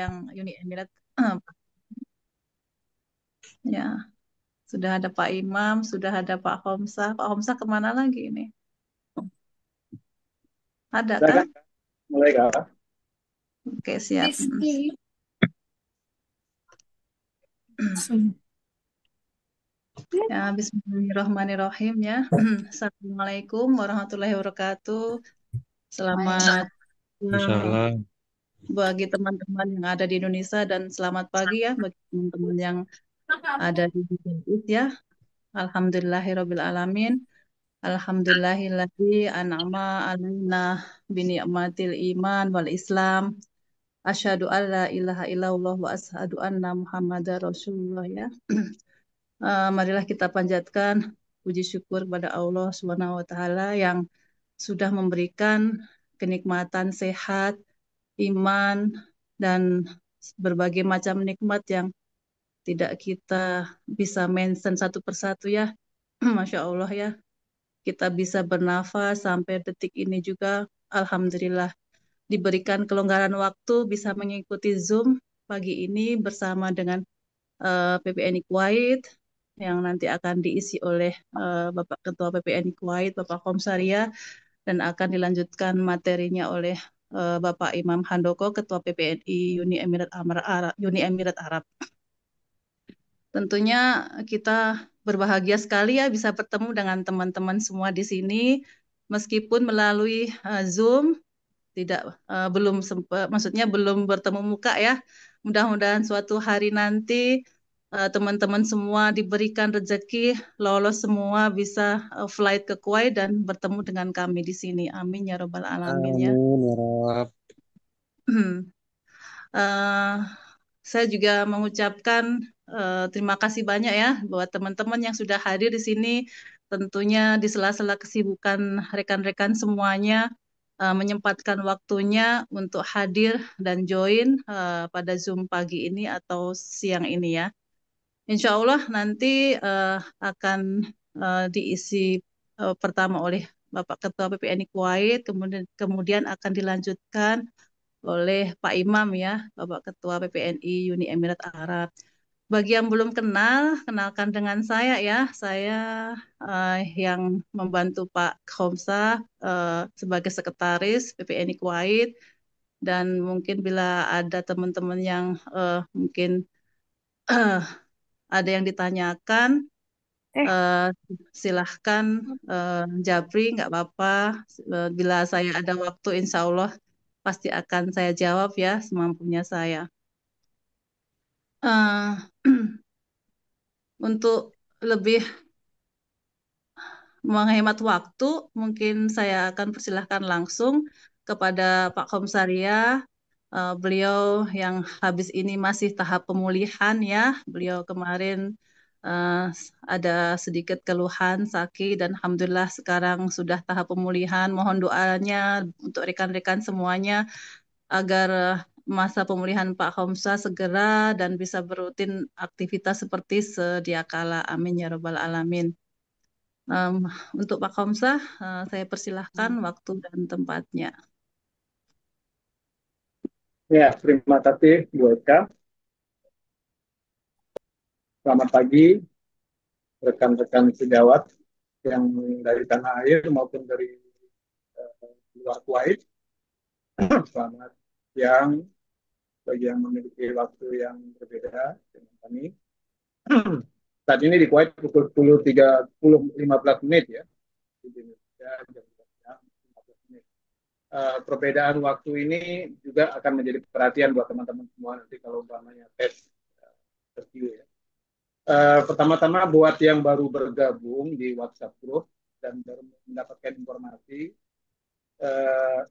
yang Uni Emirat. Ya, sudah ada Pak Imam, sudah ada Pak Homsa. Pak Homsa kemana lagi ini? Ada Udah kan? kan? Mulai kak? Oke, siap. Ya, Bismillahirrahmanirrahim ya. Assalamualaikum warahmatullahi wabarakatuh. Selamat siang Misalnya, bagi teman-teman yang ada di Indonesia dan selamat pagi ya bagi teman-teman yang ada di Indonesia ya. Alhamdulillahirabbil alamin. Alhamdulillahilladzi an'ama alaina bi ni'matil iman wal Islam. Asyhadu an la ilaha illallah wa asyhadu anna Muhammadar Rasulullah ya. Marilah kita panjatkan puji syukur kepada Allah Subhanahu wa taala yang sudah memberikan kenikmatan sehat, iman dan berbagai macam nikmat yang tidak kita bisa mention satu persatu ya. Masya Allah ya. Kita bisa bernafas sampai detik ini juga. Alhamdulillah diberikan kelonggaran waktu bisa mengikuti Zoom pagi ini bersama dengan PPNI Kuwait yang nanti akan diisi oleh Bapak Ketua PPNI Kuwait, Bapak Komsaria, dan akan dilanjutkan materinya oleh Bapak Imam Handoko, Ketua PPNI Uni Emirat Arab. Tentunya kita berbahagia sekali ya bisa bertemu dengan teman-teman semua di sini, meskipun melalui Zoom, belum sempat, maksudnya belum bertemu muka ya. Mudah-mudahan suatu hari nanti teman-teman semua diberikan rezeki, lolos semua bisa flight ke Kuwait dan bertemu dengan kami di sini. Amin ya robbal alamin ya. amin ya Rob. Eh, saya juga mengucapkan terima kasih banyak ya buat teman-teman yang sudah hadir di sini. Tentunya di sela-sela kesibukan rekan-rekan semuanya menyempatkan waktunya untuk hadir dan join pada Zoom pagi ini atau siang ini ya. Insya Allah nanti akan diisi pertama oleh Bapak Ketua PPNI Kuwait, kemudian akan dilanjutkan oleh Pak Imam ya, Bapak Ketua PPNI Uni Emirat Arab. Bagi yang belum kenal, kenalkan dengan saya ya. Saya yang membantu Pak Khomsa sebagai sekretaris PPNI Kuwait, dan mungkin bila ada teman-teman yang mungkin ada yang ditanyakan, eh, silahkan Jabri, nggak apa-apa. Bila saya ada waktu, insya Allah pasti akan saya jawab ya semampunya saya. Eh, untuk lebih menghemat waktu, mungkin saya akan persilahkan langsung kepada Pak Komsaria. Beliau yang habis ini masih tahap pemulihan ya. Beliau kemarin eh, ada sedikit keluhan, sakit, dan Alhamdulillah sekarang sudah tahap pemulihan. Mohon doanya untuk rekan-rekan semuanya agar masa pemulihan Pak Komsa segera dan bisa berutin aktivitas seperti sedia kala. Amin ya Rabbal Alamin. Em, untuk Pak Komsah, saya persilahkan waktu dan tempatnya. Ya, terima kasih Bu Eka. Selamat pagi rekan-rekan sejawat yang dari tanah air maupun dari luar Kuwait. Selamat siang bagi yang memiliki waktu yang berbeda dengan kami. Saat ini di Kuwait pukul 10.30 15 menit ya. Di Indonesia jam 12 siang 15 menit. Perbedaan waktu ini juga akan menjadi perhatian buat teman-teman semua nanti kalau umpamanya tes ya. Pertama-tama buat yang baru bergabung di WhatsApp group dan baru mendapatkan informasi, uh,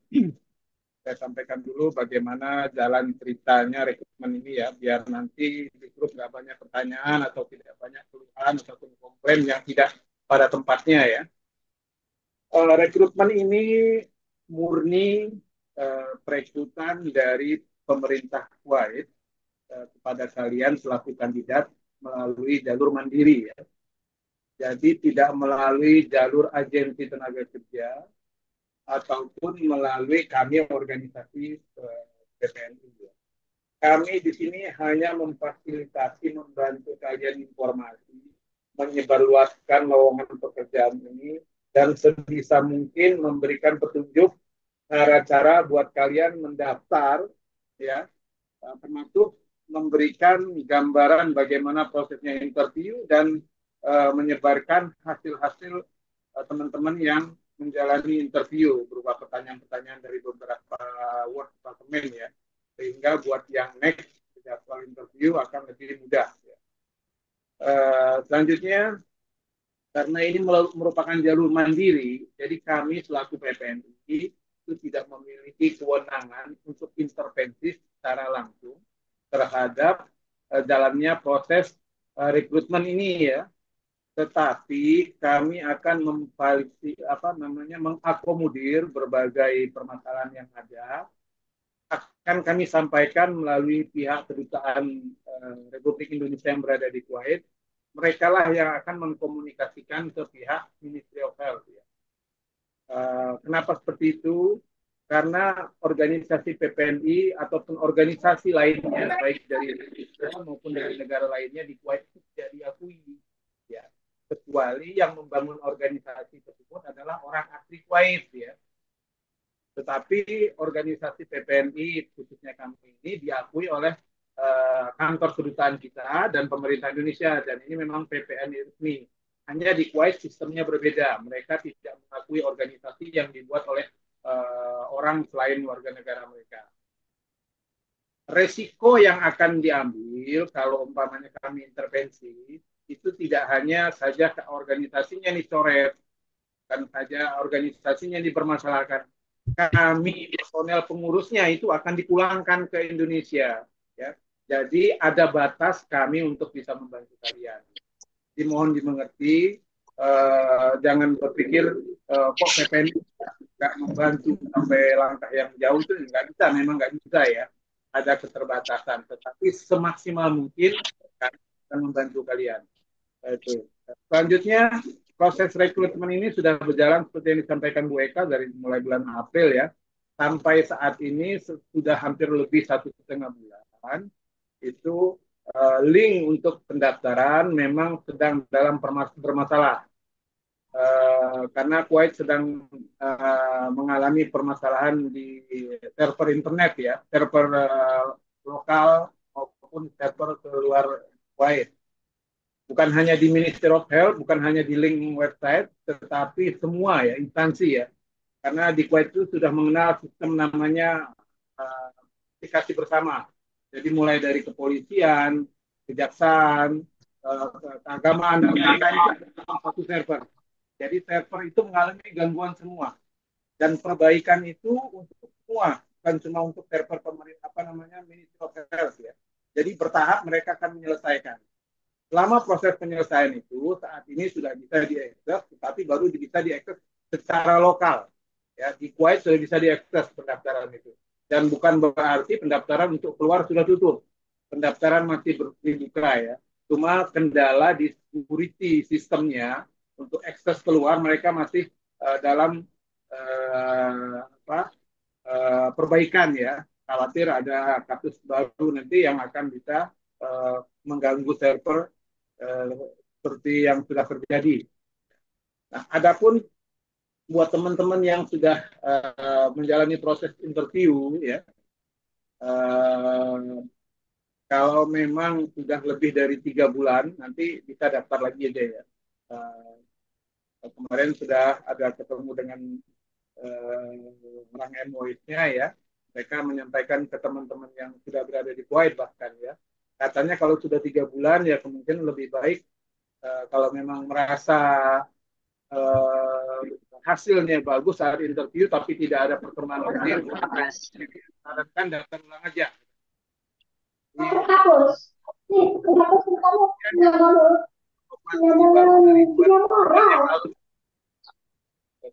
saya sampaikan dulu bagaimana jalan ceritanya rekrutmen ini ya, biar nanti di grup nggak banyak pertanyaan atau tidak banyak keluhan ataupun komplain yang tidak pada tempatnya ya. Rekrutmen ini murni perekrutan dari pemerintah Kuwait kepada kalian selaku kandidat melalui jalur mandiri ya. Jadi tidak melalui jalur agensi tenaga kerja ataupun melalui kami organisasi PPNI. Kami di sini hanya memfasilitasi, membantu kalian informasi, menyebarluaskan lowongan pekerjaan ini, dan sebisa mungkin memberikan petunjuk cara-cara buat kalian mendaftar, ya, termasuk memberikan gambaran bagaimana prosesnya interview dan menyebarkan hasil-hasil teman-teman yang menjalani interview berupa pertanyaan-pertanyaan dari beberapa work department ya, sehingga buat yang next jadwal interview akan lebih mudah. Ya. Selanjutnya, karena ini merupakan jalur mandiri, jadi kami selaku PPNI itu tidak memiliki kewenangan untuk intervensi secara langsung terhadap jalannya proses rekrutmen ini ya. Tetapi kami akan mengakomodir berbagai permasalahan yang ada, akan kami sampaikan melalui pihak kedutaan Republik Indonesia yang berada di Kuwait. Mereka lah yang akan mengkomunikasikan ke pihak Ministry of Health. Ya. Kenapa seperti itu? Karena organisasi PPNI ataupun organisasi lainnya, baik dari Indonesia maupun dari negara lainnya di Kuwait itu tidak diakui. Ya. Kecuali yang membangun organisasi tersebut adalah orang asli Kuwait. Ya. Tetapi organisasi PPNI khususnya kami ini diakui oleh kantor kedutaan kita dan pemerintah Indonesia, dan ini memang PPNI resmi. Hanya di Kuwait sistemnya berbeda. Mereka tidak mengakui organisasi yang dibuat oleh orang selain warga negara mereka. Resiko yang akan diambil kalau umpamanya kami intervensi itu tidak hanya saja ke organisasinya dicoret, kan saja organisasinya dipermasalahkan. Kami personel pengurusnya itu akan dipulangkan ke Indonesia. Ya. Jadi ada batas kami untuk bisa membantu kalian. Dimohon dimengerti, jangan berpikir kok PPN nggak membantu sampai langkah yang jauh itu nggak bisa, memang nggak bisa ya. Ada keterbatasan, tetapi semaksimal mungkin kami akan membantu kalian. Itu. Selanjutnya, proses rekrutmen ini sudah berjalan seperti yang disampaikan Bu Eka dari mulai bulan April ya. Sampai saat ini sudah hampir lebih 1,5 bulan. Itu link untuk pendaftaran memang sedang dalam bermasalah. Karena Kuwait sedang mengalami permasalahan di server internet ya, server lokal maupun server keluar Kuwait. Bukan hanya di Ministry of Health, bukan hanya di link website, tetapi semua ya instansi ya. Karena di Kuwait itu sudah mengenal sistem namanya aplikasi bersama. Jadi mulai dari kepolisian, kejaksaan, keagamaan, dan lain-lain satu server. Jadi server itu mengalami gangguan semua. Dan perbaikan itu untuk semua, bukan cuma untuk server pemerintah Ministry of Health ya. Jadi bertahap mereka akan menyelesaikan. Selama proses penyelesaian itu saat ini sudah bisa diakses, tetapi baru bisa diakses secara lokal. Ya, di Kuwait sudah bisa diakses pendaftaran itu. Dan bukan berarti pendaftaran untuk keluar sudah tutup. Pendaftaran masih dibuka ya. Cuma kendala di security sistemnya untuk akses keluar mereka masih dalam perbaikan ya. Khawatir ada kasus baru nanti yang akan bisa mengganggu server seperti yang sudah terjadi. Nah, adapun buat teman-teman yang sudah menjalani proses interview, ya, kalau memang sudah lebih dari 3 bulan, nanti bisa daftar lagi aja ya. Kemarin sudah ada ketemu dengan orang MOI-nya ya, mereka menyampaikan ke teman-teman yang sudah berada di Kuwait bahkan ya, katanya kalau sudah 3 bulan ya kemungkinan lebih baik kalau memang merasa hasilnya bagus saat interview tapi tidak ada perkembangan lain, sarankan daftar ulang aja.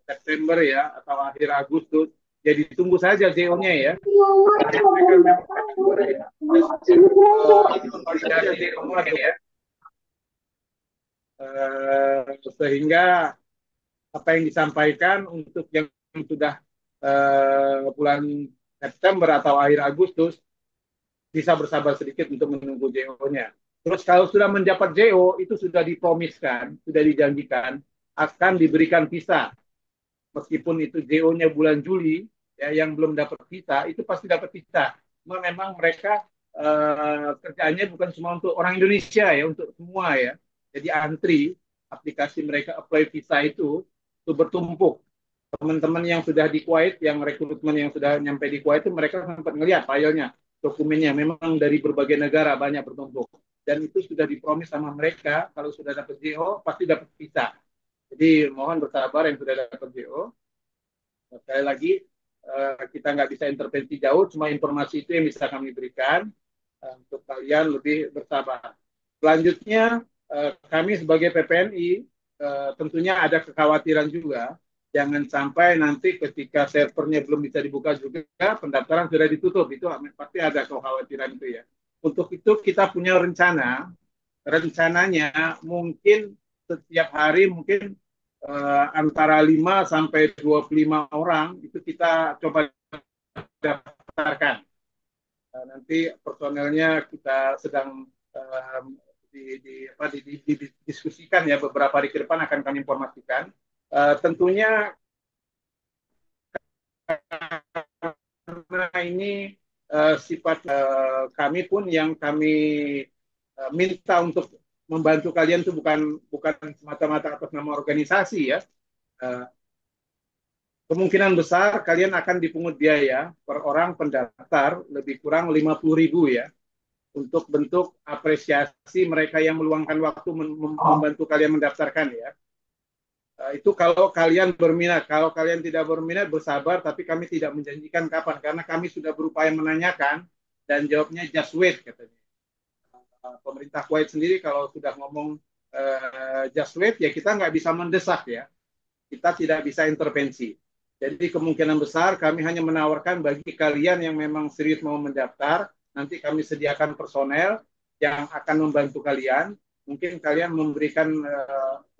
September ya atau akhir Agustus, jadi tunggu saja CO-nya ya. Sehingga apa yang disampaikan untuk yang sudah bulan September atau akhir Agustus bisa bersabar sedikit untuk menunggu JO-nya. Terus kalau sudah mendapat JO, itu sudah dipromiskan, sudah dijanjikan akan diberikan visa. Meskipun itu JO-nya bulan Juli, ya, yang belum dapat visa, itu pasti dapat visa. Memang mereka kerjaannya bukan cuma untuk orang Indonesia ya, untuk semua ya. Jadi antri aplikasi mereka apply visa itu bertumpuk. Teman-teman yang sudah di Kuwait, yang rekrutmen yang sudah nyampe di Kuwait itu mereka sempat ngelihat filenya, dokumennya memang dari berbagai negara banyak bertumpuk. Dan itu sudah dipromis sama mereka kalau sudah dapat JO pasti dapat visa. Jadi mohon bersabar yang sudah dapat JO. Sekali lagi kita nggak bisa intervensi jauh, cuma informasi itu yang bisa kami berikan untuk kalian lebih bersabar. Selanjutnya kami sebagai PPNI tentunya ada kekhawatiran juga. Jangan sampai nanti ketika servernya belum bisa dibuka juga, pendaftaran sudah ditutup. Itu pasti ada kekhawatiran itu ya. Untuk itu kita punya rencana. Rencananya mungkin setiap hari mungkin antara 5 sampai 25 orang itu kita coba daftarkan. Nanti personelnya kita sedang didiskusikan ya beberapa hari ke depan akan kami informasikan. Tentunya karena ini sifat kami pun yang kami minta untuk membantu kalian itu bukan semata-mata atas nama organisasi ya. Uh, Kemungkinan besar kalian akan dipungut biaya per orang pendaftar lebih kurang 50.000 ya untuk bentuk apresiasi mereka yang meluangkan waktu membantu kalian mendaftarkan ya. Itu kalau kalian berminat. Kalau kalian tidak berminat, bersabar, tapi kami tidak menjanjikan kapan, karena kami sudah berupaya menanyakan, dan jawabnya just wait, katanya. Pemerintah Kuwait sendiri kalau sudah ngomong just wait, ya kita nggak bisa mendesak ya. Kita tidak bisa intervensi. Jadi kemungkinan besar kami hanya menawarkan bagi kalian yang memang serius mau mendaftar, nanti kami sediakan personel yang akan membantu kalian. Mungkin kalian memberikan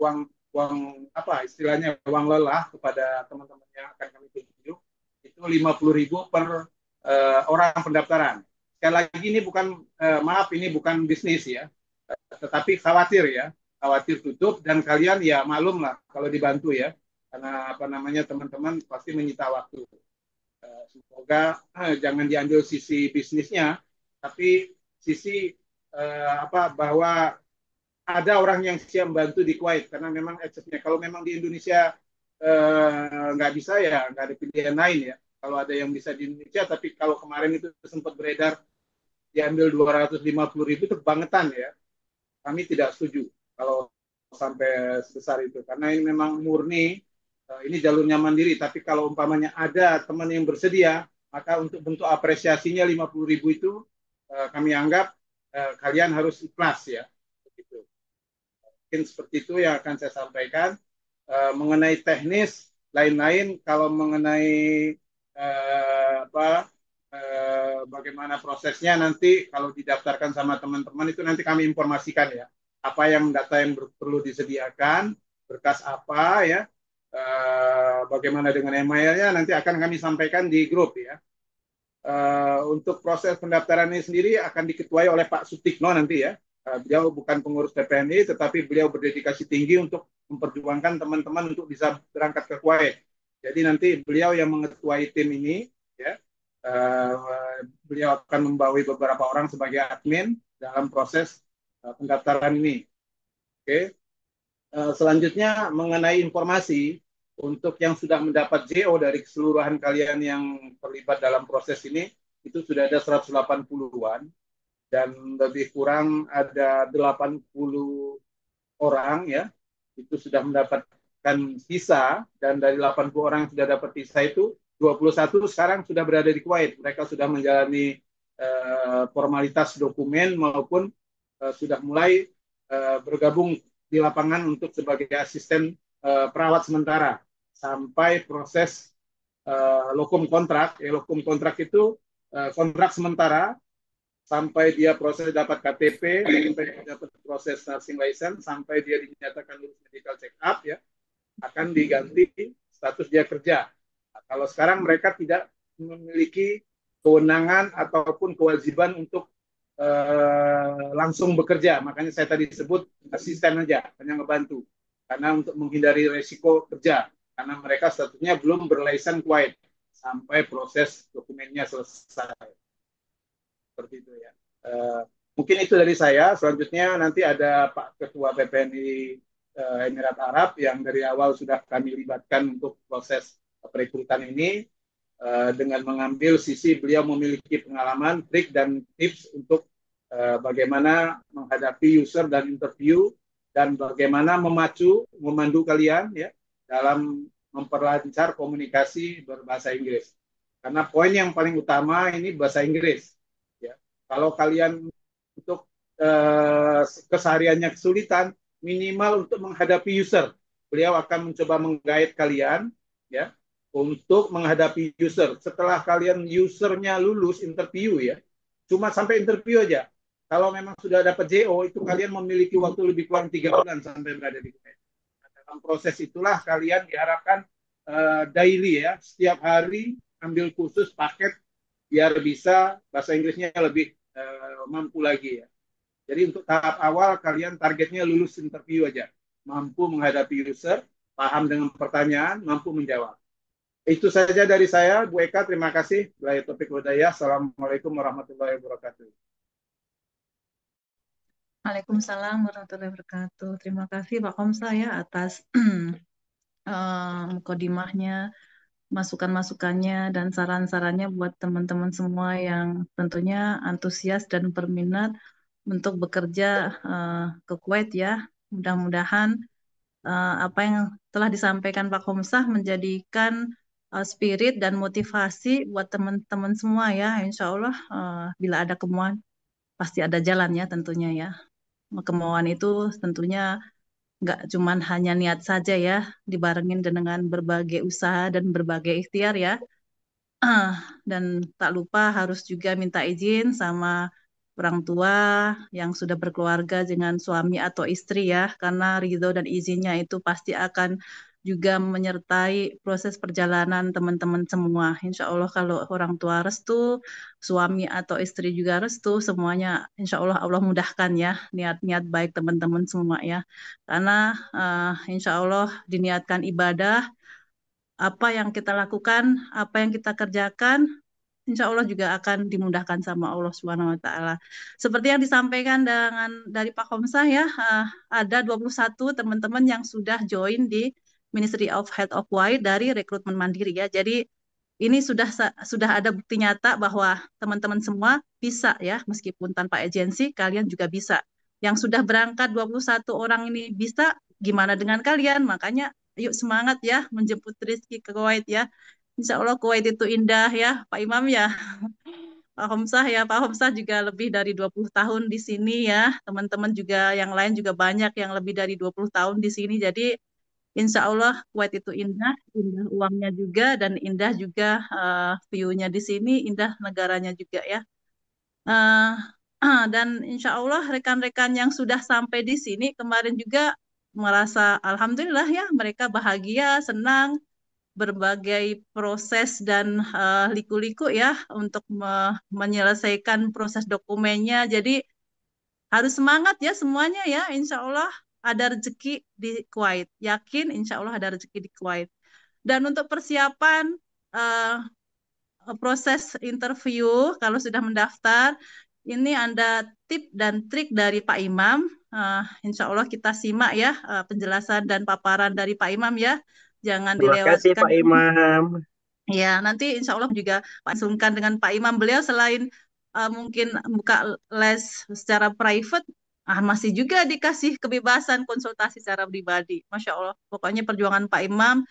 uang uang apa istilahnya uang lelah kepada teman-teman yang akan kami tunjuk. Itu 50.000 per orang pendaftaran. Sekali lagi ini bukan maaf ini bukan bisnis ya, tetapi khawatir tutup dan kalian ya maklum lah kalau dibantu ya karena apa namanya teman-teman pasti menyita waktu. Semoga jangan diambil sisi bisnisnya, tapi sisi bahwa ada orang yang siap membantu di Kuwait karena memang aksesnya. Kalau memang di Indonesia nggak bisa ya nggak ada pilihan lain ya. Kalau ada yang bisa di Indonesia, tapi kalau kemarin itu sempat beredar diambil 250.000 itu kebangetan ya. Kami tidak setuju kalau sampai sebesar itu karena ini memang murni ini jalurnya mandiri, tapi kalau umpamanya ada teman yang bersedia, maka untuk bentuk apresiasinya 50.000 itu kami anggap kalian harus ikhlas ya. Begitu. Mungkin seperti itu yang akan saya sampaikan. Mengenai teknis, lain-lain, kalau mengenai bagaimana prosesnya nanti kalau didaftarkan sama teman-teman itu nanti kami informasikan ya. Apa yang data yang perlu disediakan, berkas apa ya, bagaimana dengan emailnya nanti akan kami sampaikan di grup ya. Untuk proses pendaftaran ini sendiri akan diketuai oleh Pak Sutikno nanti ya. Beliau bukan pengurus PPNI, tetapi beliau berdedikasi tinggi untuk memperjuangkan teman-teman untuk bisa berangkat ke Kuwait. Jadi nanti beliau yang mengetuai tim ini, ya. Beliau akan membawa beberapa orang sebagai admin dalam proses pendaftaran ini. Oke. Selanjutnya mengenai informasi untuk yang sudah mendapat JO dari keseluruhan kalian yang terlibat dalam proses ini, itu sudah ada 180-an dan lebih kurang ada 80 orang ya, itu sudah mendapatkan visa dan dari 80 orang yang sudah dapat visa itu 21 sekarang sudah berada di Kuwait. Mereka sudah menjalani formalitas dokumen maupun sudah mulai bergabung di lapangan untuk sebagai asisten perawat sementara sampai proses lokum kontrak. Lokum kontrak itu kontrak sementara sampai dia proses dapat KTP, sampai dapat proses nursing license, sampai dia dinyatakan lulus medical check up ya, akan diganti status dia kerja. Nah, kalau sekarang mereka tidak memiliki kewenangan ataupun kewajiban untuk langsung bekerja. Makanya saya tadi sebut asisten aja, hanya ngebantu. Karena untuk menghindari resiko kerja, karena mereka statusnya belum berlisan Kuwait sampai proses dokumennya selesai. Seperti itu ya. Mungkin itu dari saya. Selanjutnya nanti ada Pak Ketua PPNI Emirat Arab yang dari awal sudah kami libatkan untuk proses perekrutan ini dengan mengambil sisi beliau memiliki pengalaman, trik dan tips untuk bagaimana menghadapi user dan interview dan bagaimana memandu kalian ya dalam memperlancar komunikasi berbahasa Inggris. Karena poin yang paling utama ini bahasa Inggris. Ya. Kalau kalian untuk kesehariannya kesulitan, minimal untuk menghadapi user, beliau akan mencoba menggait kalian ya untuk menghadapi user. Setelah kalian usernya lulus interview ya, cuma sampai interview aja. Kalau memang sudah dapat JO, itu kalian memiliki waktu lebih kurang 3 bulan sampai berada di Kuwait. Dalam proses itulah kalian diharapkan daily ya, setiap hari ambil kursus paket biar bisa bahasa Inggrisnya lebih mampu lagi ya. Jadi untuk tahap awal kalian targetnya lulus interview aja, mampu menghadapi user, paham dengan pertanyaan, mampu menjawab. Itu saja dari saya, Bu Eka. Terima kasih. Bila topik budaya. Assalamualaikum warahmatullahi wabarakatuh. Waalaikumsalam warahmatullahi wabarakatuh. Terima kasih Pak Komsa ya atas mukadimahnya, masukan-masukannya dan saran-sarannya buat teman-teman semua yang tentunya antusias dan berminat untuk bekerja ke Kuwait ya. Mudah-mudahan apa yang telah disampaikan Pak Komsah menjadikan spirit dan motivasi buat teman-teman semua ya. Insya Allah bila ada kemauan pasti ada jalannya tentunya ya. Kemauan itu tentunya nggak cuman hanya niat saja ya, dibarengin dengan berbagai usaha dan berbagai ikhtiar ya. Dan tak lupa harus juga minta izin sama orang tua yang sudah berkeluarga dengan suami atau istri ya, karena ridho dan izinnya itu pasti akan juga menyertai proses perjalanan teman-teman semua. Insya Allah kalau orang tua restu, suami atau istri juga restu, semuanya insya Allah Allah mudahkan ya niat-niat baik teman-teman semua ya. Karena insya Allah diniatkan ibadah, apa yang kita lakukan, apa yang kita kerjakan, insya Allah juga akan dimudahkan sama Allah Subhanahu wa taala. Seperti yang disampaikan dengan dari Pak Komsah ya, ada 21 teman-teman yang sudah join di Ministry of Health of Kuwait dari rekrutmen mandiri ya. Jadi ini sudah ada bukti nyata bahwa teman-teman semua bisa ya, meskipun tanpa agensi kalian juga bisa. Yang sudah berangkat 21 orang ini bisa, gimana dengan kalian? Makanya yuk semangat ya menjemput rezeki ke Kuwait ya. Insya Allah Kuwait itu indah ya, Pak Imam ya. Pak Homsah ya, Pak Homsah juga lebih dari 20 tahun di sini ya. Teman-teman juga yang lain juga banyak yang lebih dari 20 tahun di sini. Jadi insya Allah Kuwait itu indah, indah uangnya juga dan indah juga view-nya di sini, indah negaranya juga ya. Eh, dan insya Allah rekan-rekan yang sudah sampai di sini kemarin juga merasa alhamdulillah ya mereka bahagia, senang berbagai proses dan liku-liku ya untuk menyelesaikan proses dokumennya. Jadi harus semangat ya semuanya ya. Insya Allah ada rezeki di Kuwait. Yakin insya Allah ada rezeki di Kuwait. Dan untuk persiapan eh, proses interview kalau sudah mendaftar, ini ada tip dan trik dari Pak Imam. Insya Allah kita simak ya penjelasan dan paparan dari Pak Imam ya. Jangan Terima kasih dilewatkan. Pak Imam. Ya, nanti insya Allah juga Pak Sungkan dengan Pak Imam beliau selain mungkin buka les secara private, masih juga dikasih kebebasan konsultasi secara pribadi. Masya Allah, pokoknya perjuangan Pak Imam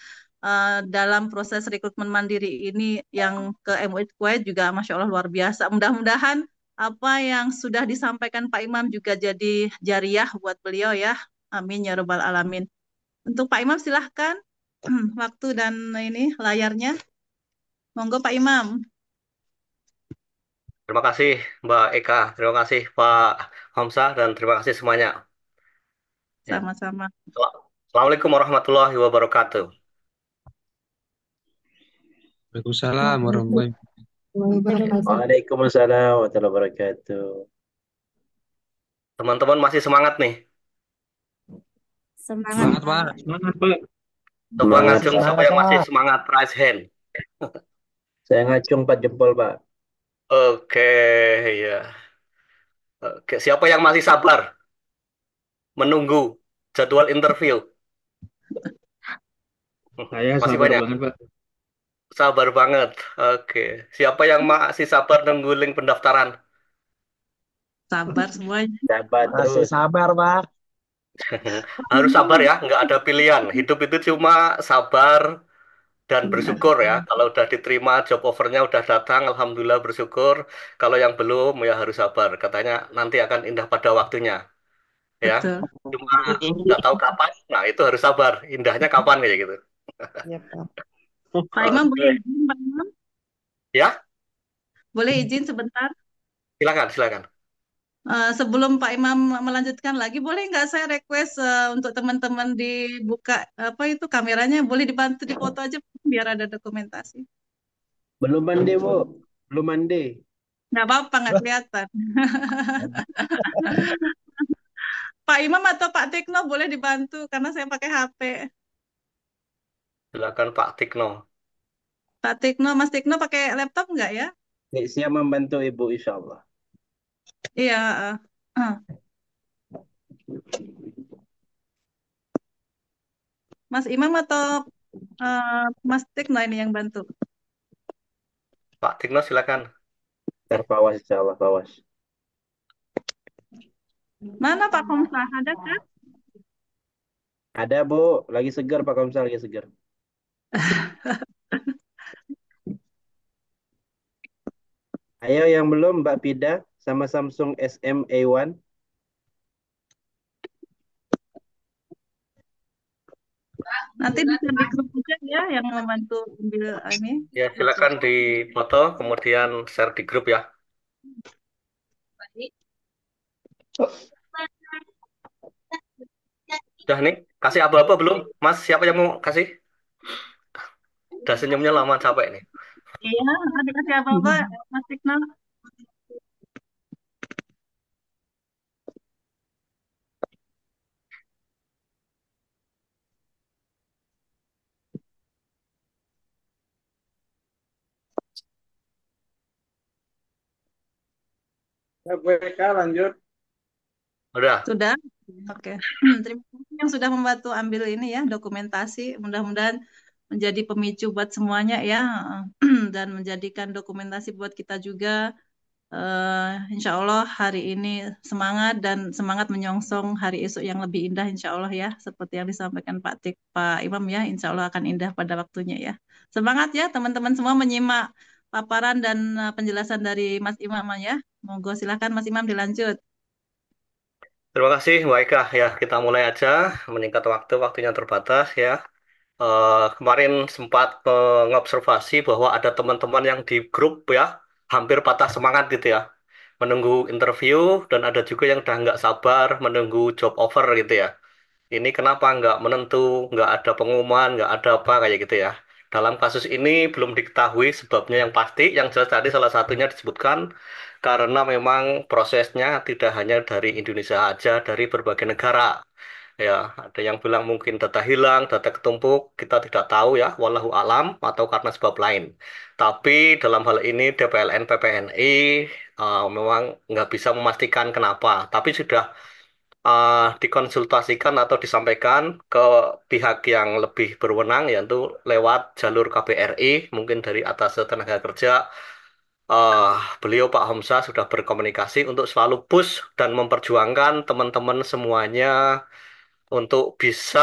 dalam proses rekrutmen mandiri ini yang ke MUI Kuwait juga Masya Allah luar biasa. Mudah-mudahan apa yang sudah disampaikan Pak Imam juga jadi jariah buat beliau ya. Amin ya Rabbal Alamin. Untuk Pak Imam silahkan waktu dan ini layarnya. Monggo Pak Imam, Terima kasih Mbak Eka, terima kasih Pak Hamzah, dan terima kasih semuanya. Ya. sama-sama. Assalamualaikum warahmatullahi wabarakatuh. Waalaikumsalam Waalaikumsalam warahmatullahi wabarakatuh. Waalaikumsalam warahmatullahi wabarakatuh. Teman-teman masih semangat nih. Semangat. Semangat, Pak. Semangat, Pak. Coba Semangat, ngacung Pak. siapa yang masih semangat, raise hand. Saya ngacung 4 jempol, Pak. Oke, ya. Oke, siapa yang masih sabar menunggu jadwal interview? Saya Masih sabar banyak. banget, Pak. Sabar banget. Oke. Siapa yang masih sabar nunggu link pendaftaran? Sabar semuanya. Sabar Masih terus. sabar, Pak. Harus sabar ya, nggak ada pilihan. Hidup itu cuma sabar dan Benar. bersyukur ya. Kalau udah diterima job offernya udah datang, alhamdulillah bersyukur. Kalau yang belum ya harus sabar. Katanya nanti akan indah pada waktunya ya. Betul. Cuma nggak tahu kapan. Nah itu harus sabar. Indahnya kapan kayak gitu. Iya, Pak. Pak Imam boleh Oke. izin, Pak Imam? Ya, Boleh izin sebentar? silakan silakan. Sebelum Pak Imam melanjutkan lagi, boleh nggak saya request untuk teman-teman dibuka apa itu kameranya, boleh dibantu dipoto aja biar ada dokumentasi. Belum mandi, Bu. Belum mandi. Nggak apa-apa, nggak kelihatan. Pak Imam atau Pak Tekno boleh dibantu karena saya pakai HP. Silakan Pak Tikno. Pak Tekno, Mas Tekno pakai laptop nggak ya? Siap membantu Ibu, insya Allah. Iya. eh. Mas Imam atau Mas Tekno ini yang bantu? Pak Tikno silakan. Terpawas, insya Allah, pawas. Mana Pak Komsa? Ada kan? Ada, Bu. Lagi segar, Pak Komsal, lagi segar. Ayo yang belum, Mbak Pida sama Samsung SM A1. Nanti bisa di grup juga ya yang membantu ambil ini Ya foto. silakan di foto kemudian share di grup ya. Udah nih, kasih aba-aba belum? Mas, siapa yang mau kasih? Udah senyumnya lama capek nih. Iya, ntar dikasih apa-apa, Mas Tikno. Ya, Bu Eka, lanjut. Udah. Sudah? Oke. Terima kasih yang sudah membantu ambil ini ya, dokumentasi. Mudah-mudahan menjadi pemicu buat semuanya ya, dan menjadikan dokumentasi buat kita juga. Insya Allah hari ini semangat dan semangat menyongsong hari esok yang lebih indah insya Allah ya. Seperti yang disampaikan Pak Imam ya, insya Allah akan indah pada waktunya ya. Semangat ya teman-teman semua menyimak paparan dan penjelasan dari Mas Imam ya. Monggo silakan Mas Imam dilanjut. Terima kasih, Mbak Eka. Ya, kita mulai aja. Meningkat waktu, waktunya terbatas ya. Kemarin sempat mengobservasi bahwa ada teman-teman yang di grup ya, hampir patah semangat gitu ya. Menunggu interview, dan ada juga yang udah nggak sabar menunggu job offer gitu ya. Ini kenapa nggak menentu, nggak ada pengumuman, nggak ada apa kayak gitu ya. Dalam kasus ini belum diketahui sebabnya yang pasti. Yang jelas tadi salah satunya disebutkan karena memang prosesnya tidak hanya dari Indonesia aja, dari berbagai negara. Ya, ada yang bilang mungkin data hilang, data ketumpuk, kita tidak tahu ya, wallahu alam, atau karena sebab lain. Tapi dalam hal ini DPLN PPNI memang nggak bisa memastikan kenapa. Tapi sudah dikonsultasikan atau disampaikan ke pihak yang lebih berwenang, yaitu lewat jalur KBRI, mungkin dari atas tenaga kerja. eh Beliau Pak Hamzah sudah berkomunikasi untuk selalu push dan memperjuangkan teman-teman semuanya untuk bisa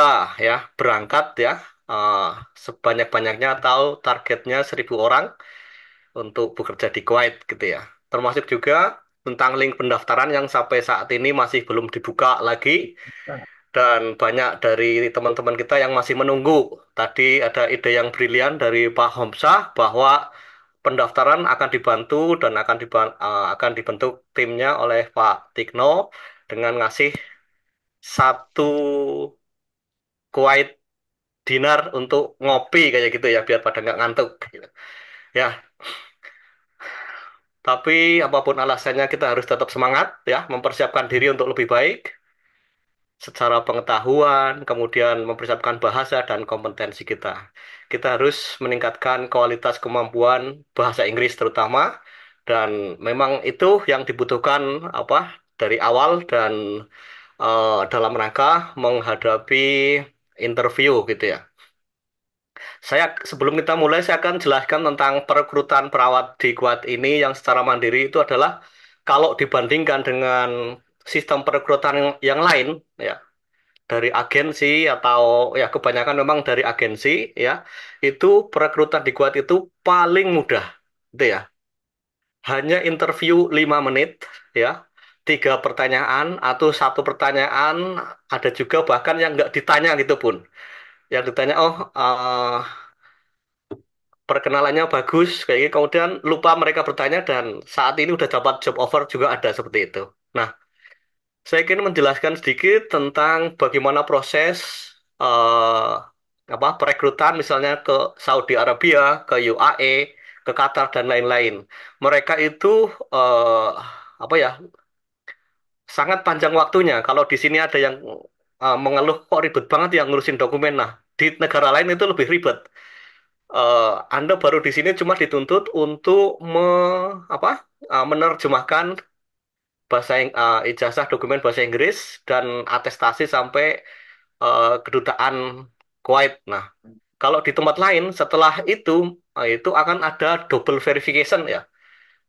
ya berangkat ya, eh, sebanyak-banyaknya atau targetnya 1.000 orang untuk bekerja di Kuwait gitu ya. Termasuk juga tentang link pendaftaran yang sampai saat ini masih belum dibuka lagi, dan banyak dari teman-teman kita yang masih menunggu. Tadi ada ide yang brilian dari Pak Homsah bahwa pendaftaran akan dibantu dan akan dibentuk timnya oleh Pak Tikno dengan ngasih satu Kuwait dinar untuk ngopi kayak gitu ya, biar pada nggak ngantuk gitu. Ya, Tapi apapun alasannya kita harus tetap semangat ya, mempersiapkan diri untuk lebih baik secara pengetahuan, kemudian mempersiapkan bahasa dan kompetensi kita. Kita harus meningkatkan kualitas kemampuan bahasa Inggris terutama, dan memang itu yang dibutuhkan apa dari awal dan dalam rangka menghadapi interview gitu ya. Sebelum kita mulai, saya akan jelaskan tentang perekrutan perawat di Kuwait ini yang secara mandiri itu adalah kalau dibandingkan dengan sistem perekrutan yang lain, ya dari agensi atau ya kebanyakan memang dari agensi, ya itu perekrutan di Kuwait itu paling mudah, itu ya. Hanya interview 5 menit, ya 3 pertanyaan atau 1 pertanyaan, ada juga bahkan yang nggak ditanya gitu pun. Yang ditanya, oh perkenalannya bagus kayak gitu, kemudian lupa mereka bertanya dan saat ini udah dapat job offer juga ada seperti itu. Nah, saya ingin menjelaskan sedikit tentang bagaimana proses eh, perekrutan misalnya ke Saudi Arabia, ke UAE, ke Qatar dan lain-lain. Mereka itu eh, apa ya sangat panjang waktunya. Kalau di sini ada yang mengeluh kok ribet banget yang ngurusin dokumen. Nah, di negara lain itu lebih ribet. Anda baru di sini cuma dituntut untuk apa, menerjemahkan ijazah dokumen bahasa Inggris dan atestasi sampai kedutaan Kuwait. Nah, kalau di tempat lain setelah itu akan ada double verification ya.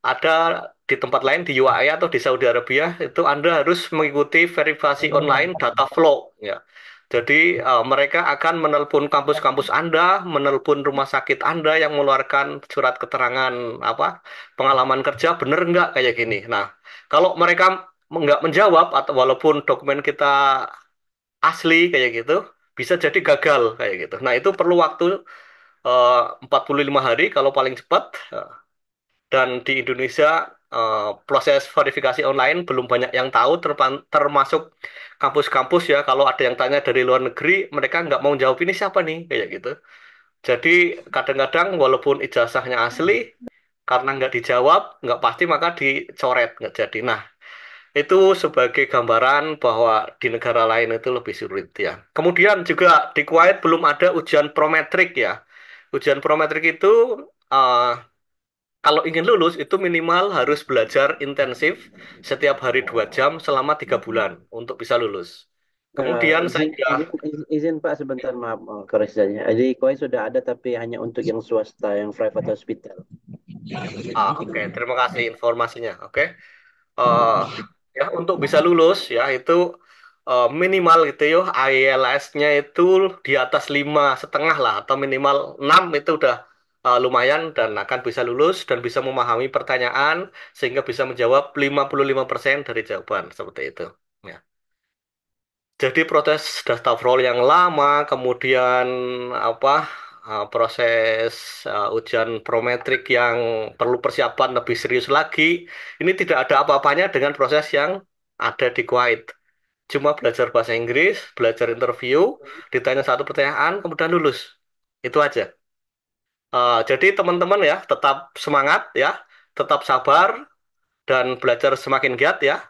Ada di tempat lain di UAE atau di Saudi Arabia itu Anda harus mengikuti verifikasi online data flow ya. Jadi mereka akan menelpon kampus-kampus Anda, menelpon rumah sakit Anda yang mengeluarkan surat keterangan apa pengalaman kerja benar nggak kayak gini. Nah, kalau mereka nggak menjawab atau walaupun dokumen kita asli kayak gitu, bisa jadi gagal kayak gitu. Nah, itu perlu waktu 45 hari kalau paling cepat. Dan di Indonesia proses verifikasi online belum banyak yang tahu, termasuk kampus-kampus ya. Kalau ada yang tanya dari luar negeri, mereka nggak mau jawab ini siapa nih, kayak gitu. Jadi kadang-kadang walaupun ijazahnya asli, karena nggak dijawab, nggak pasti maka dicoret, nggak jadi. Nah, itu sebagai gambaran bahwa di negara lain itu lebih sulit ya. Kemudian juga di Kuwait belum ada ujian prometrik ya. Ujian prometrik itu eh, kalau ingin lulus itu minimal harus belajar intensif setiap hari 2 jam selama 3 bulan untuk bisa lulus. Kemudian saya Izin Pak sebentar, maaf, koreksi saja. Jadi KOI sudah ada tapi hanya untuk yang swasta, yang private hospital. oke, terima kasih informasinya. Oke. eh ya untuk bisa lulus ya itu minimal gitu ya IELTS-nya itu di atas 5,5 lah atau minimal 6 itu udah lumayan dan akan bisa lulus dan bisa memahami pertanyaan sehingga bisa menjawab 55% dari jawaban seperti itu. Ya. Jadi proses data roll yang lama, kemudian apa proses ujian prometrik yang perlu persiapan lebih serius lagi, ini tidak ada apa-apanya dengan proses yang ada di Kuwait. Cuma belajar bahasa Inggris, belajar interview, ditanya 1 pertanyaan, kemudian lulus. Itu aja. Jadi teman-teman ya, tetap semangat ya, tetap sabar dan belajar semakin giat ya.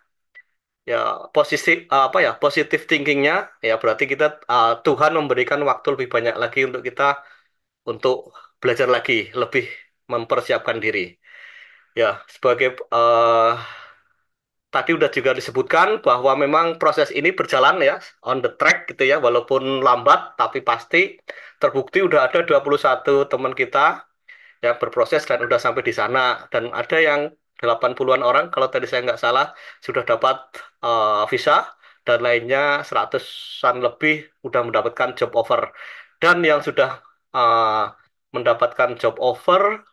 Ya positif apa ya positif thinkingnya ya berarti kita Tuhan memberikan waktu lebih banyak lagi untuk kita untuk belajar lagi lebih mempersiapkan diri ya sebagai tadi udah juga disebutkan bahwa memang proses ini berjalan ya on the track gitu ya walaupun lambat tapi pasti terbukti udah ada 21 teman kita yang berproses dan udah sampai di sana dan ada yang 80-an orang kalau tadi saya nggak salah sudah dapat visa dan lainnya 100-an lebih udah mendapatkan job offer dan yang sudah uh, mendapatkan job offer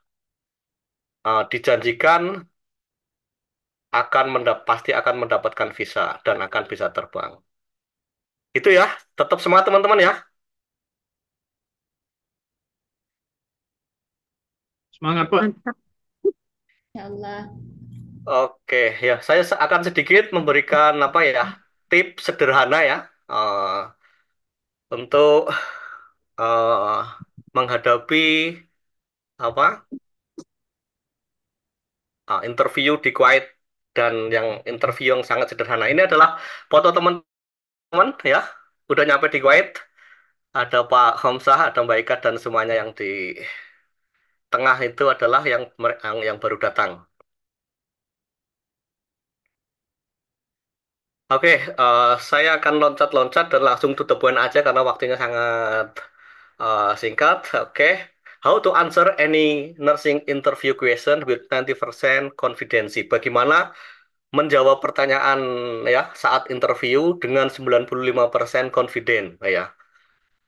dijanjikan pasti akan mendapatkan visa dan akan bisa terbang. Itu ya, tetap semangat teman-teman ya. Semangat, Pak. Mantap. Ya Allah. Oke, ya saya akan sedikit memberikan apa ya tips sederhana ya untuk menghadapi apa interview di Kuwait dan yang interview yang sangat sederhana. Ini adalah foto teman-teman ya, udah nyampe di Kuwait. Ada Pak Hamzah, ada Mbak Ika dan semuanya yang di tengah itu adalah yang baru datang. Oke, saya akan loncat-loncat dan langsung to the point aja karena waktunya sangat singkat. Oke, how to answer any nursing interview question with 90% confidence. Bagaimana menjawab pertanyaan ya saat interview dengan 95% confident ya.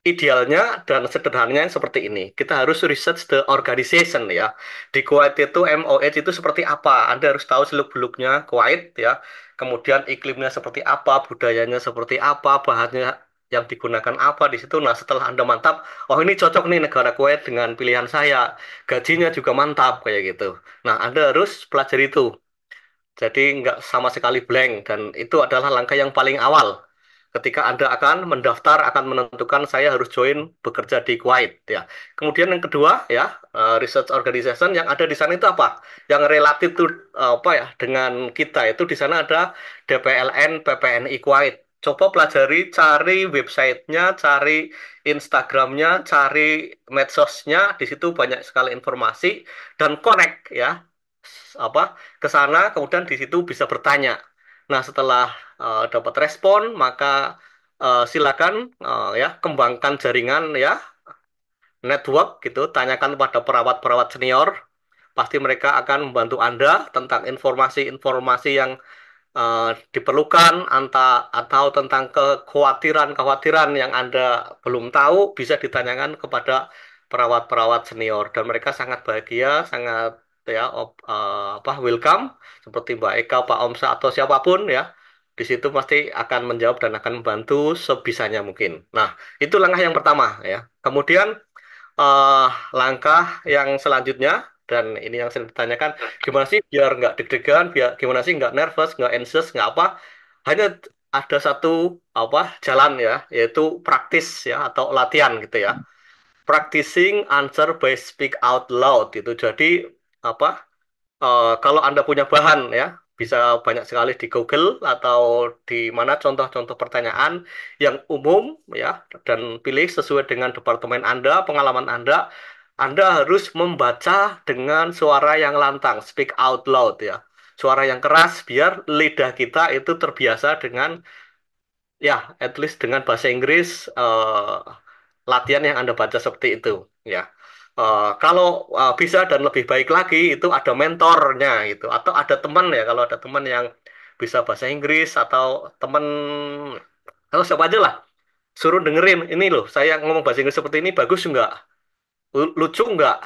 Idealnya dan sederhananya seperti ini. Kita harus research the organization ya. Di Kuwait itu MOH itu seperti apa? Anda harus tahu seluk-beluknya Kuwait ya. Kemudian iklimnya seperti apa, budayanya seperti apa, bahannya yang digunakan apa di situ. Nah, setelah Anda mantap, oh ini cocok nih negara Kuwait dengan pilihan saya. Gajinya juga mantap kayak gitu. Nah, Anda harus pelajari itu. Jadi nggak sama sekali blank dan itu adalah langkah yang paling awal. Ketika Anda akan mendaftar, akan menentukan saya harus join bekerja di Kuwait ya. Kemudian yang kedua ya, research organization yang ada di sana itu apa? Yang relatif tuh apa ya dengan kita itu di sana ada DPLN, PPNI Kuwait. Coba pelajari, cari websitenya, cari Instagramnya, cari medsosnya. Di situ banyak sekali informasi dan connect ya apa ke sana, kemudian di situ bisa bertanya. Nah, setelah dapat respon, maka silakan ya kembangkan jaringan ya, network gitu, tanyakan pada perawat-perawat senior, pasti mereka akan membantu Anda tentang informasi-informasi yang diperlukan atau tentang kekhawatiran-kekhawatiran yang Anda belum tahu bisa ditanyakan kepada perawat-perawat senior dan mereka sangat bahagia, sangat ya apa welcome seperti Mbak Eka, Pak Omsa atau siapapun ya. Di situ pasti akan menjawab dan akan membantu sebisanya mungkin. Nah, itu langkah yang pertama ya. Kemudian eh, langkah yang selanjutnya dan ini yang sering ditanyakan gimana sih biar nggak deg-degan biar gimana sih nggak nervous nggak anxious nggak apa hanya ada satu apa jalan ya yaitu praktis ya atau latihan gitu ya practicing answer by speak out loud itu jadi apa kalau Anda punya bahan ya, bisa banyak sekali di Google atau di mana contoh-contoh pertanyaan yang umum ya, dan pilih sesuai dengan departemen Anda, pengalaman Anda. Anda harus membaca dengan suara yang lantang, speak out loud ya. Suara yang keras biar lidah kita itu terbiasa dengan ya, at least dengan bahasa Inggris latihan yang Anda baca seperti itu ya. Kalau bisa dan lebih baik lagi itu ada mentornya gitu atau ada teman ya kalau ada teman yang bisa bahasa Inggris atau teman atau siapa aja lah suruh dengerin ini loh saya ngomong bahasa Inggris seperti ini bagus nggak lucu nggak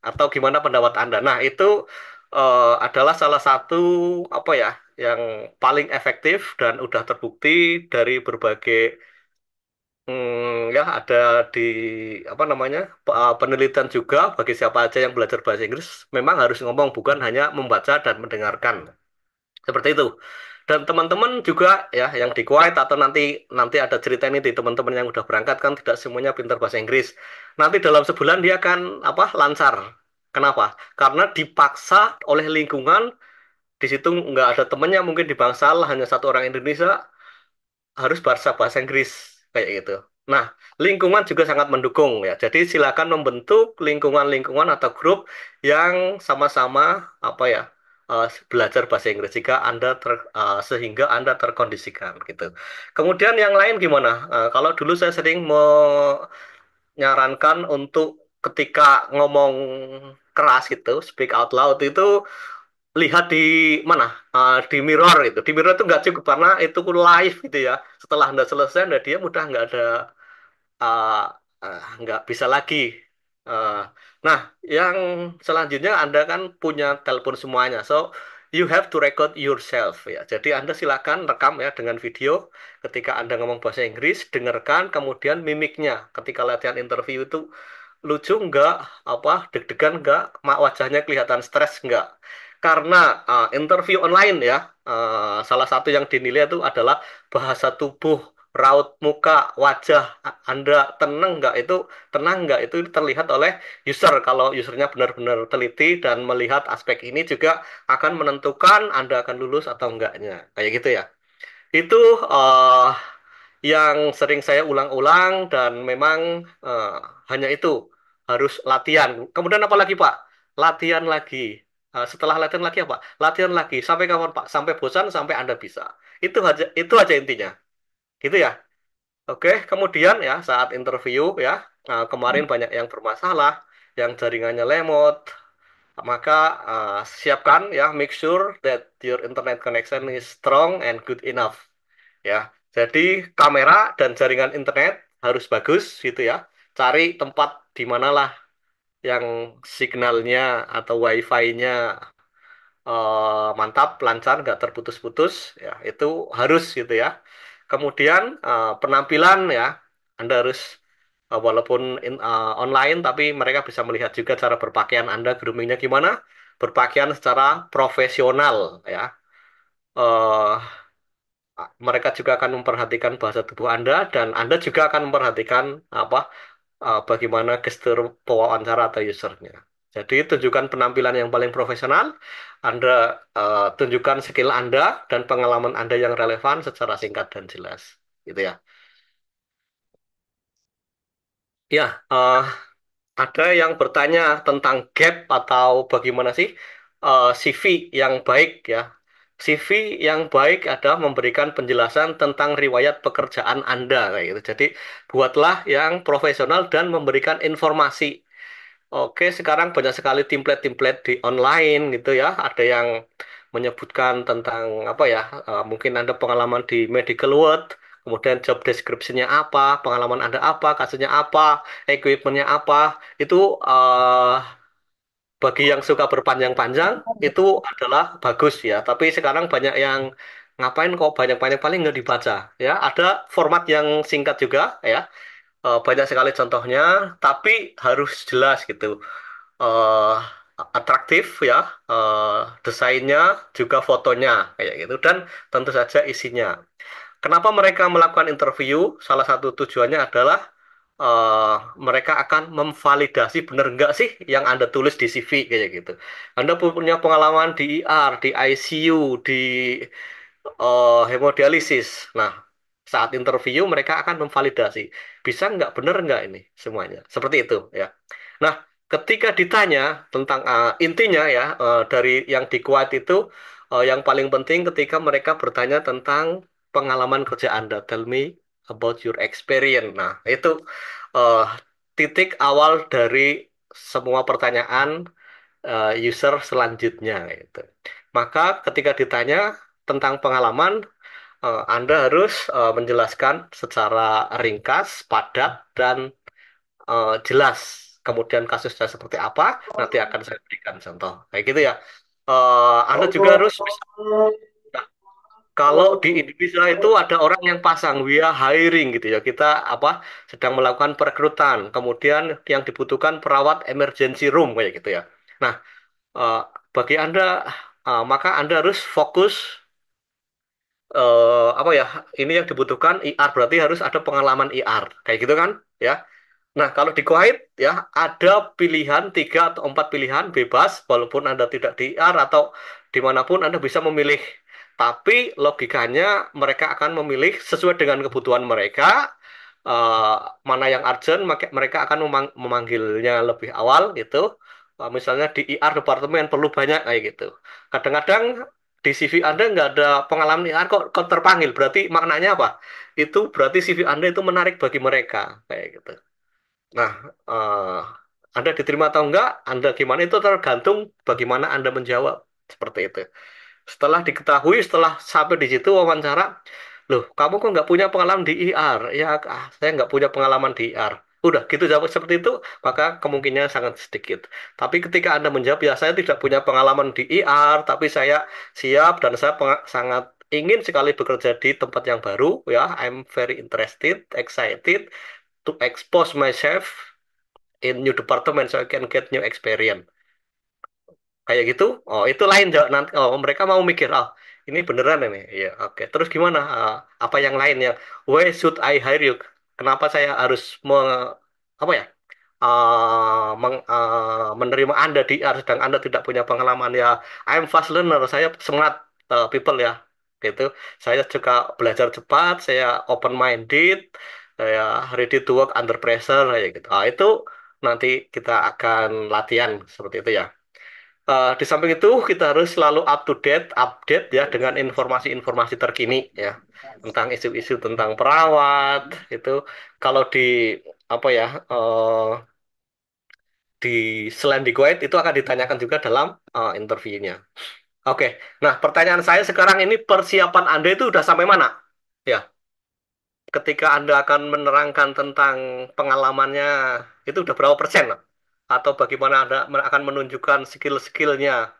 atau gimana pendapat Anda. Nah itu adalah salah satu apa ya yang paling efektif dan udah terbukti dari berbagai ya ada di apa namanya penelitian juga bagi siapa aja yang belajar bahasa Inggris memang harus ngomong bukan hanya membaca dan mendengarkan seperti itu dan teman-teman juga ya yang di Kuwait atau nanti nanti ada cerita ini di teman-teman yang udah berangkat kan tidak semuanya pintar bahasa Inggris nanti dalam sebulan dia akan apa lancar kenapa karena dipaksa oleh lingkungan di situ nggak ada temennya mungkin di bangsal hanya satu orang Indonesia harus bahasa bahasa Inggris kayak gitu. Nah, lingkungan juga sangat mendukung ya. Jadi silakan membentuk lingkungan-lingkungan atau grup yang sama-sama apa ya belajar bahasa Inggris jika sehingga Anda terkondisikan gitu. Kemudian yang lain gimana? Kalau dulu saya sering menyarankan untuk ketika ngomong keras gitu, speak out loud itu lihat di mana di mirror itu di mirror itu nggak cukup karena itu live gitu ya setelah anda selesai anda diam udah nggak ada uh, nggak bisa lagi. Uh, nah yang selanjutnya anda kan punya telepon semuanya so you have to record yourself ya jadi anda silakan rekam ya dengan video ketika anda ngomong bahasa Inggris dengarkan kemudian mimiknya ketika latihan interview itu lucu nggak apa deg-degan nggak wajahnya kelihatan stres nggak karena interview online ya salah satu yang dinilai itu adalah bahasa tubuh raut muka, wajah Anda tenang nggak itu terlihat oleh user. Kalau usernya benar-benar teliti dan melihat aspek ini juga akan menentukan Anda akan lulus atau enggaknya. Kayak gitu ya. Itu yang sering saya ulang-ulang dan memang eh, hanya itu harus latihan. Kemudian apa lagi Pak? Latihan lagi. Setelah latihan lagi apa? Latihan lagi. Sampai kapan Pak? Sampai bosan, sampai Anda bisa. Itu aja intinya. Gitu ya. Oke, kemudian ya saat interview ya, kemarin banyak yang bermasalah, yang jaringannya lemot, maka siapkan ya, make sure that your internet connection is strong and good enough. Ya, jadi kamera dan jaringan internet harus bagus gitu ya. Cari tempat di manalah yang signalnya atau wifi-nya mantap, lancar, nggak terputus-putus, ya itu harus gitu ya. Kemudian penampilan ya, Anda harus walaupun online, tapi mereka bisa melihat juga cara berpakaian Anda, groomingnya gimana, berpakaian secara profesional ya. Eh, Mereka juga akan memperhatikan bahasa tubuh Anda dan Anda juga akan memperhatikan apa bagaimana gestur pewawancara atau usernya. Jadi tunjukkan penampilan yang paling profesional, Anda tunjukkan skill Anda dan pengalaman Anda yang relevan secara singkat dan jelas, gitu ya. Ya, ada yang bertanya tentang gap atau bagaimana sih CV yang baik ya. CV yang baik adalah memberikan penjelasan tentang riwayat pekerjaan Anda kayak gitu. Jadi buatlah yang profesional dan memberikan informasi. Oke, sekarang banyak sekali template-template di online gitu ya. Ada yang menyebutkan tentang apa ya? Mungkin Anda pengalaman di medical world, kemudian job description-nya apa, pengalaman Anda apa, kasusnya apa, equipment-nya apa. Itu bagi yang suka berpanjang-panjang itu adalah bagus ya. Tapi sekarang banyak yang ngapain kok banyak-banyak paling nggak dibaca ya. Ada format yang singkat juga ya. Banyak sekali contohnya, tapi harus jelas gitu. eh Atraktif ya, desainnya juga fotonya kayak gitu dan tentu saja isinya. Kenapa mereka melakukan interview? Salah satu tujuannya adalah mereka akan memvalidasi benar nggak sih yang Anda tulis di CV kayak gitu. Anda punya pengalaman di ER, di ICU, di hemodialisis. Nah, saat interview mereka akan memvalidasi bisa nggak benar nggak ini semuanya. Seperti itu ya. Nah, ketika ditanya tentang intinya ya dari yang di Kuwait itu yang paling penting ketika mereka bertanya tentang pengalaman kerja Anda, tell me about your experience. Nah, itu eh, titik awal dari semua pertanyaan user selanjutnya gitu. Maka ketika ditanya tentang pengalaman, Anda harus menjelaskan secara ringkas, padat, dan jelas. Kemudian kasusnya seperti apa, nanti akan saya berikan contoh. Kayak gitu ya. Anda juga harus bisa. Nah, kalau di Indonesia itu ada orang yang pasang, we are hiring gitu ya. Kita apa sedang melakukan perekrutan. Kemudian yang dibutuhkan perawat emergency room kayak gitu ya. Nah, eh, bagi Anda, maka Anda harus fokus apa ya? Ini yang dibutuhkan IR berarti harus ada pengalaman IR kayak gitu kan? Ya. Nah, kalau di Kuwait ya ada pilihan 3 atau 4 pilihan bebas, walaupun Anda tidak di IR atau dimanapun Anda bisa memilih. Tapi logikanya mereka akan memilih sesuai dengan kebutuhan mereka, eh, mana yang urgent, mereka akan memanggilnya lebih awal gitu. Misalnya di IR departemen perlu banyak kayak gitu. Kadang-kadang di CV Anda nggak ada pengalaman IR kok terpanggil, berarti maknanya apa? Itu berarti CV Anda itu menarik bagi mereka kayak gitu. Nah, eh, Anda diterima atau enggak, Anda gimana itu tergantung bagaimana Anda menjawab. Seperti itu. Setelah diketahui, setelah sampai di situ wawancara, loh, kamu kok nggak punya pengalaman di IR? Ya, saya nggak punya pengalaman di IR. Udah gitu jawab seperti itu, maka kemungkinannya sangat sedikit. Tapi ketika Anda menjawab, ya saya tidak punya pengalaman di IR, tapi saya siap dan saya sangat ingin sekali bekerja di tempat yang baru, ya, I'm very interested, excited to expose myself in new department so I can get new experience. Kayak gitu, oh itu lain nanti. Oh mereka mau mikir, oh Ini beneran ini. Iya, oke. Terus gimana? Apa yang lainnya? Why should I hire you? Kenapa saya harus apa ya? Menerima Anda sedang Anda tidak punya pengalaman ya. I'm fast learner. Saya semangat people ya. Gitu. Saya juga belajar cepat, saya open minded, saya ready to work under pressure kayak gitu. Itu nanti kita akan latihan seperti itu ya. Di samping itu kita harus selalu up to date, update ya dengan informasi-informasi terkini ya tentang isu-isu tentang perawat itu. Kalau di apa ya di selain di Kuwait itu akan ditanyakan juga dalam interviewnya. Oke, nah pertanyaan saya sekarang ini persiapan Anda itu udah sampai mana? Ya, ketika Anda akan menerangkan tentang pengalamannya itu udah berapa persen? Atau bagaimana Anda akan menunjukkan skill-skillnya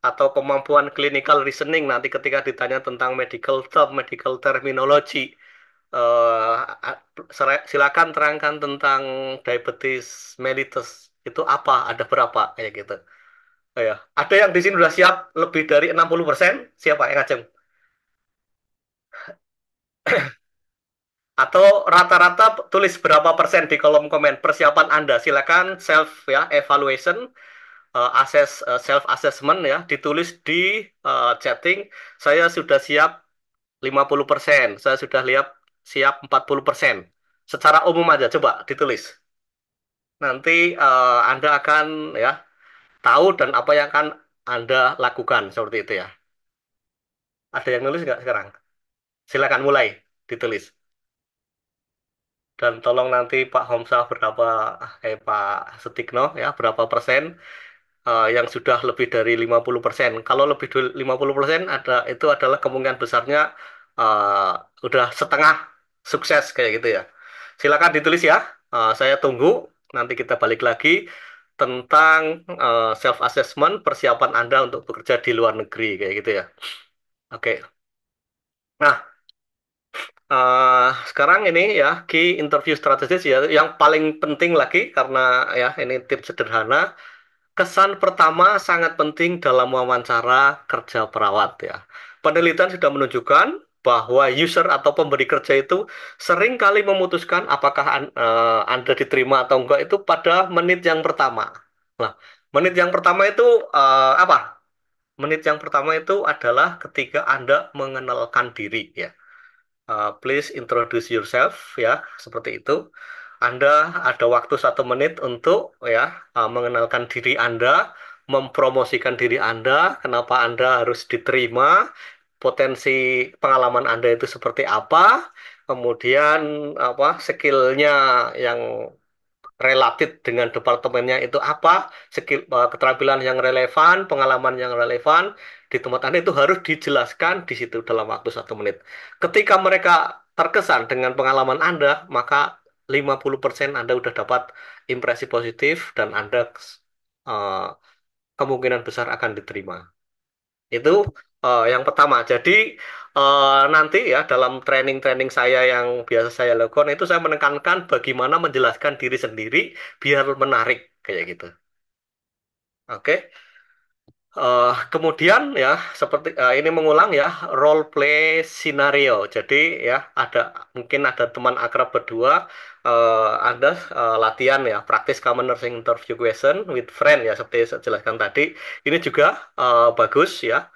atau kemampuan clinical reasoning nanti ketika ditanya tentang medical term, medical terminology. Eh, Silakan terangkan tentang diabetes mellitus itu apa, ada berapa kayak gitu. Ya. Ada yang di sini sudah siap lebih dari 60%? Siapa yang ngajeng? Atau rata-rata tulis berapa persen di kolom komen persiapan Anda. Silakan self ya evaluation, self assessment ya, ditulis di chatting. Saya sudah siap 50%, saya sudah lihat siap 40%. Secara umum aja coba ditulis. Nanti Anda akan ya tahu dan apa yang akan Anda lakukan seperti itu ya. Ada yang nulis nggak sekarang? Silakan mulai ditulis. Dan tolong nanti Pak Homsah Pak Sutikno ya berapa persen yang sudah lebih dari 50%. Kalau lebih dari 50% itu adalah kemungkinan besarnya uh, udah setengah sukses kayak gitu ya. Silakan ditulis ya. Saya tunggu. Nanti kita balik lagi tentang self assessment persiapan Anda untuk bekerja di luar negeri kayak gitu ya. Oke. Nah, sekarang ini ya key interview strategis ya yang paling penting lagi karena ya ini tips sederhana. Kesan pertama sangat penting dalam wawancara kerja perawat ya. Penelitian sudah menunjukkan bahwa user atau pemberi kerja itu sering kali memutuskan apakah Anda diterima atau enggak itu pada menit yang pertama. Nah, menit yang pertama itu apa? Menit yang pertama itu adalah ketika Anda mengenalkan diri ya. Please introduce yourself ya, seperti itu. Anda ada waktu 1 menit untuk ya mengenalkan diri Anda, mempromosikan diri Anda, kenapa Anda harus diterima, potensi pengalaman Anda itu seperti apa, kemudian apa skillnya yang relatif dengan departemennya itu apa, keterampilan yang relevan, pengalaman yang relevan di tempat Anda itu harus dijelaskan di situ dalam waktu 1 menit. Ketika mereka terkesan dengan pengalaman Anda, maka 50% Anda sudah dapat impresi positif dan Anda eh, kemungkinan besar akan diterima. Itu yang pertama. Jadi nanti ya dalam training-training saya yang biasa saya lakukan itu saya menekankan bagaimana menjelaskan diri sendiri biar menarik kayak gitu. Oke. Kemudian ya seperti ini mengulang ya role play scenario. Jadi ya mungkin ada teman akrab berdua Anda latihan ya practice common nursing interview question with friend ya seperti saya jelaskan tadi. Ini juga bagus ya.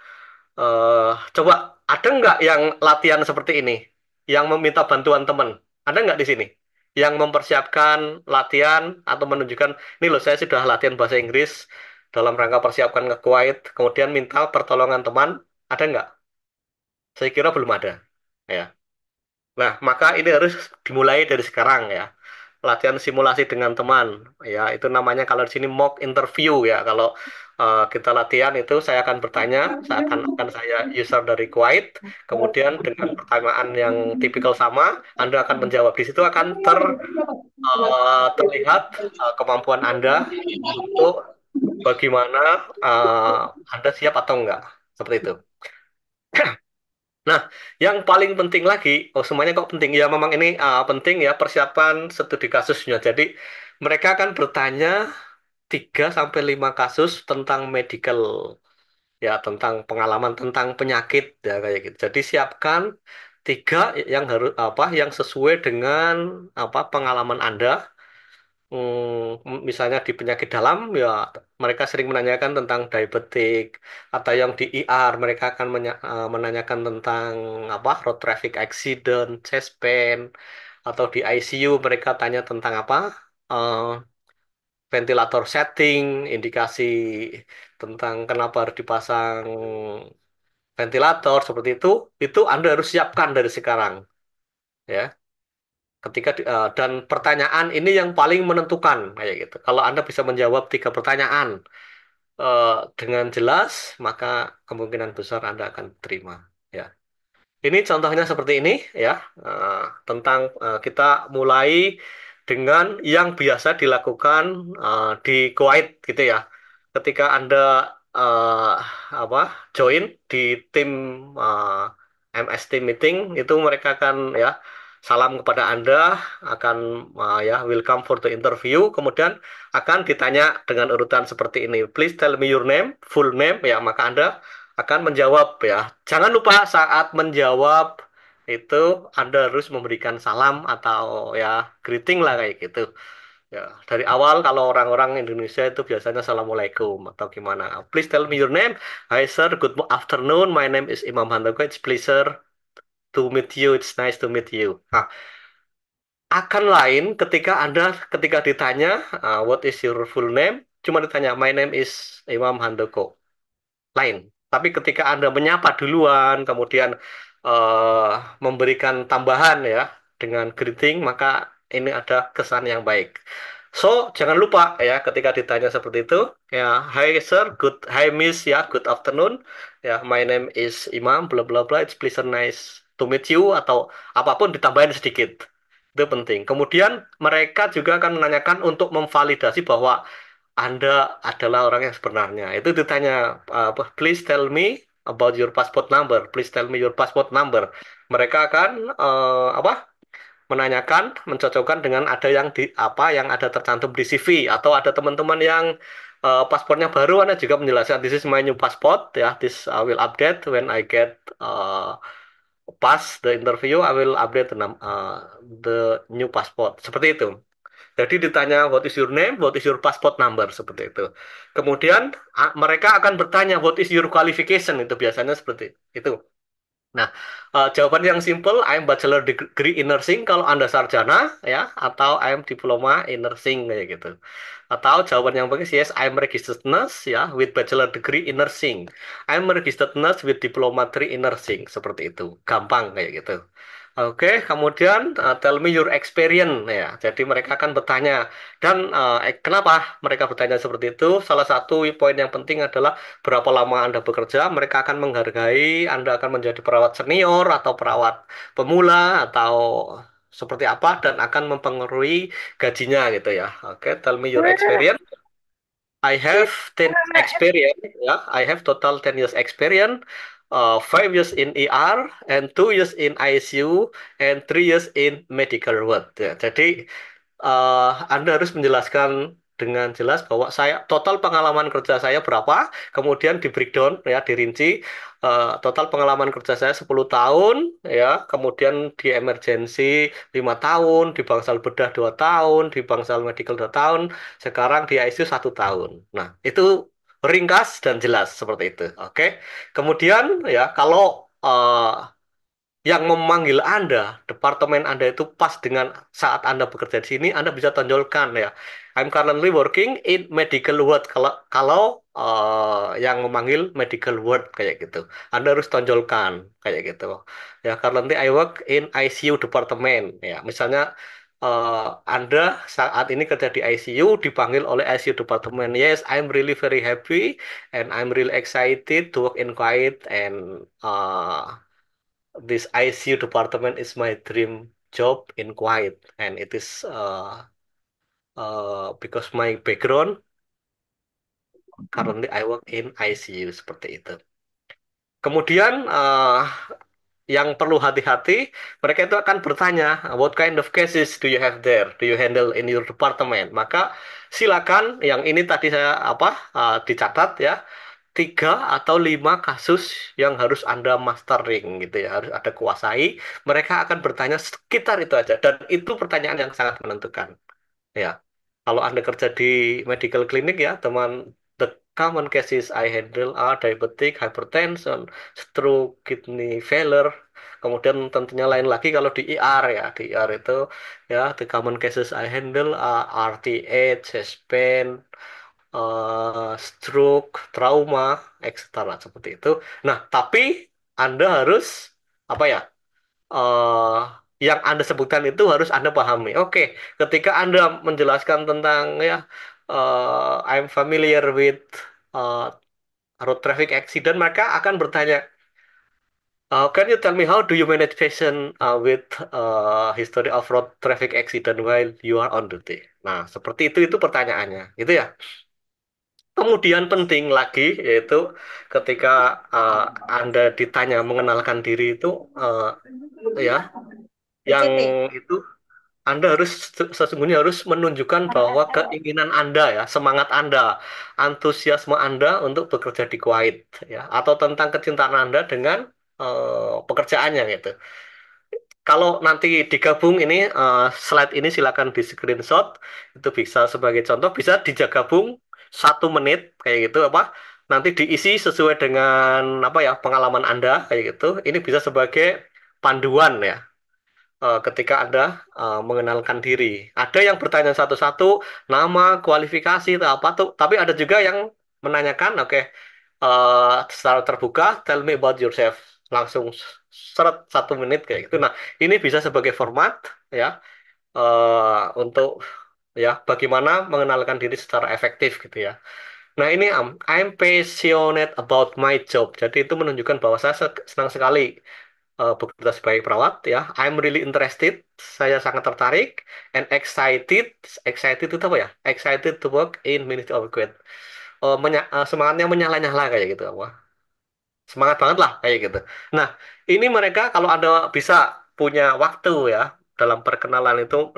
Coba ada nggak yang latihan seperti ini, yang meminta bantuan teman? Ada nggak di sini? Yang mempersiapkan latihan atau menunjukkan, ini loh saya sudah latihan bahasa Inggris dalam rangka persiapkan ke Kuwait, kemudian minta pertolongan teman, ada nggak? Saya kira belum ada. Ya. Nah, maka ini harus dimulai dari sekarang ya. Latihan simulasi dengan teman. Ya, itu namanya kalau di sini mock interview ya. Kalau kita latihan itu saya akan bertanya, akan saya user dari Kuwait, kemudian dengan pertanyaan yang tipikal sama, Anda akan menjawab. Di situ akan terlihat kemampuan Anda untuk bagaimana Anda siap atau enggak. Seperti itu. Nah, yang paling penting lagi, oh semuanya kok penting ya, memang ini penting ya persiapan studi kasusnya. Jadi mereka akan bertanya 3 sampai 5 kasus tentang medical ya tentang pengalaman tentang penyakit ya kayak gitu. Jadi siapkan tiga yang harus apa yang sesuai dengan apa pengalaman Anda. Misalnya di penyakit dalam ya mereka sering menanyakan tentang diabetik atau yang di ER mereka akan menanyakan tentang apa road traffic accident, chest pain atau di ICU mereka tanya tentang apa eh, ventilator setting, indikasi tentang kenapa harus dipasang ventilator seperti itu Anda harus siapkan dari sekarang ya. Dan pertanyaan ini yang paling menentukan kayak gitu. Kalau Anda bisa menjawab tiga pertanyaan eh, dengan jelas, maka kemungkinan besar Anda akan terima. Ya, ini contohnya seperti ini ya. Eh, tentang kita mulai dengan yang biasa dilakukan di Kuwait gitu ya. Ketika Anda eh, apa join di tim MS Team meeting itu mereka akan ya salam kepada Anda akan ya welcome for the interview kemudian akan ditanya dengan urutan seperti ini please tell me your name full name ya maka Anda akan menjawab ya jangan lupa saat menjawab itu Anda harus memberikan salam atau ya greeting lah kayak gitu. Ya, dari awal kalau orang-orang Indonesia itu biasanya Assalamualaikum atau gimana. Please tell me your name. Hi sir, good afternoon. My name is Imam Handoko. It's pleasure to meet you. It's nice to meet you. Nah, akan lain ketika ditanya what is your full name, cuma ditanya my name is Imam Handoko. Lain. Tapi ketika Anda menyapa duluan, kemudian eh, memberikan tambahan ya dengan greeting, maka ini ada kesan yang baik. So, jangan lupa ya ketika ditanya seperti itu, ya, hi sir, hi miss ya, good afternoon. Ya, my name is Imam, bla bla bla, it's pleasure nice to meet you atau apapun ditambahin sedikit. Itu penting. Kemudian mereka juga akan menanyakan untuk memvalidasi bahwa anda adalah orang yang sebenarnya. Itu ditanya, please tell me about your passport number. Please tell me your passport number. Mereka akan menanyakan, mencocokkan dengan ada yang di apa yang ada tercantum di CV atau ada teman-teman yang paspornya baru, Anda juga menjelaskan this is my new passport ya. This I will update when I get pass the interview. I will update the new passport. Seperti itu. Jadi ditanya what is your name, what is your passport number seperti itu. Kemudian mereka akan bertanya what is your qualification itu biasanya seperti itu. Nah, jawaban yang simple, I'm bachelor degree in nursing kalau Anda sarjana ya atau I'm diploma in nursing kayak gitu. Atau jawaban yang bagus yes, I'm registered nurse ya with bachelor degree in nursing. I'm registered nurse with diploma 3 in nursing seperti itu. Gampang kayak gitu. Oke, kemudian tell me your experience ya. Jadi mereka akan bertanya dan kenapa mereka bertanya seperti itu? Salah satu poin yang penting adalah berapa lama Anda bekerja. Mereka akan menghargai Anda akan menjadi perawat senior atau perawat pemula atau seperti apa dan akan mempengaruhi gajinya gitu ya. Oke, tell me your experience. I have 10 years experience, ya. I have total 10 years experience, 5 years in ER, and 2 years in ICU, and 3 years in medical ward. Ya, jadi Anda harus menjelaskan dengan jelas bahwa saya total pengalaman kerja saya berapa, kemudian di breakdown ya dirinci total pengalaman kerja saya 10 tahun ya, kemudian di emergency 5 tahun, di bangsal bedah 2 tahun, di bangsal medical 2 tahun, sekarang di ICU 1 tahun. Nah, itu ringkas dan jelas seperti itu. Oke. Kemudian ya kalau yang memanggil Anda, departemen Anda itu pas dengan saat Anda bekerja di sini, Anda bisa tonjolkan ya. I'm currently working in medical ward. Kalau yang memanggil medical ward kayak gitu, Anda harus tonjolkan kayak gitu. Ya, currently I work in ICU department. Ya, misalnya Anda saat ini kerja di ICU, dipanggil oleh ICU department. Yes, I'm really very happy and I'm really excited to work in quiet and this ICU department is my dream job in quiet, and it is because my background currently I work in ICU seperti itu. Kemudian yang perlu hati-hati, mereka itu akan bertanya, what kind of cases do you have there? Do you handle in your department? Maka silakan yang ini tadi saya dicatat ya. tiga atau lima kasus yang harus Anda mastering gitu ya, harus Anda kuasai. Mereka akan bertanya sekitar itu aja, dan itu pertanyaan yang sangat menentukan. Ya, kalau Anda kerja di medical clinic ya, teman, the common cases I handle are diabetic, hypertension, stroke, kidney failure. Kemudian tentunya lain lagi kalau di ER ya, di ER itu ya, the common cases I handle are RTH, chest pain, stroke, trauma, etc. Seperti itu. Nah, tapi Anda harus apa ya? eh yang Anda sebutkan itu harus Anda pahami. Oke, ketika Anda menjelaskan tentang ya, I'm familiar with uh, road traffic accident, mereka akan bertanya, can you tell me how do you manage patient with history of road traffic accident while you are on duty? Nah, seperti itu pertanyaannya, gitu ya. Kemudian penting lagi yaitu ketika uh, Anda ditanya mengenalkan diri itu, ya, yang itu Anda harus sesungguhnya harus menunjukkan bahwa keinginan Anda ya, semangat Anda, antusiasme Anda untuk bekerja di Kuwait ya, atau tentang kecintaan Anda dengan pekerjaannya gitu. Kalau nanti digabung ini, slide ini silakan di screenshot, itu bisa sebagai contoh, bisa digabung 1 menit kayak gitu apa, nanti diisi sesuai dengan apa ya, pengalaman Anda kayak gitu. Ini bisa sebagai panduan ya, ketika Anda mengenalkan diri. Ada yang bertanya satu-satu, nama, kualifikasi, atau apa tuh. Tapi ada juga yang menanyakan, oke, secara terbuka, tell me about yourself. Langsung seret 1 menit kayak gitu. Nah, ini bisa sebagai format ya, untuk ya bagaimana mengenalkan diri secara efektif gitu ya. Nah, ini I'm passionate about my job. Jadi itu menunjukkan bahwa saya senang sekali bekerja sebagai perawat ya. I'm really interested. Saya sangat tertarik and excited. Excited itu apa ya? Excited to work in Ministry of Queen. Semangatnya menyala-nyala kayak gitu apa? Semangat banget lah kayak gitu. Nah, ini mereka kalau Anda bisa punya waktu ya dalam perkenalan itu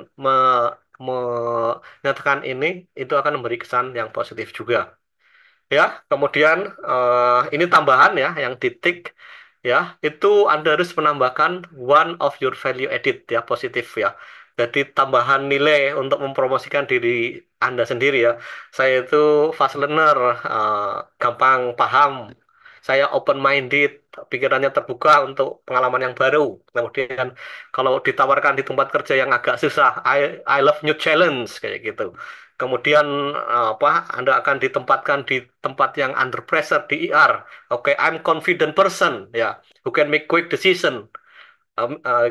menyatakan ini, itu akan memberi kesan yang positif juga. Ya, kemudian ini tambahan ya, yang titik ya, itu Anda harus menambahkan one of your value added ya, positif ya. Jadi tambahan nilai untuk mempromosikan diri Anda sendiri ya. Saya itu fast learner, gampang paham. Saya open minded, pikirannya terbuka untuk pengalaman yang baru. Kemudian kalau ditawarkan di tempat kerja yang agak susah, I love new challenge kayak gitu. Kemudian apa, Anda akan ditempatkan di tempat yang under pressure di ER. Oke, I'm confident person ya, who can make quick decision,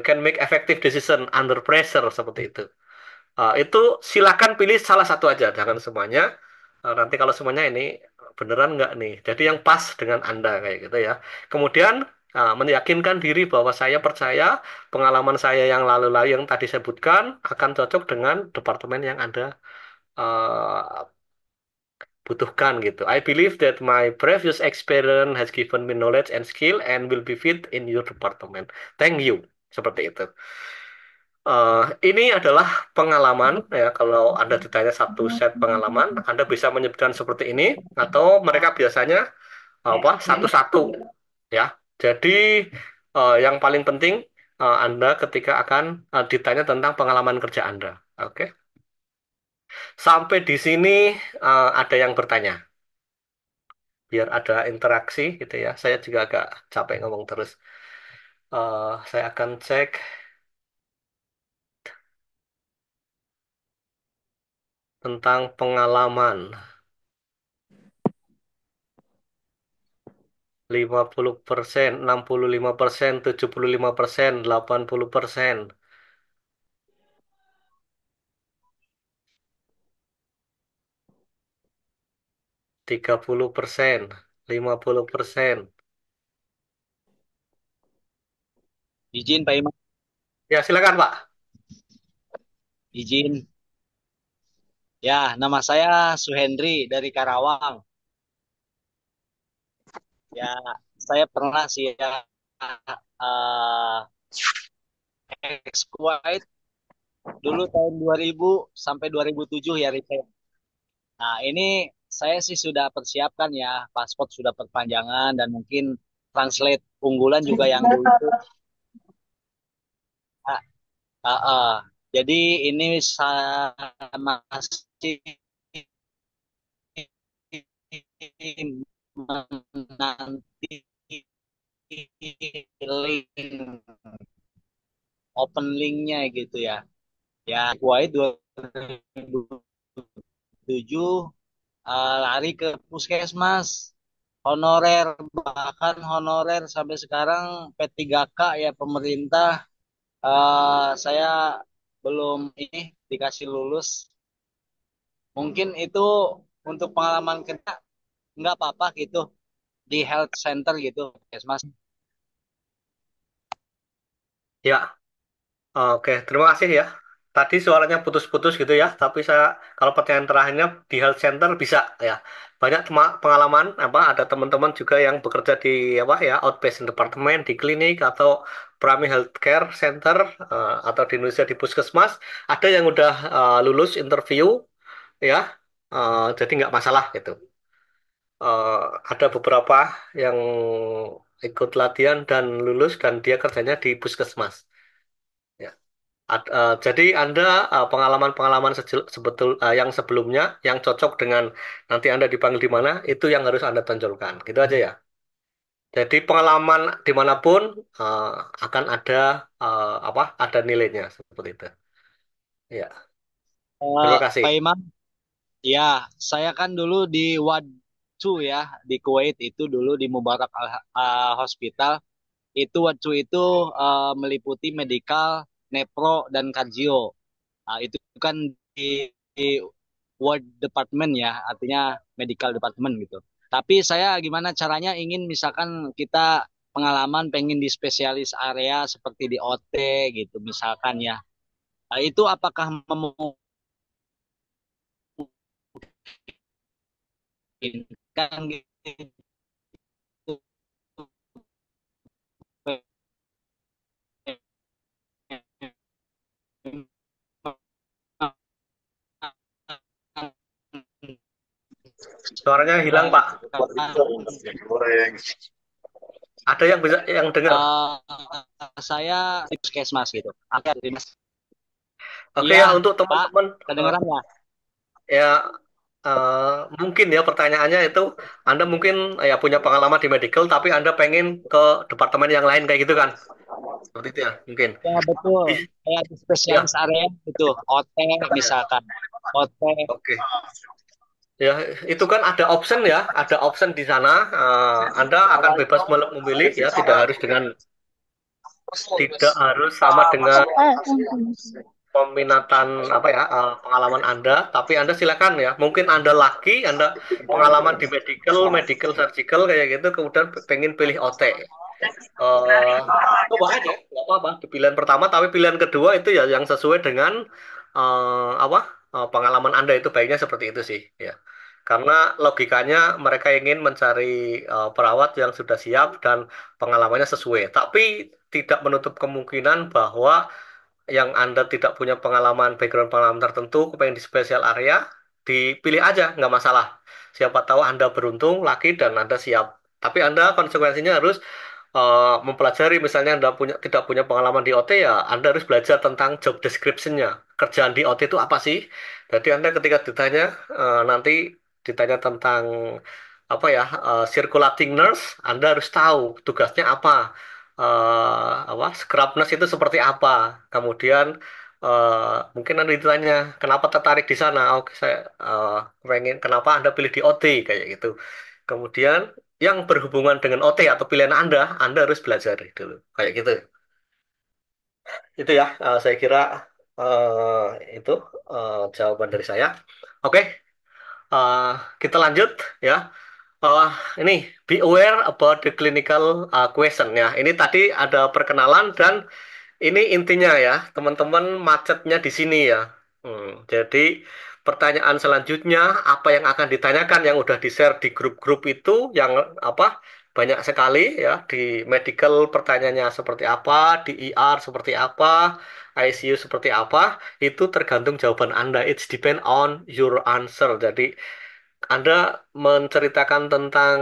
can make effective decision under pressure seperti itu. Itu silakan pilih salah satu aja, jangan semuanya. Nanti kalau semuanya ini beneran nggak nih. Jadi yang pas dengan Anda kayak gitu ya. Kemudian meyakinkan diri bahwa saya percaya pengalaman saya yang lalu-lalu yang tadi saya sebutkan akan cocok dengan departemen yang Anda uh, butuhkan gitu. I believe that my previous experience has given me knowledge and skill and will be fit in your department. Thank you. Seperti itu. Ini adalah pengalaman ya. Kalau Anda ditanya satu set pengalaman, Anda bisa menyebutkan seperti ini, atau mereka biasanya apa, satu-satu ya. Jadi yang paling penting, Anda ketika akan ditanya tentang pengalaman kerja Anda. Oke. Sampai di sini ada yang bertanya. Biar ada interaksi gitu ya. Saya juga agak capek ngomong terus. Saya akan cek tentang pengalaman. 50%, 65%, 75%, 80%, 30%, 50%. Izin Pak Imam, Ya, silakan, Pak. izin. Ya, nama saya Suhendri dari Karawang. Ya, saya pernah sih ya ex-Kuwait dulu tahun 2000 sampai 2007 ya Risa. Nah, ini saya sih sudah persiapkan ya, paspor sudah perpanjangan dan mungkin translate unggulan juga yang dulu. Ah, ah, ah. Jadi ini saya masih menanti link, open linknya gitu ya. Ya, Kuwait 2007 lari ke puskesmas honorer, bahkan honorer sampai sekarang P3K ya pemerintah. Saya belum ini dikasih lulus. Mungkin itu untuk pengalaman kerja nggak apa-apa gitu di health center gitu, puskesmas. Ya, oke, terima kasih ya. Tadi suaranya putus-putus gitu ya, tapi saya kalau pertanyaan terakhirnya di health center bisa ya. Banyak pengalaman apa ada teman-teman juga yang bekerja di apa ya outpatient department di klinik atau primary healthcare center atau di Indonesia di puskesmas. Ada yang udah lulus interview ya, jadi nggak masalah gitu. Eh, ada beberapa yang ikut latihan dan lulus dan dia kerjanya di puskesmas. Ya. Jadi Anda pengalaman-pengalaman yang sebelumnya yang cocok dengan nanti Anda dipanggil di mana itu yang harus Anda tonjolkan. Gitu aja ya. Jadi pengalaman dimanapun eh, akan ada apa? Ada nilainya seperti itu. Ya, terima Pak kasih. Imam, ya saya kan dulu di Wadsu ya di Kuwait itu dulu di Mubarak Hospital. Itu waktu itu meliputi medical, nepro dan kardio. Itu kan di ward department ya, artinya medical department gitu. Tapi saya gimana caranya ingin misalkan kita pengalaman pengen di spesialis area seperti di OT gitu misalkan ya. Itu apakah memungkinkan gitu? Suaranya hilang, Pak. Ada yang bisa yang dengar? Saya di puskesmas gitu. Akhir di mas. Oke Iya, ya untuk Pak, teman-teman kedengeran ya? ya mungkin ya pertanyaannya itu Anda mungkin ya punya pengalaman di medical tapi Anda pengen ke departemen yang lain kayak gitu kan? Seperti itu ya mungkin. Ya betul. Bis- Kayak di Ya, spesialis area itu, OT misalkan. OT. oke. Ya, itu kan ada option ya, ada option di sana. Anda akan bebas memilih ya, tidak harus sama dengan peminatan apa ya pengalaman Anda, tapi Anda silakan ya. Mungkin Anda laki, Anda pengalaman di medical surgical kayak gitu, kemudian pengen pilih OT. eh Coba aja, nggak apa-apa. Di pilihan pertama, tapi pilihan kedua itu ya yang sesuai dengan apa pengalaman Anda itu baiknya seperti itu sih, ya. Karena logikanya mereka ingin mencari perawat yang sudah siap dan pengalamannya sesuai. Tapi tidak menutup kemungkinan bahwa yang Anda tidak punya pengalaman, background pengalaman tertentu, kepengen di spesial area, dipilih aja, nggak masalah. Siapa tahu Anda beruntung, laki, dan Anda siap. Tapi Anda konsekuensinya harus mempelajari, misalnya Anda tidak punya pengalaman di OT, ya Anda harus belajar tentang job description-nya. Kerjaan di OT itu apa sih? Jadi Anda ketika ditanya, nanti ditanya tentang apa ya, circulating nurse, Anda harus tahu tugasnya apa. Apa scrub nurse itu seperti apa. Kemudian mungkin Anda ditanya kenapa tertarik di sana. Oke, saya pengen kenapa Anda pilih di OT kayak gitu. Kemudian yang berhubungan dengan OT atau pilihan Anda harus belajar dulu kayak gitu. Itu ya, saya kira itu jawaban dari saya. Oke, eh, kita lanjut ya. Oh, ini be aware about the clinical question ya. Ini tadi ada perkenalan dan ini intinya ya, teman-teman macetnya di sini ya. Jadi pertanyaan selanjutnya apa yang akan ditanyakan yang udah di-share di grup-grup itu yang apa banyak sekali ya di medical pertanyaannya seperti apa, di ER seperti apa, ICU seperti apa, itu tergantung jawaban Anda. It's depend on your answer. Jadi Anda menceritakan tentang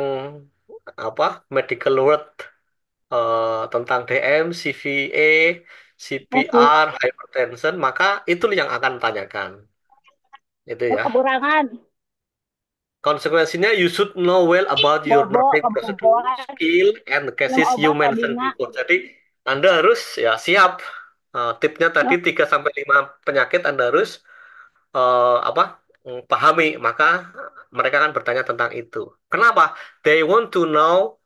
apa medical word, tentang DM, CVA, Masih CPR, hypertension, maka itu yang akan tanyakan. Itu ya. kekurangan. Konsekuensinya, you should know well about your Bobo, nursing procedure, keboboan, skill, and the minum cases you obat mentioned tadinya. before. Jadi, Anda harus ya siap. Tipnya tadi 3 sampai 5 penyakit Anda harus apa pahami, maka mereka akan bertanya tentang itu. Kenapa? They want to know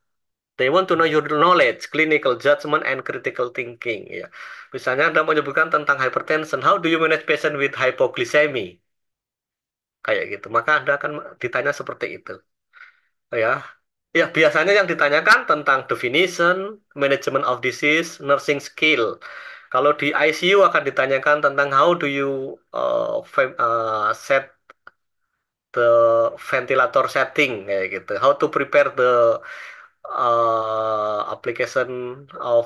they want to know your knowledge, clinical judgment, and critical thinking. Ya, misalnya Anda menyebutkan tentang hypertension, how do you manage patient with hypoglycemia? Kayak gitu. Maka Anda akan ditanya seperti itu. Ya, ya biasanya yang ditanyakan tentang definition, management of disease, nursing skill. Kalau di ICU akan ditanyakan tentang how do you set the ventilator setting kayak gitu. How to prepare the application of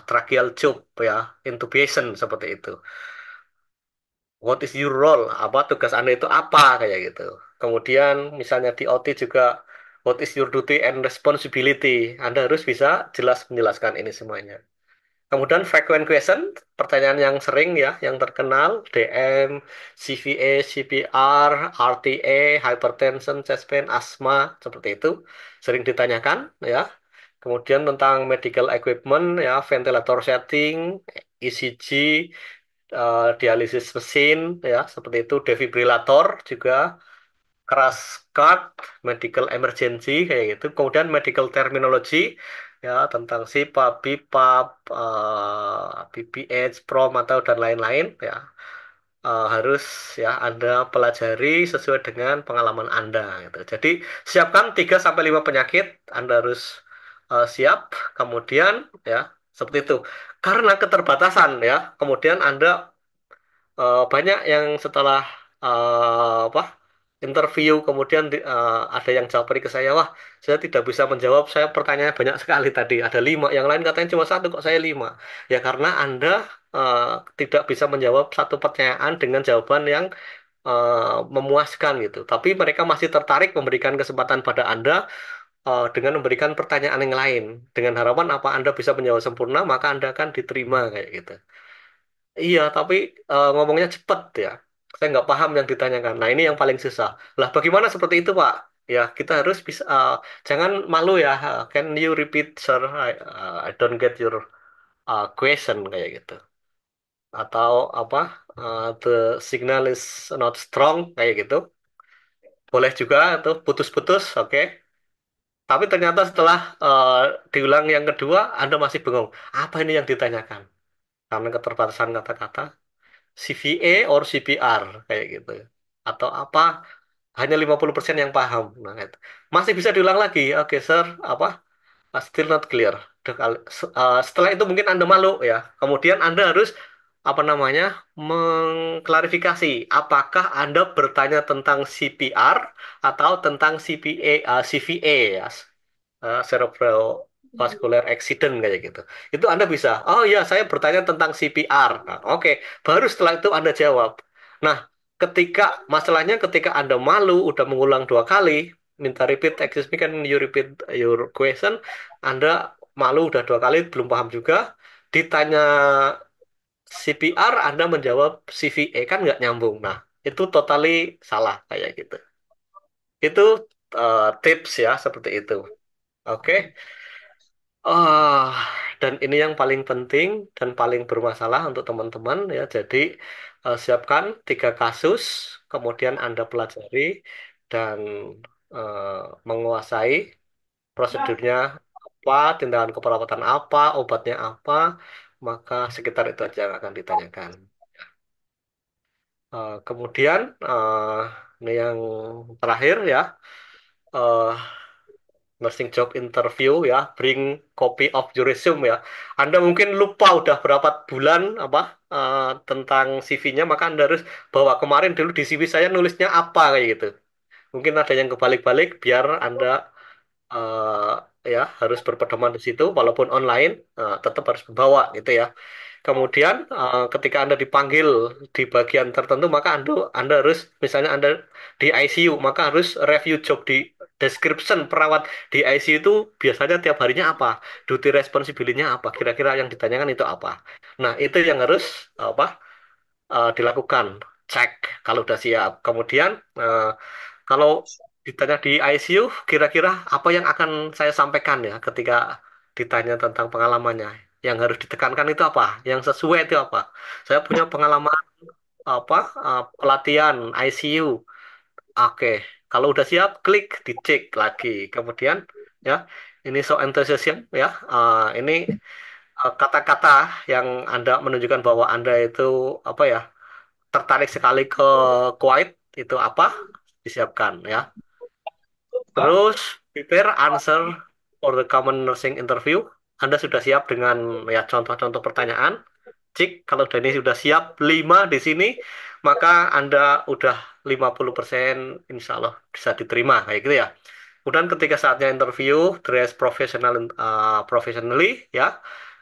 tracheal tube ya, intubation seperti itu. What is your role? Apa tugas Anda itu apa kayak gitu. Kemudian misalnya di OT juga what is your duty and responsibility? Anda harus bisa jelas menjelaskan ini semuanya. Kemudian frequent question, pertanyaan yang sering ya, yang terkenal, DM, CVA, CPR, RTA, hypertension, chest pain, asma, seperti itu, sering ditanyakan ya. Kemudian tentang medical equipment ya, ventilator setting, ECG, dialisis mesin ya, seperti itu, defibrillator juga, crash cart, medical emergency kayak gitu. Kemudian medical terminology ya tentang SIPAP, BIPAP, BPH, PROM atau dan lain-lain ya. Harus ya Anda pelajari sesuai dengan pengalaman Anda gitu. Jadi siapkan 3 sampai 5 penyakit, Anda harus siap. Kemudian ya seperti itu. Karena keterbatasan ya, kemudian Anda banyak yang setelah apa interview kemudian ada yang japri ke saya, wah saya tidak bisa menjawab, saya pertanyaan banyak sekali tadi, ada 5, yang lain katanya cuma satu, kok saya 5. Ya karena Anda eh, tidak bisa menjawab satu pertanyaan dengan jawaban yang memuaskan gitu, tapi mereka masih tertarik memberikan kesempatan pada Anda dengan memberikan pertanyaan yang lain, dengan harapan apa Anda bisa menjawab sempurna, maka Anda akan diterima kayak gitu. Iya, tapi ngomongnya cepet ya. Saya nggak paham yang ditanyakan. Nah, ini yang paling susah. Lah, bagaimana seperti itu, Pak? Ya, kita harus bisa, jangan malu ya. Can you repeat, sir? I don't get your question kayak gitu. Atau apa? The signal is not strong kayak gitu. Boleh juga tuh putus-putus, oke. Tapi ternyata setelah diulang yang kedua, Anda masih bingung. Apa ini yang ditanyakan? Karena keterbatasan kata-kata. CVA or CPR kayak gitu, atau apa, hanya 50% yang paham. Nah, itu masih bisa diulang lagi, oke sir, apa, still not clear. Setelah itu mungkin Anda malu ya, kemudian Anda harus apa namanya mengklarifikasi apakah Anda bertanya tentang CPR atau tentang CVA ya, cerebral vascular accident kayak gitu. Itu Anda bisa, oh ya saya bertanya tentang CPR. Nah, oke, baru setelah itu Anda jawab. Nah, ketika Anda malu udah mengulang 2 kali, minta repeat, excuse me, can you repeat your question? Anda malu udah 2 kali belum paham juga. Ditanya CPR, Anda menjawab CVA, kan nggak nyambung. Nah, itu totally salah kayak gitu. Itu tips ya seperti itu. Oke. Ah, dan ini yang paling penting dan paling bermasalah untuk teman-teman ya. Jadi siapkan 3 kasus, kemudian Anda pelajari dan eh, menguasai prosedurnya apa, tindakan keperawatan apa, obatnya apa, maka sekitar itu aja yang akan ditanyakan. Kemudian ini yang terakhir ya. eh, Nursing job interview ya, bring copy of your resume ya. Anda mungkin lupa udah berapa bulan apa tentang CV-nya, maka Anda harus bawa kemarin dulu di CV saya nulisnya apa kayak gitu. Mungkin ada yang kebalik-balik, biar Anda ya harus berpedoman di situ, walaupun online tetap harus membawa gitu ya. Kemudian ketika Anda dipanggil di bagian tertentu, maka Anda harus, misalnya Anda di ICU, maka harus review job di description perawat di ICU itu biasanya tiap harinya apa, duty responsibility-nya apa, kira-kira yang ditanyakan itu apa. Nah, itu yang harus apa dilakukan, cek kalau udah siap. Kemudian kalau ditanya di ICU, kira-kira apa yang akan saya sampaikan ya ketika ditanya tentang pengalamannya. Yang harus ditekankan itu apa? Yang sesuai itu apa? Saya punya pengalaman apa pelatihan ICU. Oke, kalau udah siap, klik dicek lagi. Kemudian ya, ini so enthusiasm ya. Ini kata-kata yang Anda menunjukkan bahwa Anda itu apa ya, tertarik sekali ke Kuwait itu apa? Disiapkan ya. Terus prepare answer for the common nursing interview. Anda sudah siap dengan ya contoh-contoh pertanyaan. Cik, kalau udah ini sudah siap 5 di sini, maka Anda udah 50% insya Allah bisa diterima kayak gitu ya. Kemudian ketika saatnya interview, dress professionally ya.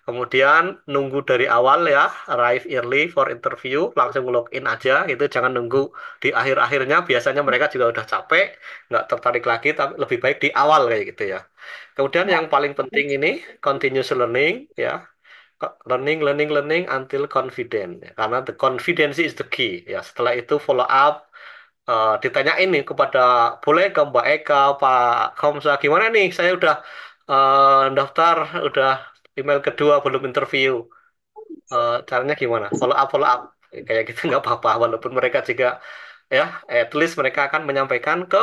Kemudian nunggu dari awal ya, arrive early for interview, langsung login aja gitu, jangan nunggu di akhir-akhirnya. Biasanya mereka juga udah capek, nggak tertarik lagi, tapi lebih baik di awal kayak gitu ya. Kemudian yang paling penting ini continuous learning ya, learning, learning, learning until confident. Ya. Karena the confidence is the key. Ya, setelah itu follow up, ditanyain nih kepada boleh ke Mbak Eka, Pak Komsa, gimana nih? Saya udah daftar, udah email kedua belum interview. Caranya gimana? Follow up. Kayak gitu nggak apa-apa. Walaupun mereka juga ya, at least mereka akan menyampaikan ke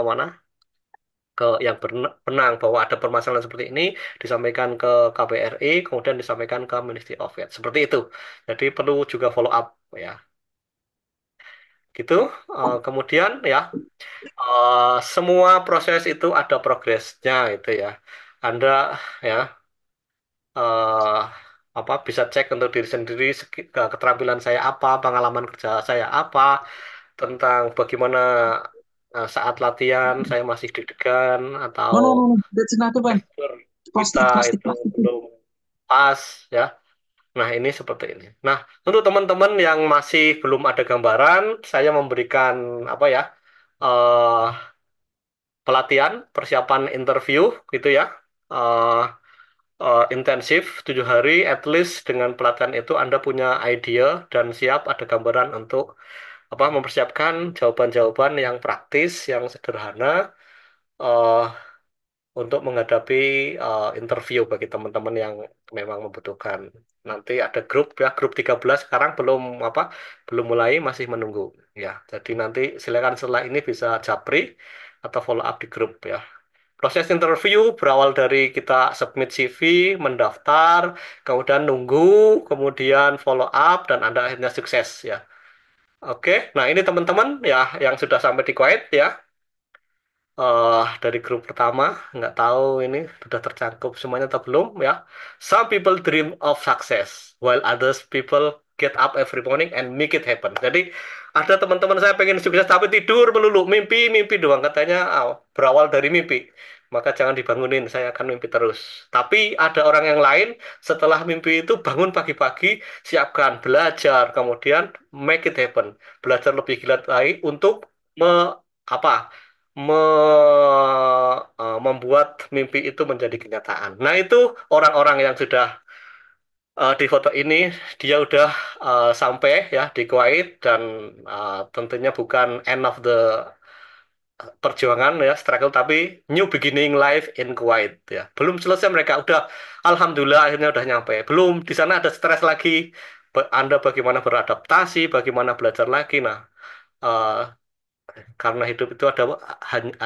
mana? Ke yang benang bahwa ada permasalahan seperti ini, disampaikan ke KBRI, kemudian disampaikan ke Ministry of Health. Seperti itu. Jadi perlu juga follow up ya. Gitu. Kemudian ya, semua proses itu ada progresnya itu ya. Anda ya eh, apa bisa cek untuk diri sendiri keterampilan saya apa, pengalaman kerja saya apa, tentang bagaimana saat latihan saya masih deg-degan atau No, no, no, no. That's another one. gestur kita Plastic, plastic, itu plastic. belum pas ya. Nah, ini seperti ini. Nah, untuk teman-teman yang masih belum ada gambaran, saya memberikan apa ya? eh pelatihan, persiapan interview gitu ya. Eh intensif 7 hari, at least dengan pelatihan itu Anda punya ide dan siap ada gambaran untuk apa mempersiapkan jawaban-jawaban yang praktis, yang sederhana eh untuk menghadapi interview bagi teman-teman yang memang membutuhkan. Nanti ada grup ya, grup 13 sekarang belum apa belum mulai, masih menunggu ya. Jadi nanti silakan setelah ini bisa japri atau follow up di grup ya. Proses interview berawal dari kita submit CV, mendaftar, kemudian nunggu, kemudian follow up, dan Anda akhirnya sukses ya. Oke, nah ini teman-teman ya yang sudah sampai di Kuwait ya. Dari grup pertama, nggak tahu ini sudah tercakup semuanya atau belum ya. Some people dream of success, while others people get up every morning and make it happen. Jadi ada teman-teman saya pengen sukses tapi tidur melulu, mimpi, mimpi doang. Katanya berawal dari mimpi. Maka jangan dibangunin, saya akan mimpi terus. Tapi ada orang yang lain setelah mimpi itu bangun pagi-pagi, siapkan, belajar, kemudian make it happen. Belajar lebih giat lagi untuk apa membuat mimpi itu menjadi kenyataan. Nah, itu orang-orang yang sudah di foto ini dia udah sampai ya di Kuwait dan tentunya bukan end of the perjuangan ya struggle tapi new beginning life in Kuwait ya. Belum selesai mereka udah alhamdulillah akhirnya udah nyampe. Belum di sana ada stres lagi. Anda bagaimana beradaptasi, bagaimana belajar lagi. Nah, eh, karena hidup itu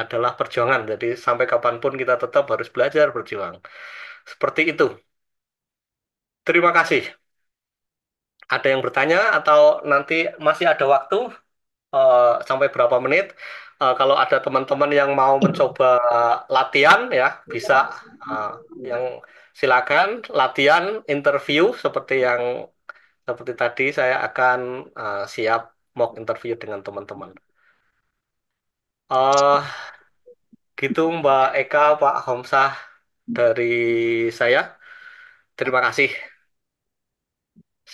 adalah perjuangan. Jadi sampai kapanpun kita tetap harus belajar berjuang. Seperti itu. Terima kasih. Ada yang bertanya atau nanti masih ada waktu sampai berapa menit? Kalau ada teman-teman yang mau mencoba latihan ya bisa eh, yang silakan latihan interview seperti tadi saya akan siap mock interview dengan teman-teman. Eh gitu Mbak Eka, Pak Homsah dari saya. Terima kasih.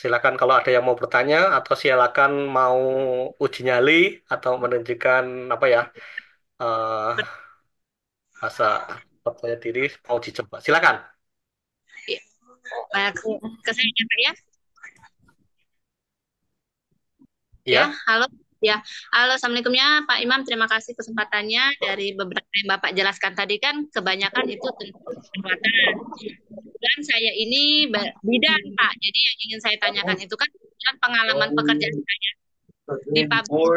Silakan kalau ada yang mau bertanya atau silakan mau uji nyali atau menunjukkan apa ya eh rasa percaya diri mau dicoba. Silakan. Iya. Ke saya ya, Pak, ya. Ya, Ya. halo. Ya, halo, assalamualaikum ya Pak Imam. Terima kasih kesempatannya. Dari beberapa yang Bapak jelaskan tadi kan kebanyakan itu tentang perawatan. Dan saya ini bidan Pak. Jadi yang ingin saya tanyakan itu kan pengalaman pekerjaan saya di pabrik.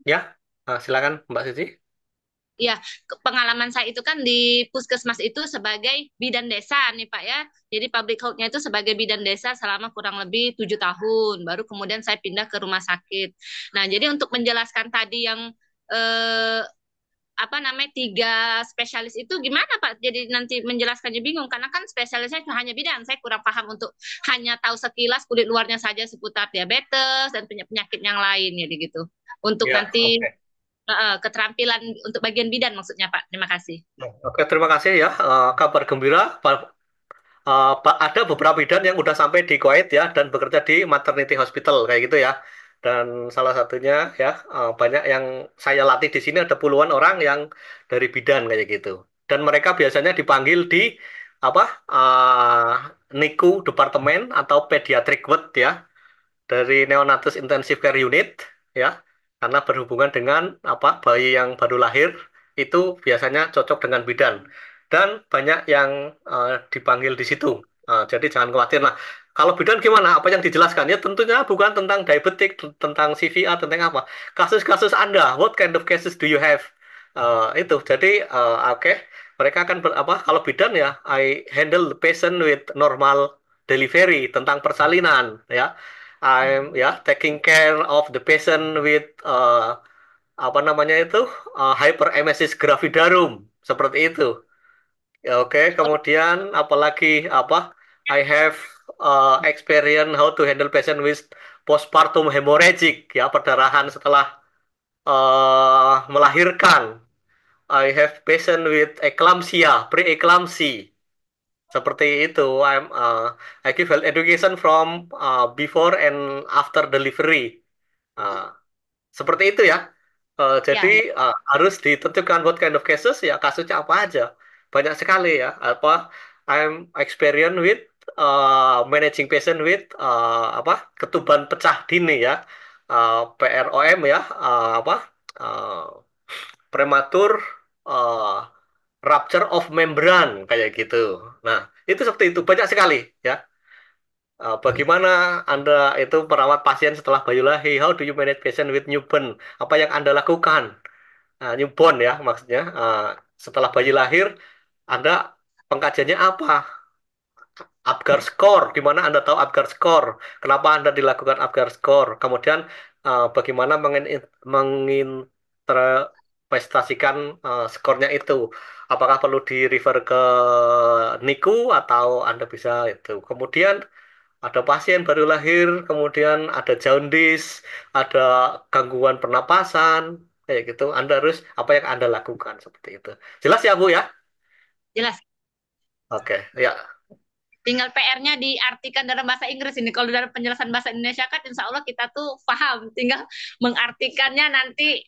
Ya. Silakan Mbak Sisi. Ya, pengalaman saya itu kan di puskesmas itu sebagai bidan desa nih Pak ya. Jadi public health-nya itu sebagai bidan desa selama kurang lebih 7 tahun. Baru kemudian saya pindah ke rumah sakit. Nah, jadi untuk menjelaskan tadi yang eh, apa namanya 3 spesialis itu gimana Pak? Jadi nanti menjelaskannya bingung karena kan spesialisnya cuma hanya bidan. Saya kurang paham untuk hanya tahu sekilas kulit luarnya saja seputar diabetes dan penyakit yang lain ya gitu. Untuk Ya, nanti oke. keterampilan untuk bagian bidan maksudnya Pak. Terima kasih. Oke, terima kasih ya. Kabar gembira. Ada beberapa bidan yang udah sampai di Kuwait ya dan bekerja di maternity hospital kayak gitu ya. Dan salah satunya ya banyak yang saya latih di sini ada puluhan orang yang dari bidan kayak gitu. Dan mereka biasanya dipanggil di apa NICU departemen atau pediatric ward ya dari Neonatus Intensive Care Unit ya karena berhubungan dengan apa bayi yang baru lahir itu biasanya cocok dengan bidan dan banyak yang dipanggil di situ. Jadi jangan khawatir. Nah, kalau bidan gimana? Apa yang dijelaskan? Ya tentunya bukan tentang diabetik, tentang CVA, tentang apa. Kasus-kasus Anda, what kind of cases do you have? Itu. Jadi oke, mereka akan apa? Kalau bidan ya, I handle the patient with normal delivery tentang persalinan ya. I'm ya taking care of the patient with apa namanya itu hyperemesis gravidarum seperti itu. Ya, oke, kemudian apalagi apa? I have experience how to handle patient with postpartum hemorrhagic ya perdarahan setelah melahirkan. I have patient with eclampsia, pre-eclampsia. Seperti itu, I give health education from before and after delivery. Uh, Seperti itu ya. Jadi Ya, ya. harus ditentukan what kind of cases ya kasusnya apa aja. Banyak sekali ya. Apa I'm experienced with managing patient with apa ketuban pecah dini ya. PROM ya. Apa prematur uh, rupture of membrane kayak gitu. Nah, itu seperti itu banyak sekali ya. Bagaimana Anda itu merawat pasien setelah bayi lahir? How do you manage patient with newborn? Apa yang Anda lakukan? Newborn ya maksudnya. Setelah bayi lahir, Anda pengkajiannya apa? Apgar score, gimana Anda tahu Apgar score? Kenapa Anda dilakukan Apgar score? Kemudian bagaimana menginterpretasikan skornya itu? Apakah perlu di refer ke NICU atau Anda bisa itu? Kemudian ada pasien baru lahir, kemudian ada jaundice, ada gangguan pernapasan, kayak gitu. Anda harus apa yang Anda lakukan seperti itu. Jelas ya Bu ya? Jelas. Oke, ya. Tinggal PR-nya diartikan dalam bahasa Inggris ini. Kalau dalam penjelasan bahasa Indonesia kan insya Allah kita tuh paham. Tinggal mengartikannya nanti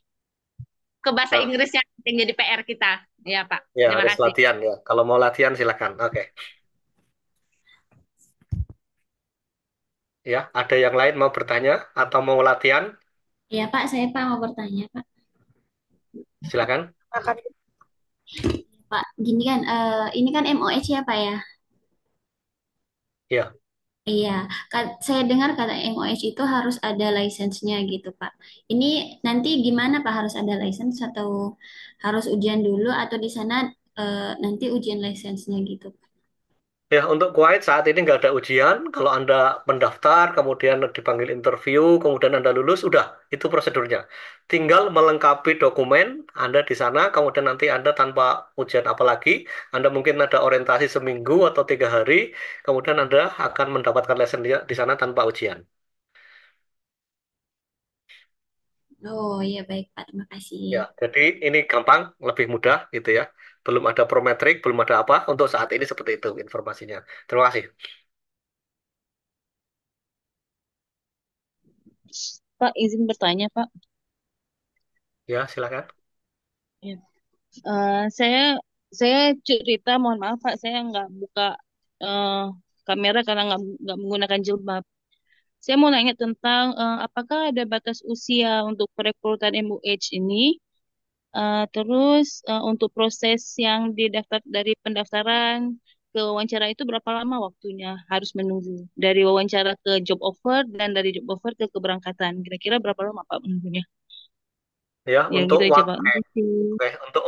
ke bahasa Nah, Inggrisnya yang jadi PR kita. Ya Pak, ya terima harus kasih. latihan ya. Kalau mau latihan silakan. Oke. Ya, ada yang lain mau bertanya atau mau latihan? Ya Pak, saya Pak mau bertanya Pak. Silakan. Pak, gini kan, ini kan MOH ya Pak ya? Ya. Iya, saya dengar kata MOH itu harus ada license-nya gitu Pak. Ini nanti gimana Pak, harus ada license atau harus ujian dulu atau di sana nanti ujian license-nya gitu Pak? Ya, untuk Kuwait saat ini nggak ada ujian. Kalau Anda mendaftar, kemudian dipanggil interview, kemudian Anda lulus, udah, itu prosedurnya. Tinggal melengkapi dokumen Anda di sana, kemudian nanti Anda tanpa ujian apalagi, Anda mungkin ada orientasi seminggu atau 3 hari, kemudian Anda akan mendapatkan lesson di sana tanpa ujian. Oh iya baik Pak, terima kasih. Ya, jadi ini gampang, lebih mudah gitu ya. Belum ada prometrik, belum ada apa. Untuk saat ini seperti itu informasinya. Terima kasih. Pak, izin bertanya, Pak. Ya, silakan. Ya. Saya cerita, mohon maaf Pak, saya nggak buka eh, kamera karena nggak menggunakan jilbab. Saya mau nanya tentang apakah ada batas usia untuk perekrutan MUH ini? Terus untuk proses yang didaftar dari pendaftaran ke wawancara itu berapa lama waktunya harus menunggu dari wawancara ke job offer dan dari job offer ke keberangkatan? Kira-kira berapa lama Pak menunggunya? Ya, Ya untuk gitu aja Pak. waktu Makasih. Oke, untuk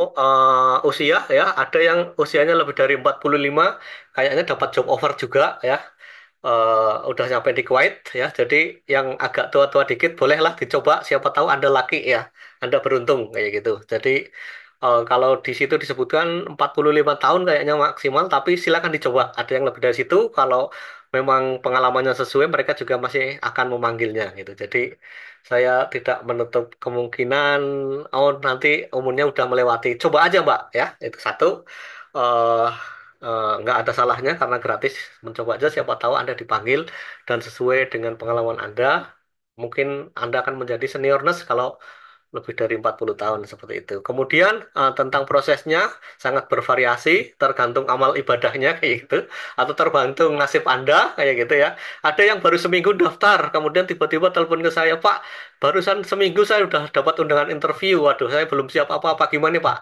usia ya, ada yang usianya lebih dari 45, kayaknya dapat job offer juga ya. Udah sampai di Kuwait ya. Jadi yang agak tua-tua dikit bolehlah dicoba, siapa tahu Anda laki ya. Anda beruntung kayak gitu. Jadi kalau di situ disebutkan 45 tahun kayaknya maksimal, tapi silakan dicoba. Ada yang lebih dari situ, kalau memang pengalamannya sesuai mereka juga masih akan memanggilnya gitu. Jadi saya tidak menutup kemungkinan oh nanti umurnya udah melewati. Coba aja, Mbak ya. Itu satu. eh nggak ada salahnya karena gratis mencoba aja, siapa tahu Anda dipanggil dan sesuai dengan pengalaman Anda, mungkin Anda akan menjadi senior nurse kalau lebih dari 40 tahun seperti itu. Kemudian tentang prosesnya sangat bervariasi tergantung amal ibadahnya kayak gitu, atau tergantung nasib Anda kayak gitu ya. Ada yang baru seminggu daftar kemudian tiba-tiba telepon ke saya, Pak, barusan seminggu saya udah dapat undangan interview. Waduh, saya belum siap apa-apa, gimana Pak?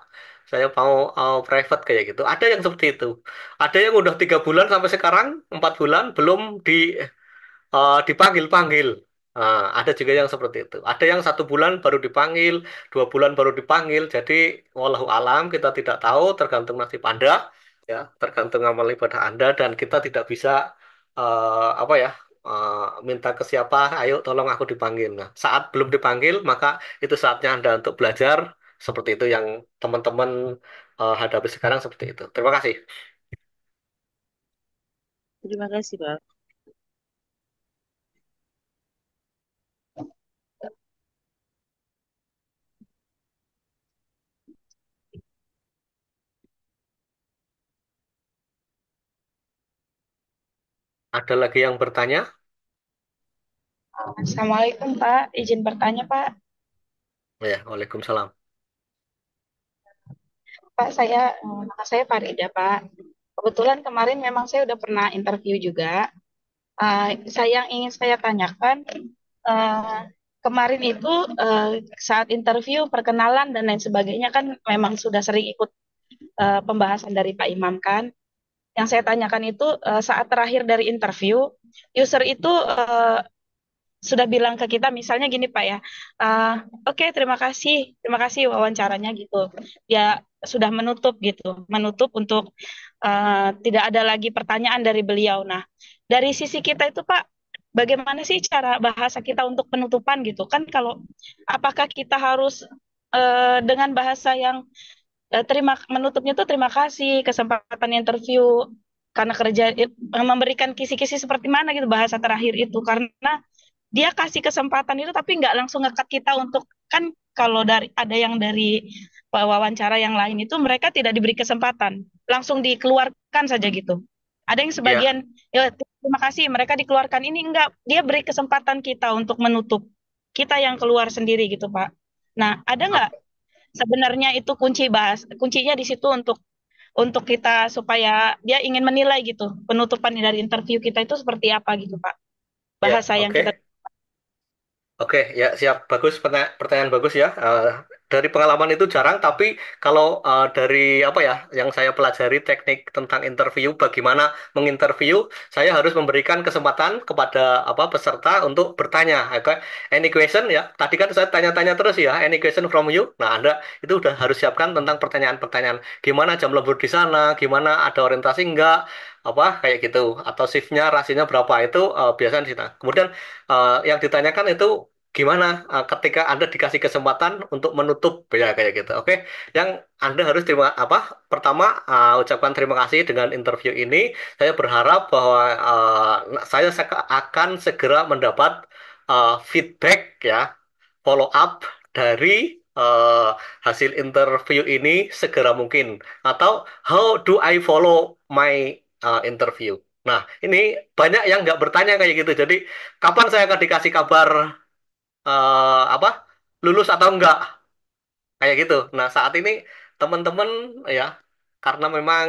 Saya mau private kayak gitu. Ada yang seperti itu. Ada yang udah 3 bulan sampai sekarang 4 bulan belum dipanggil-panggil. Nah, ada juga yang seperti itu. Ada yang 1 bulan baru dipanggil, 2 bulan baru dipanggil. Jadi, wallahu alam kita tidak tahu, tergantung nasib Anda, ya, tergantung amal ibadah Anda, dan kita tidak bisa apa ya minta ke siapa, ayo tolong aku dipanggil. Nah, saat belum dipanggil, maka itu saatnya Anda untuk belajar. Seperti itu yang teman-teman hadapi sekarang seperti itu. Terima kasih. Terima kasih Pak. Ada lagi yang bertanya? Assalamualaikum Pak, izin bertanya Pak. Ya, waalaikumsalam. Pak, nama saya Farida Pak. Kebetulan kemarin memang saya udah pernah interview juga. Yang ingin saya tanyakan, eh, kemarin itu saat interview, perkenalan dan lain sebagainya kan memang sudah sering ikut pembahasan dari Pak Imam kan. Yang saya tanyakan itu saat terakhir dari interview, user itu sudah bilang ke kita misalnya gini Pak ya, oke terima kasih wawancaranya gitu. Dia sudah menutup gitu, menutup untuk tidak ada lagi pertanyaan dari beliau. Nah, dari sisi kita itu Pak, bagaimana sih cara bahasa kita untuk penutupan gitu kan? Kalau apakah kita harus dengan bahasa yang menutupnya tuh terima kasih kesempatan interview karena kerja memberikan kisi-kisi seperti mana gitu bahasa terakhir itu karena dia kasih kesempatan itu tapi nggak langsung ngekat kita untuk kan kalau ada yang dari wawancara yang lain itu mereka tidak diberi kesempatan langsung dikeluarkan saja gitu ada yang Ya, sebagian ya terima kasih mereka dikeluarkan ini enggak dia beri kesempatan kita untuk menutup kita yang keluar sendiri gitu Pak. Nah ada nggak sebenarnya itu kuncinya di situ untuk kita supaya dia ingin menilai gitu penutupan dari interview kita itu seperti apa gitu Pak ya, bahasa yang kita. oke. Oke, ya siap. Bagus, pertanyaan bagus ya. Dari pengalaman itu jarang, tapi kalau dari apa ya, yang saya pelajari teknik tentang interview, bagaimana menginterview, saya harus memberikan kesempatan kepada apa peserta untuk bertanya. Oke, any question ya. Tadi kan saya tanya-tanya terus ya, any question from you. Nah, Anda itu udah harus siapkan tentang pertanyaan-pertanyaan. Gimana jam lembur di sana? Gimana ada orientasi enggak? Apa kayak gitu? Atau shiftnya, rasinya berapa? Itu biasanya di sana. Kemudian yang ditanyakan itu gimana ketika Anda dikasih kesempatan untuk menutup ya kayak gitu. Oke, yang Anda harus terima apa? Pertama, ucapkan terima kasih dengan interview ini. Saya berharap bahwa saya akan segera mendapat feedback ya, follow up dari eh, hasil interview ini segera mungkin, atau how do I follow my interview. Nah, ini banyak yang nggak bertanya kayak gitu. Jadi, kapan saya akan dikasih kabar apa lulus atau enggak? Kayak gitu. Nah, saat ini teman-teman ya, karena memang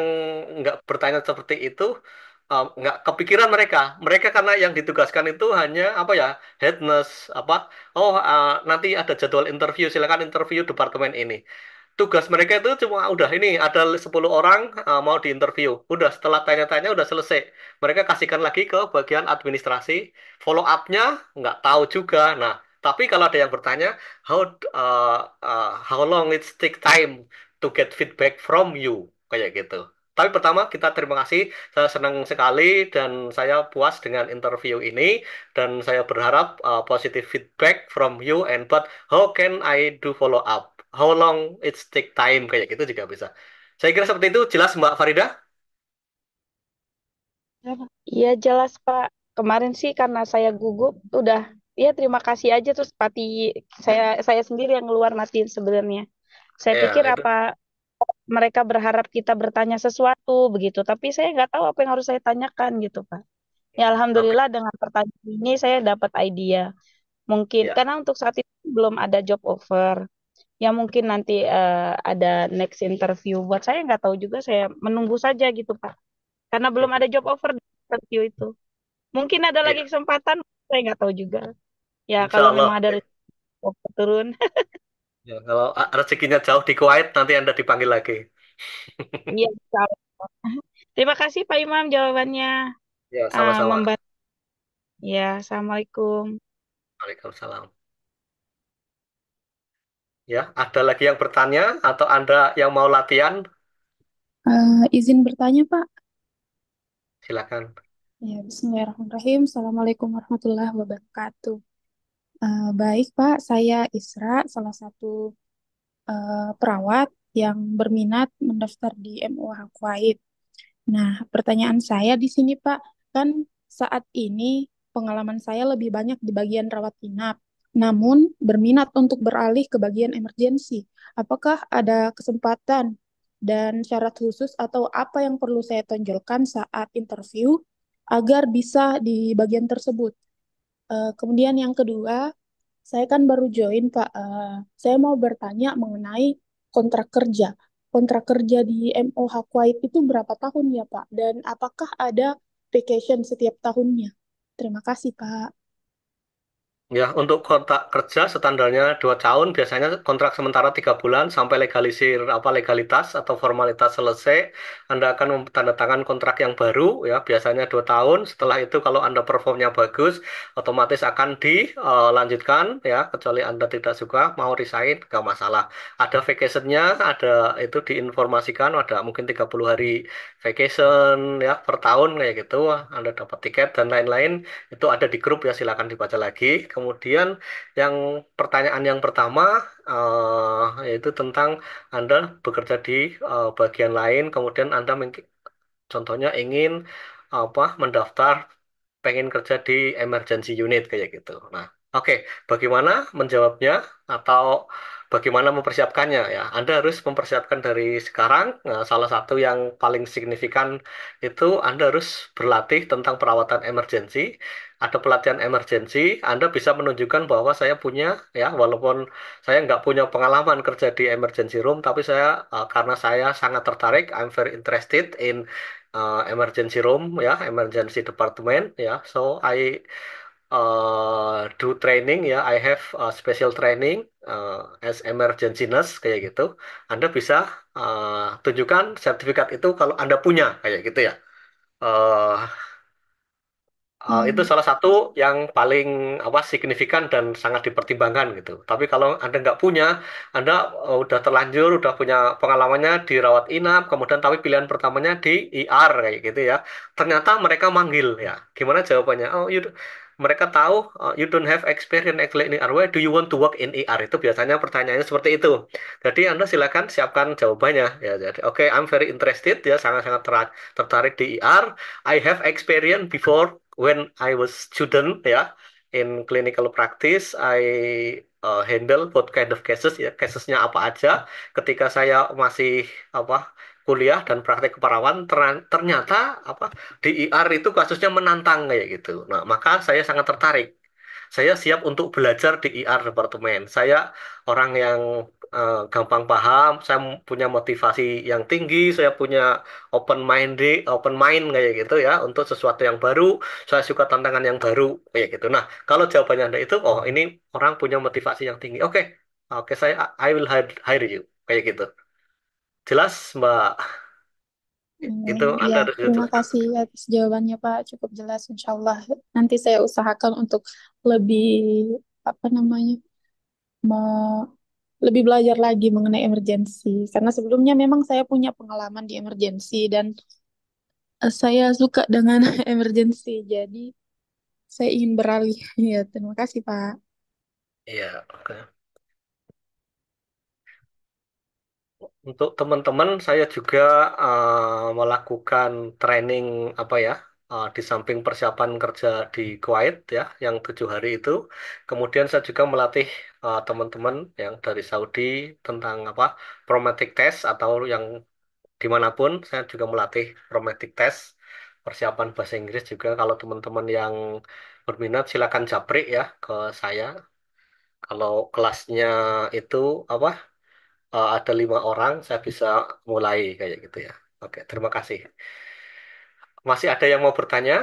nggak bertanya seperti itu, nggak kepikiran mereka. Mereka karena yang ditugaskan itu hanya apa ya, headness apa, oh nanti ada jadwal interview, silakan interview departemen ini. Tugas mereka itu cuma udah ini ada 10 orang mau diinterview. Udah setelah tanya-tanya udah selesai. Mereka kasihkan lagi ke bagian administrasi. Follow up-nya nggak tahu juga. Nah, tapi kalau ada yang bertanya, how long it take time to get feedback from you, kayak gitu. Tapi pertama kita terima kasih, saya senang sekali dan saya puas dengan interview ini dan saya berharap positive feedback from you and but how can I do follow up? How long it take time, kayak gitu juga bisa. Saya kira seperti itu, jelas Mbak Farida? Iya jelas Pak. Kemarin sih karena saya gugup, udah ya terima kasih aja terus pati saya sendiri yang keluar matiin sebenarnya. Saya Ya, pikir itu. apa mereka berharap kita bertanya sesuatu begitu, tapi saya nggak tahu apa yang harus saya tanyakan gitu Pak. Ya Oke. alhamdulillah dengan pertanyaan ini saya dapat idea. Mungkin Ya. karena untuk saat itu belum ada job offer. Ya mungkin nanti ada next interview. Buat saya nggak tahu juga, saya menunggu saja gitu Pak. Karena belum ada job offer di interview itu. Mungkin ada lagi Ya. kesempatan, saya nggak tahu juga. Ya Insya kalau memang Allah. ada job offer turun. Ya, kalau rezekinya jauh di Kuwait, nanti Anda dipanggil lagi. Iya, insya Allah. Terima kasih Pak Imam jawabannya. Ya, sama-sama. Membantu. Ya, Assalamualaikum. Waalaikumsalam. Ya, ada lagi yang bertanya atau Anda yang mau latihan? Izin bertanya, Pak. Silakan. Ya, Bismillahirrahmanirrahim. Assalamualaikum warahmatullahi wabarakatuh. Baik, Pak. Saya Isra, salah satu perawat yang berminat mendaftar di MUH Kuwait. Nah, pertanyaan saya di sini, Pak, kan saat ini pengalaman saya lebih banyak di bagian rawat inap, namun berminat untuk beralih ke bagian emergensi. Apakah ada kesempatan dan syarat khusus atau apa yang perlu saya tonjolkan saat interview agar bisa di bagian tersebut? Kemudian yang kedua, saya kan baru join, Pak. Saya mau bertanya mengenai kontrak kerja. Kontrak kerja di MOH Kuwait itu berapa tahun ya, Pak? Dan apakah ada vacation setiap tahunnya? Terima kasih, Pak. Ya, untuk kontrak kerja standarnya 2 tahun, biasanya kontrak sementara 3 bulan sampai legalisir apa legalitas atau formalitas selesai, Anda akan tanda kontrak yang baru, ya biasanya 2 tahun. Setelah itu kalau Anda performnya bagus, otomatis akan dilanjutkan, ya kecuali Anda tidak suka mau resign, nggak masalah. Ada vacationnya, ada itu diinformasikan, ada mungkin 30 hari vacation ya per tahun kayak gitu, Anda dapat tiket dan lain-lain. Itu ada di grup ya, silakan dibaca lagi. Kemudian yang pertanyaan yang pertama yaitu tentang Anda bekerja di bagian lain, kemudian Anda contohnya ingin apa mendaftar pengen kerja di emergency unit kayak gitu. Nah, oke, bagaimana menjawabnya atau bagaimana mempersiapkannya ya? Anda harus mempersiapkan dari sekarang. Nah, salah satu yang paling signifikan itu Anda harus berlatih tentang perawatan emergency. Ada pelatihan emergency, Anda bisa menunjukkan bahwa saya punya ya, walaupun saya nggak punya pengalaman kerja di emergency room, tapi saya karena saya sangat tertarik, I'm very interested in emergency room ya, emergency department ya. So I do training ya, I have special training as emergency nurse kayak gitu. Anda bisa tunjukkan sertifikat itu kalau Anda punya kayak gitu ya. Eh, itu Hmm, salah satu yang paling apa signifikan dan sangat dipertimbangkan gitu. Tapi kalau Anda nggak punya, Anda udah terlanjur, udah punya pengalamannya di rawat inap, kemudian tapi pilihan pertamanya di ER kayak gitu ya. Ternyata mereka manggil ya. Gimana jawabannya? Oh, mereka tahu you don't have experience actually in ER. Where do you want to work in ER? Itu biasanya pertanyaannya seperti itu. Jadi Anda silakan siapkan jawabannya ya. Jadi oke, I'm very interested ya, sangat-sangat tertarik di ER. I have experience before when I was student ya. in clinical practice, I handle both kind of cases ya, casesnya apa aja. Ketika saya masih apa kuliah dan praktek keperawan, ternyata apa di IR itu kasusnya menantang kayak gitu. Nah, maka saya sangat tertarik. Saya siap untuk belajar di IR departemen. Saya orang yang gampang paham, saya punya motivasi yang tinggi, saya punya open mind kayak gitu ya untuk sesuatu yang baru. Saya suka tantangan yang baru kayak gitu. Nah, kalau jawabannya Anda itu, oh ini orang punya motivasi yang tinggi. Oke, oke saya I will hire you kayak gitu. Jelas, Mbak. Itu Ya, Anda harus terima jujur. kasih atas jawabannya Pak, cukup jelas Insya Allah. Nanti saya usahakan untuk lebih apa namanya, me- lebih belajar lagi mengenai emergensi. Karena sebelumnya memang saya punya pengalaman di emergensi dan saya suka dengan emergensi. Jadi saya ingin beralih. Ya, terima kasih Pak. Iya, oke. Untuk teman-teman, saya juga melakukan training apa ya, di samping persiapan kerja di Kuwait ya, yang 7 hari itu. Kemudian saya juga melatih teman-teman yang dari Saudi tentang apa, prometric test atau yang dimanapun, saya juga melatih prometric test, persiapan bahasa Inggris juga. Kalau teman-teman yang berminat, silakan japri ya ke saya. Kalau kelasnya itu apa? Ada 5 orang, saya bisa mulai kayak gitu ya. Oke, terima kasih. Masih ada yang mau bertanya?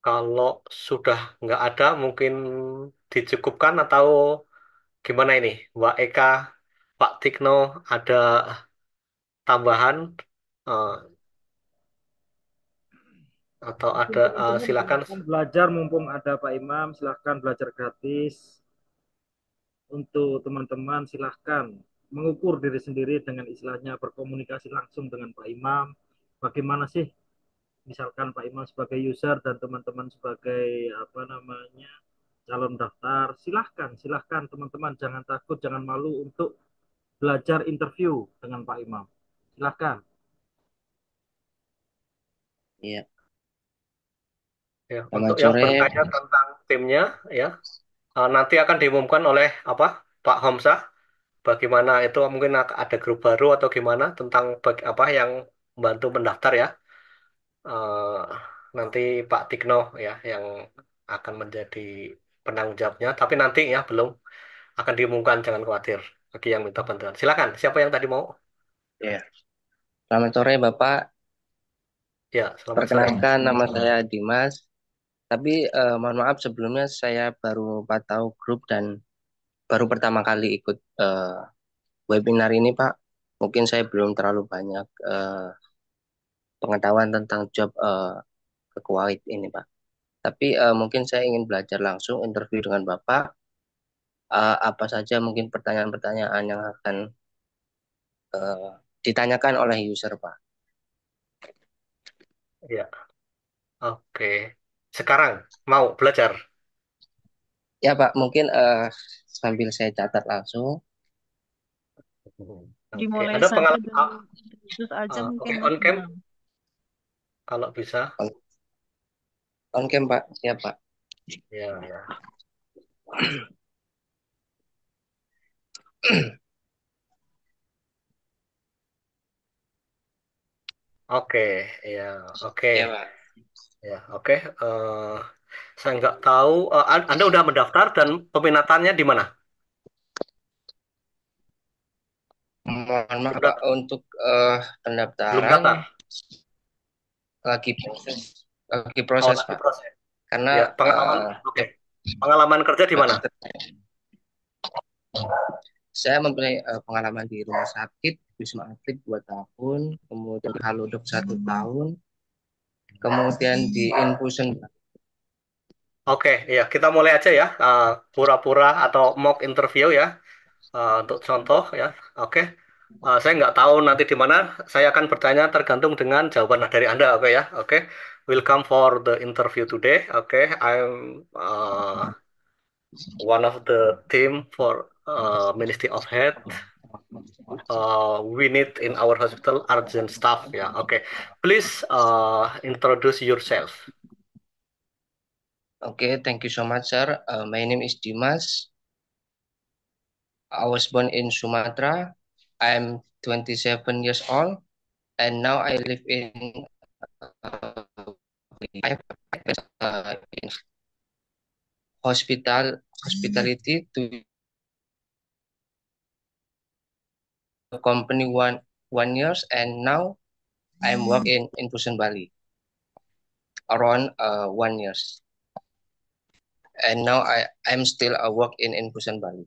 Kalau sudah nggak ada, mungkin dicukupkan atau gimana ini? Mbak Eka, Pak Tikno, ada tambahan eh, atau Mungkin ada teman-teman silakan. silahkan belajar mumpung ada Pak Imam, silahkan belajar gratis. Untuk teman-teman silahkan mengukur diri sendiri dengan istilahnya berkomunikasi langsung dengan Pak Imam. Bagaimana sih misalkan Pak Imam sebagai user dan teman-teman sebagai apa namanya calon daftar, silahkan teman-teman jangan takut, jangan malu untuk belajar interview dengan Pak Imam. Silahkan. Iya. Ya, untuk Selamat yang sore. bertanya tentang timnya, ya nanti akan diumumkan oleh apa Pak Homsah. Bagaimana itu mungkin ada grup baru atau gimana tentang apa yang membantu mendaftar ya. eh, Nanti Pak Tikno ya yang akan menjadi penanggung jawabnya. Tapi nanti ya belum akan diumumkan, jangan khawatir. Bagi yang minta bantuan, silakan. Siapa yang tadi mau? Iya. Selamat sore Bapak. Ya, selamat sore. Perkenalkan nama saya Dimas. Tapi mohon maaf sebelumnya saya baru tahu grup dan baru pertama kali ikut webinar ini Pak. Mungkin saya belum terlalu banyak pengetahuan tentang job ke Kuwait ini Pak. Tapi mungkin saya ingin belajar langsung interview dengan Bapak. Apa saja mungkin pertanyaan-pertanyaan yang akan eh, ditanyakan oleh user Pak. Ya, oke. Sekarang mau belajar. Ya Pak, mungkin sambil saya catat langsung. Oke, Dimulai ada saja pengalaman. dari khusus aja Oke, mungkin on Mas cam Imam. kalau bisa. On cam Pak, siap Pak. Ya, ya. Oke, ya, oke, Ya Pak. ya, oke. Saya nggak tahu. Anda udah mendaftar dan peminatannya di mana? Mohon maaf Belum Pak, daftar. untuk Belum pendaftaran daftar. lagi Oh, proses lagi Pak. proses. Karena Ya, pengalaman. Oke. Pengalaman kerja di mana? saya mempunyai pengalaman di rumah sakit, Wisma Atlet 2 tahun, kemudian Halodoc 1 tahun, kemudian di infusion Pak. Oke, ya kita mulai aja ya. Pura-pura atau mock interview ya. Untuk contoh ya. Oke. Saya nggak tahu nanti di mana. Saya akan bertanya tergantung dengan jawaban dari Anda. Oke ya. Oke. Welcome for the interview today. Oke. I'm one of the team for Ministry of Health. We need in our hospital urgent staff. Yeah, okay. Please introduce yourself. Okay, thank you so much, sir. My name is Dimas. I was born in Sumatra. I'm 27 years old, and now I live in uh, in hospitality to the company one years, and now I'm working in Pusan Bali around 1 years, and now I'm still work in Pusan Bali,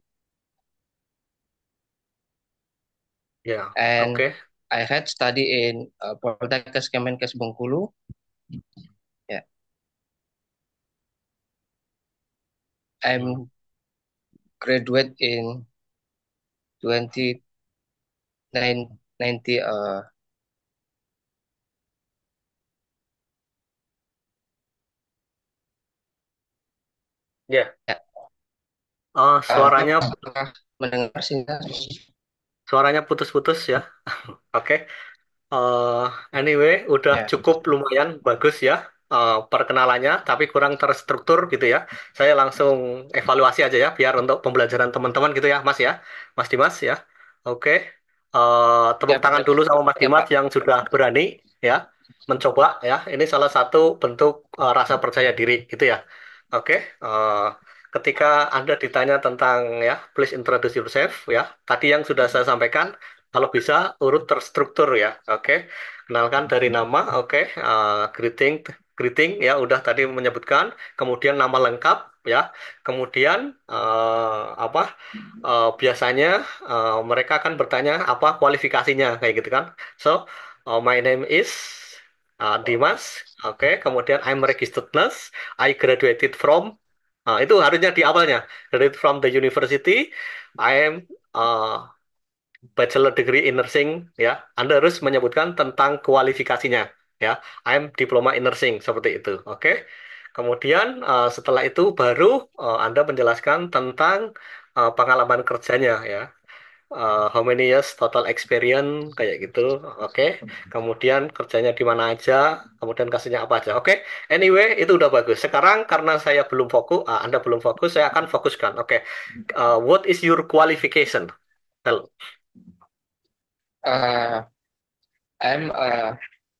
Yeah, and okay. I had study in Poltekkes Kemenkes Bengkulu. Yeah, I'm graduate in 2090. Ya, Ya, suaranya apakah mendengar sih? suaranya putus-putus ya. Oke. Eh, anyway, udah Ya, cukup lumayan bagus ya perkenalannya, tapi kurang terstruktur gitu ya. Saya langsung evaluasi aja ya, biar untuk pembelajaran teman-teman gitu ya, Mas ya, Mas Dimas ya. Oke. Tepuk ya, tangan dulu sama Mas ya Dimas Pak. yang sudah berani ya mencoba ya. Ini salah satu bentuk rasa percaya diri gitu ya. Oke. Ketika Anda ditanya tentang ya, please introduce yourself ya. Tadi yang sudah saya sampaikan. Kalau bisa urut terstruktur ya, oke. Kenalkan dari nama, oke. Greeting, greeting ya, udah tadi menyebutkan. Kemudian nama lengkap ya. Kemudian apa? Biasanya mereka akan bertanya apa kualifikasinya kayak gitu kan. So, my name is Dimas, oke. Kemudian I'm registered nurse. I graduated from. Itu harusnya di awalnya. Graduated from the university. I am bachelor degree in nursing ya. Anda harus menyebutkan tentang kualifikasinya ya. I'm diploma in nursing seperti itu. Oke. Kemudian setelah itu baru Anda menjelaskan tentang pengalaman kerjanya ya. How many years total experience kayak gitu. Oke. Kemudian kerjanya di mana aja, kemudian kasusnya apa aja. Oke. Anyway, itu udah bagus. Sekarang karena saya belum fokus, Anda belum fokus, saya akan fokuskan. Oke. What is your qualification? Tell. Uh, I'm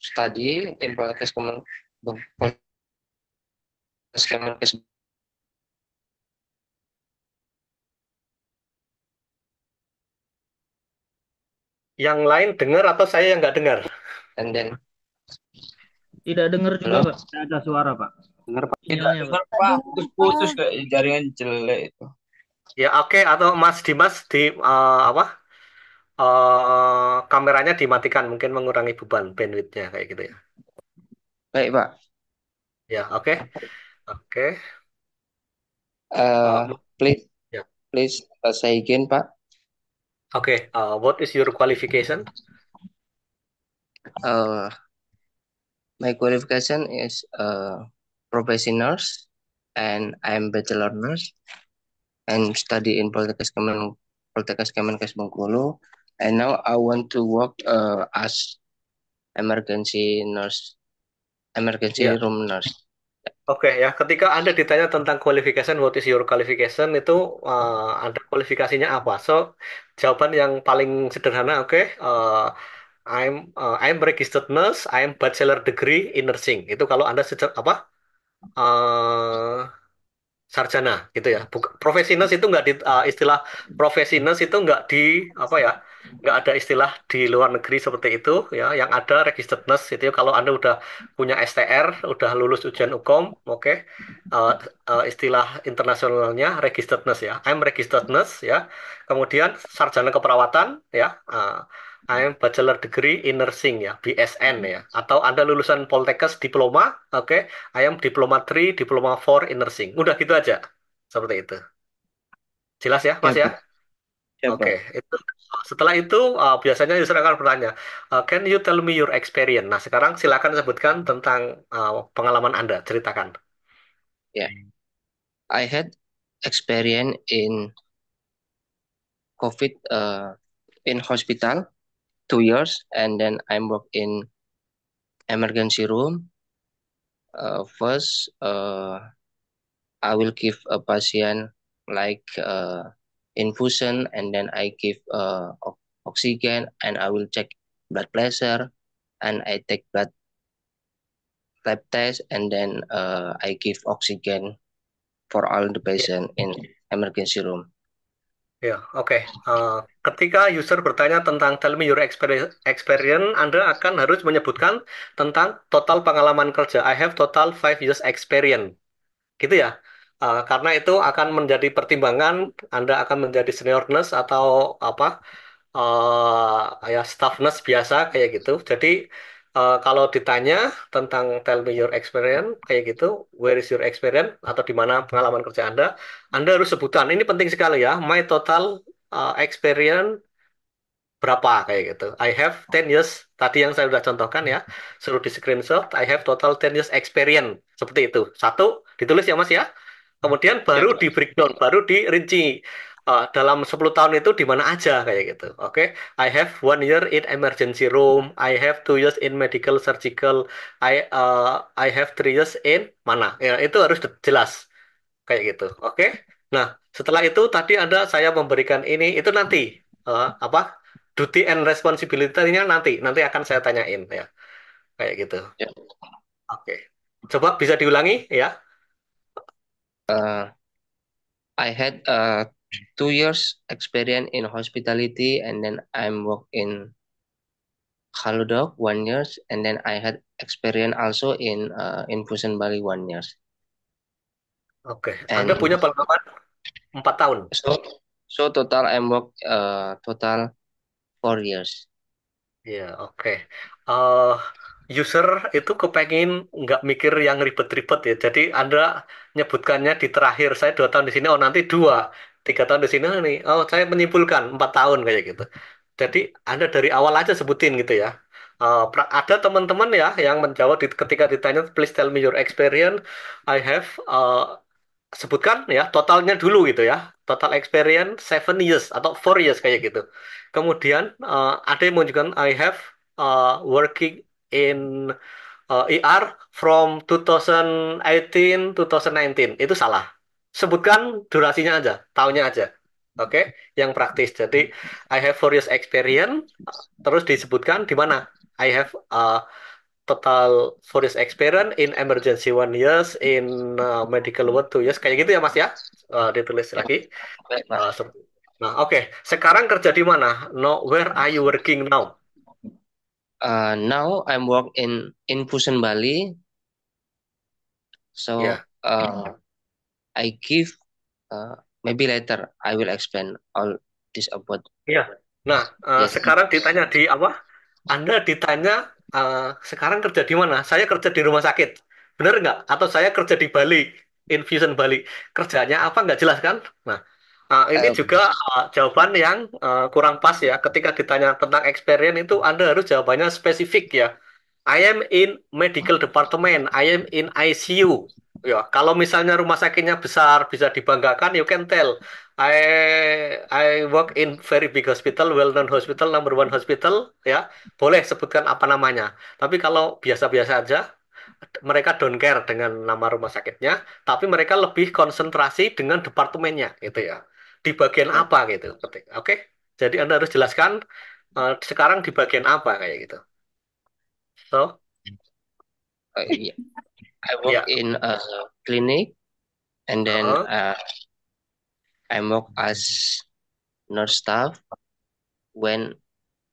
study in Poltekkes Kemenkes. Yang lain dengar atau saya yang nggak dengar? And then Tidak dengar juga, halo, Pak. Tidak ada suara, Pak. Dengar Pak. Tidak Sinyalnya, Pak. dengar Pak, putus-putus kayak jaringan jelek itu. Ya oke, atau Mas Dimas di apa? Kameranya dimatikan mungkin mengurangi beban bandwidthnya kayak gitu ya. baik Pak. Ya oke, oke. Uh, please, Ya please say again Pak. oke. What is your qualification? Uh, my qualification is professional nurse, and I'm bachelor nurse, and study in Poltekkes Kemenkes Bengkulu, and now I want to work as emergency nurse, emergency Ya. room nurse. Oke ya, ketika Anda ditanya tentang qualification, what is your qualification itu Anda kualifikasinya apa? So jawaban yang paling sederhana, oke. I'm registered nurse, I'm bachelor degree in nursing. Itu kalau Anda apa? eh sarjana gitu ya. Profesi nurse itu nggak di istilah profesi nurse itu nggak di apa ya, nggak ada istilah di luar negeri seperti itu ya. Yang ada registered nurse itu kalau Anda udah punya STR, udah lulus ujian hukum, oke. Eh, istilah internasionalnya registered nurse ya. I'm registered nurse ya. Kemudian sarjana keperawatan ya. I'm bachelor degree in nursing ya, BSN ya. Atau Anda lulusan Poltekkes diploma, oke. I am diploma 3, diploma 4 in nursing. Udah gitu aja. Seperti itu. Jelas ya, Mas ya? Siapa? Siapa? Oke, itu setelah itu biasanya user akan bertanya, can you tell me your experience? Nah, sekarang silakan sebutkan tentang pengalaman Anda, ceritakan. Yeah, I had experience in COVID in hospital 2 years, and then I work in emergency room. First, I will give a patient like infusion, and then I give oxygen, and I will check blood pressure, and I take blood lab test, and then I give oxygen for all the patient in emergency room. Ya, oke. Ketika user bertanya tentang tell me your experience, Anda akan harus menyebutkan tentang total pengalaman kerja. I have total 5 years experience. Gitu ya. Karena itu akan menjadi pertimbangan Anda akan menjadi senior nurse atau apa ya staff nurse biasa kayak gitu. Jadi kalau ditanya tentang tell me your experience kayak gitu, where is your experience atau di mana pengalaman kerja Anda harus sebutkan. Ini penting sekali ya. My total experience berapa kayak gitu. I have 10 years tadi yang saya sudah contohkan ya. Suruh di screenshot. I have total 10 years experience. Seperti itu. Satu ditulis ya Mas ya. Kemudian baru di breakdown, baru dirinci. Dalam 10 tahun itu di mana aja kayak gitu. Oke. I have 1 year in emergency room. I have 2 years in medical surgical. I have 3 years in mana. Ya, itu harus jelas kayak gitu. Oke. Nah, setelah itu tadi saya memberikan ini itu nanti apa? Duty and responsibility-nya nanti akan saya tanyain ya. Kayak gitu. Yeah. Oke. Coba bisa diulangi ya. I had 2 years experience in hospitality, and then I'm work in Halodoc 1 year, and then I had experience also in Infusion Bali 1 year. Oke. And Anda punya pengalaman 4 tahun. So total I'm work total 4 years. Ya, oke. User itu kepengen nggak mikir yang ribet-ribet ya. Jadi Anda nyebutkannya di terakhir. Saya 2 tahun di sini. Oh nanti 2, 3 tahun di sini nih. Oh saya menyimpulkan 4 tahun kayak gitu. Jadi Anda dari awal aja sebutin gitu ya. Ada teman-teman ya yang menjawab ketika ditanya please tell me your experience. I have sebutkan ya totalnya dulu gitu ya. Total experience 7 years atau 4 years kayak gitu. Kemudian ada yang menunjukkan I have working in ER from 2018 2019 itu salah. Sebutkan durasinya aja, tahunnya aja. Oke, yang praktis. Jadi I have 4 years experience, terus disebutkan di mana. I have total 4 years experience in emergency 1 years, in medical work 2 years, kayak gitu ya Mas ya. Ditulis lagi. Nah, oke. Sekarang kerja di mana? No, where are you working now? Now I'm work in Infusion Bali. So Yeah. I give maybe later I will explain all this about. Iya. Nah, Yes. sekarang ditanya di apa? Anda ditanya sekarang kerja di mana? Saya kerja di rumah sakit. Benar nggak? Atau saya kerja di Bali, Infusion Bali. Kerjanya apa nggak jelas kan? Nah, ini juga jawaban yang kurang pas ya. Ketika ditanya tentang experience itu Anda harus jawabannya spesifik ya. I am in medical department. I am in ICU. Ya, kalau misalnya rumah sakitnya besar, bisa dibanggakan, you can tell. I work in very big hospital, well-known hospital, number one hospital. Ya, boleh sebutkan apa namanya. Tapi kalau biasa-biasa aja, mereka don't care dengan nama rumah sakitnya, tapi mereka lebih konsentrasi dengan departemennya, gitu ya. Di bagian apa gitu. Oke? Jadi Anda harus jelaskan sekarang di bagian apa kayak gitu. So, Yeah. I work yeah. in a clinic, and then I work as nurse staff. When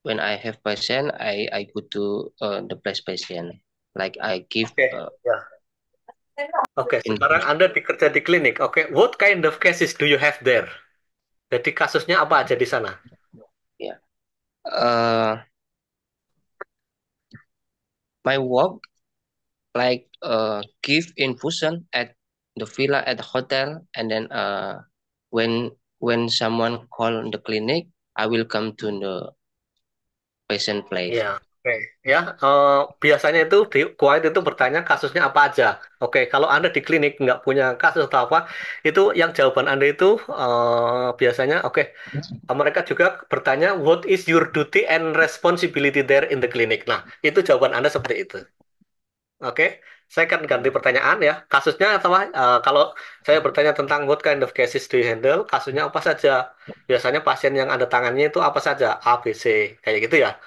I have patient, I go to the place patient. Like I give. Oke, sekarang Anda bekerja di klinik. Oke, what kind of cases do you have there? Jadi kasusnya apa aja di sana? Yeah. My work like give infusion at the villa at the hotel, and then when someone call the clinic, I will come to the patient place. Ya, Oke, ya, biasanya itu di Kuwait itu bertanya kasusnya apa aja. Oke, kalau Anda di klinik nggak punya kasus atau apa, itu yang jawaban Anda itu biasanya, oke, mereka juga bertanya, what is your duty and responsibility there in the clinic? Nah, itu jawaban Anda seperti itu. Oke, saya akan ganti pertanyaan ya. Kasusnya atau kalau saya bertanya tentang what kind of cases do you handle, kasusnya apa saja? Biasanya pasien yang Anda tangani itu apa saja? A, B, C, kayak gitu ya.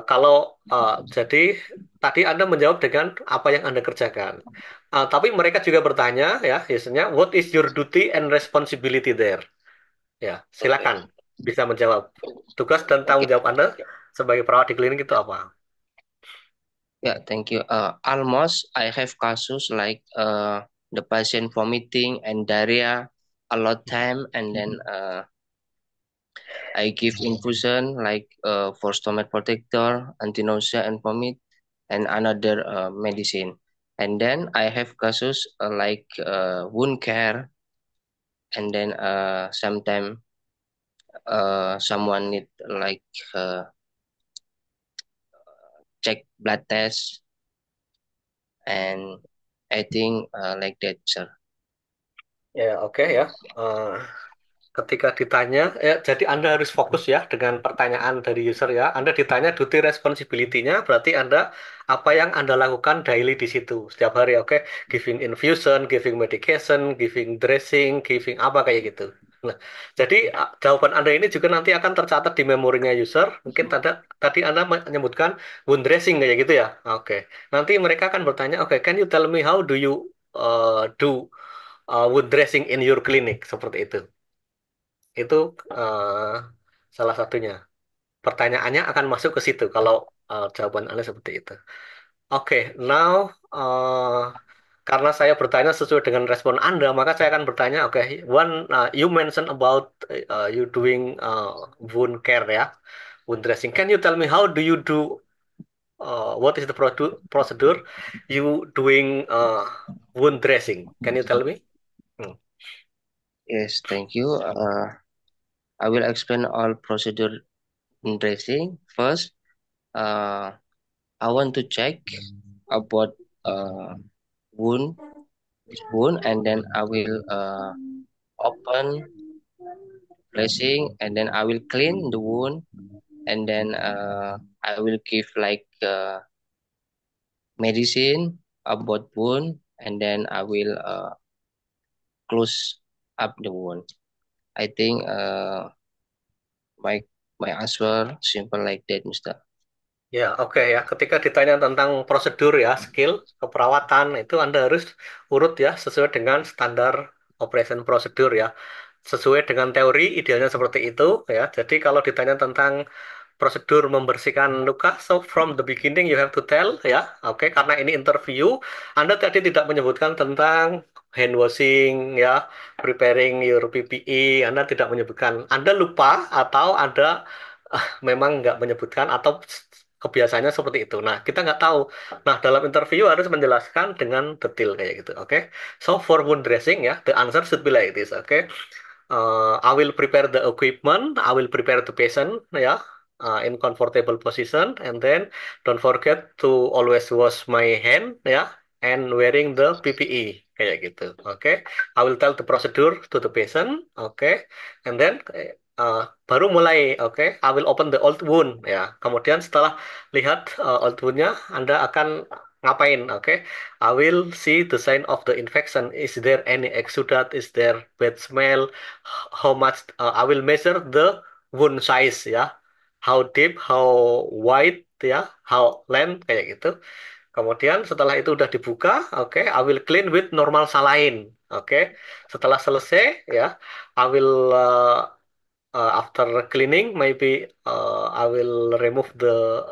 Kalau jadi tadi Anda menjawab dengan apa yang Anda kerjakan. Tapi mereka juga bertanya ya, biasanya what is your duty and responsibility there? Ya, silakan bisa menjawab. Tugas dan tanggung Okay. jawab Anda sebagai perawat di klinik itu apa? Yeah, thank you. Almost I have cases like the patient vomiting and diarrhea a lot time, and then I give infusion like for stomach protector, anti-nausea and vomit, and another medicine. And then I have cases like wound care, and then sometimes someone need like check blood test, and I think like that, sir. Ya, oke ya. Eh, Ketika ditanya, ya, jadi Anda harus fokus ya dengan pertanyaan dari user ya. Anda ditanya duty responsibility-nya, berarti Anda apa yang Anda lakukan daily di situ setiap hari, oke? Giving infusion, giving medication, giving dressing, giving apa kayak gitu. Nah, jadi jawaban Anda ini juga nanti akan tercatat di memorinya user. Mungkin tadi Anda menyebutkan wound dressing kayak gitu ya. Oke. Nanti mereka akan bertanya, oke, can you tell me how do you do wound dressing in your clinic seperti itu. Itu salah satunya. Pertanyaannya akan masuk ke situ kalau jawaban Anda seperti itu. Oke, now karena saya bertanya sesuai dengan respon Anda, maka saya akan bertanya, oke, one you mentioned about you doing wound care ya, wound dressing. Can you tell me how do you do what is the procedure you doing wound dressing? Can you tell me? Hmm. Yes, thank you. I will explain all procedure in dressing. First, uh, I want to check about uh, wound, this wound, and then I will open dressing, and then I will clean the wound, and then I will give like medicine about wound, and then I will close up the wound. I think my my answer simple like that, Mister. Ya, oke ya. Ketika ditanya tentang prosedur ya, skill keperawatan itu Anda harus urut ya sesuai dengan standar operation prosedur ya. Sesuai dengan teori idealnya seperti itu ya. Jadi kalau ditanya tentang prosedur membersihkan luka, so from the beginning you have to tell ya. Oke, karena ini interview, Anda tadi tidak menyebutkan tentang hand washing ya, preparing your PPE, Anda tidak menyebutkan. Anda lupa atau Anda memang nggak menyebutkan atau kebiasaannya seperti itu. Nah, kita nggak tahu. Nah, dalam interview harus menjelaskan dengan detail kayak gitu. Oke. So for wound dressing ya, the answer should be like this. Oke. I will prepare the equipment. I will prepare the patient ya in comfortable position, and then don't forget to always wash my hand ya and wearing the PPE kayak gitu. Oke. I will tell the procedure to the patient. Oke. And then baru mulai, oke, I will open the old wound ya. Kemudian setelah lihat old wound-nya, Anda akan ngapain, oke? I will see the sign of the infection. Is there any exudate? Is there bad smell? How much? I will measure the wound size ya. How deep, how wide ya, how length kayak gitu. Kemudian setelah itu udah dibuka, oke, I will clean with normal saline, oke. Setelah selesai ya, I will after cleaning, maybe I will remove the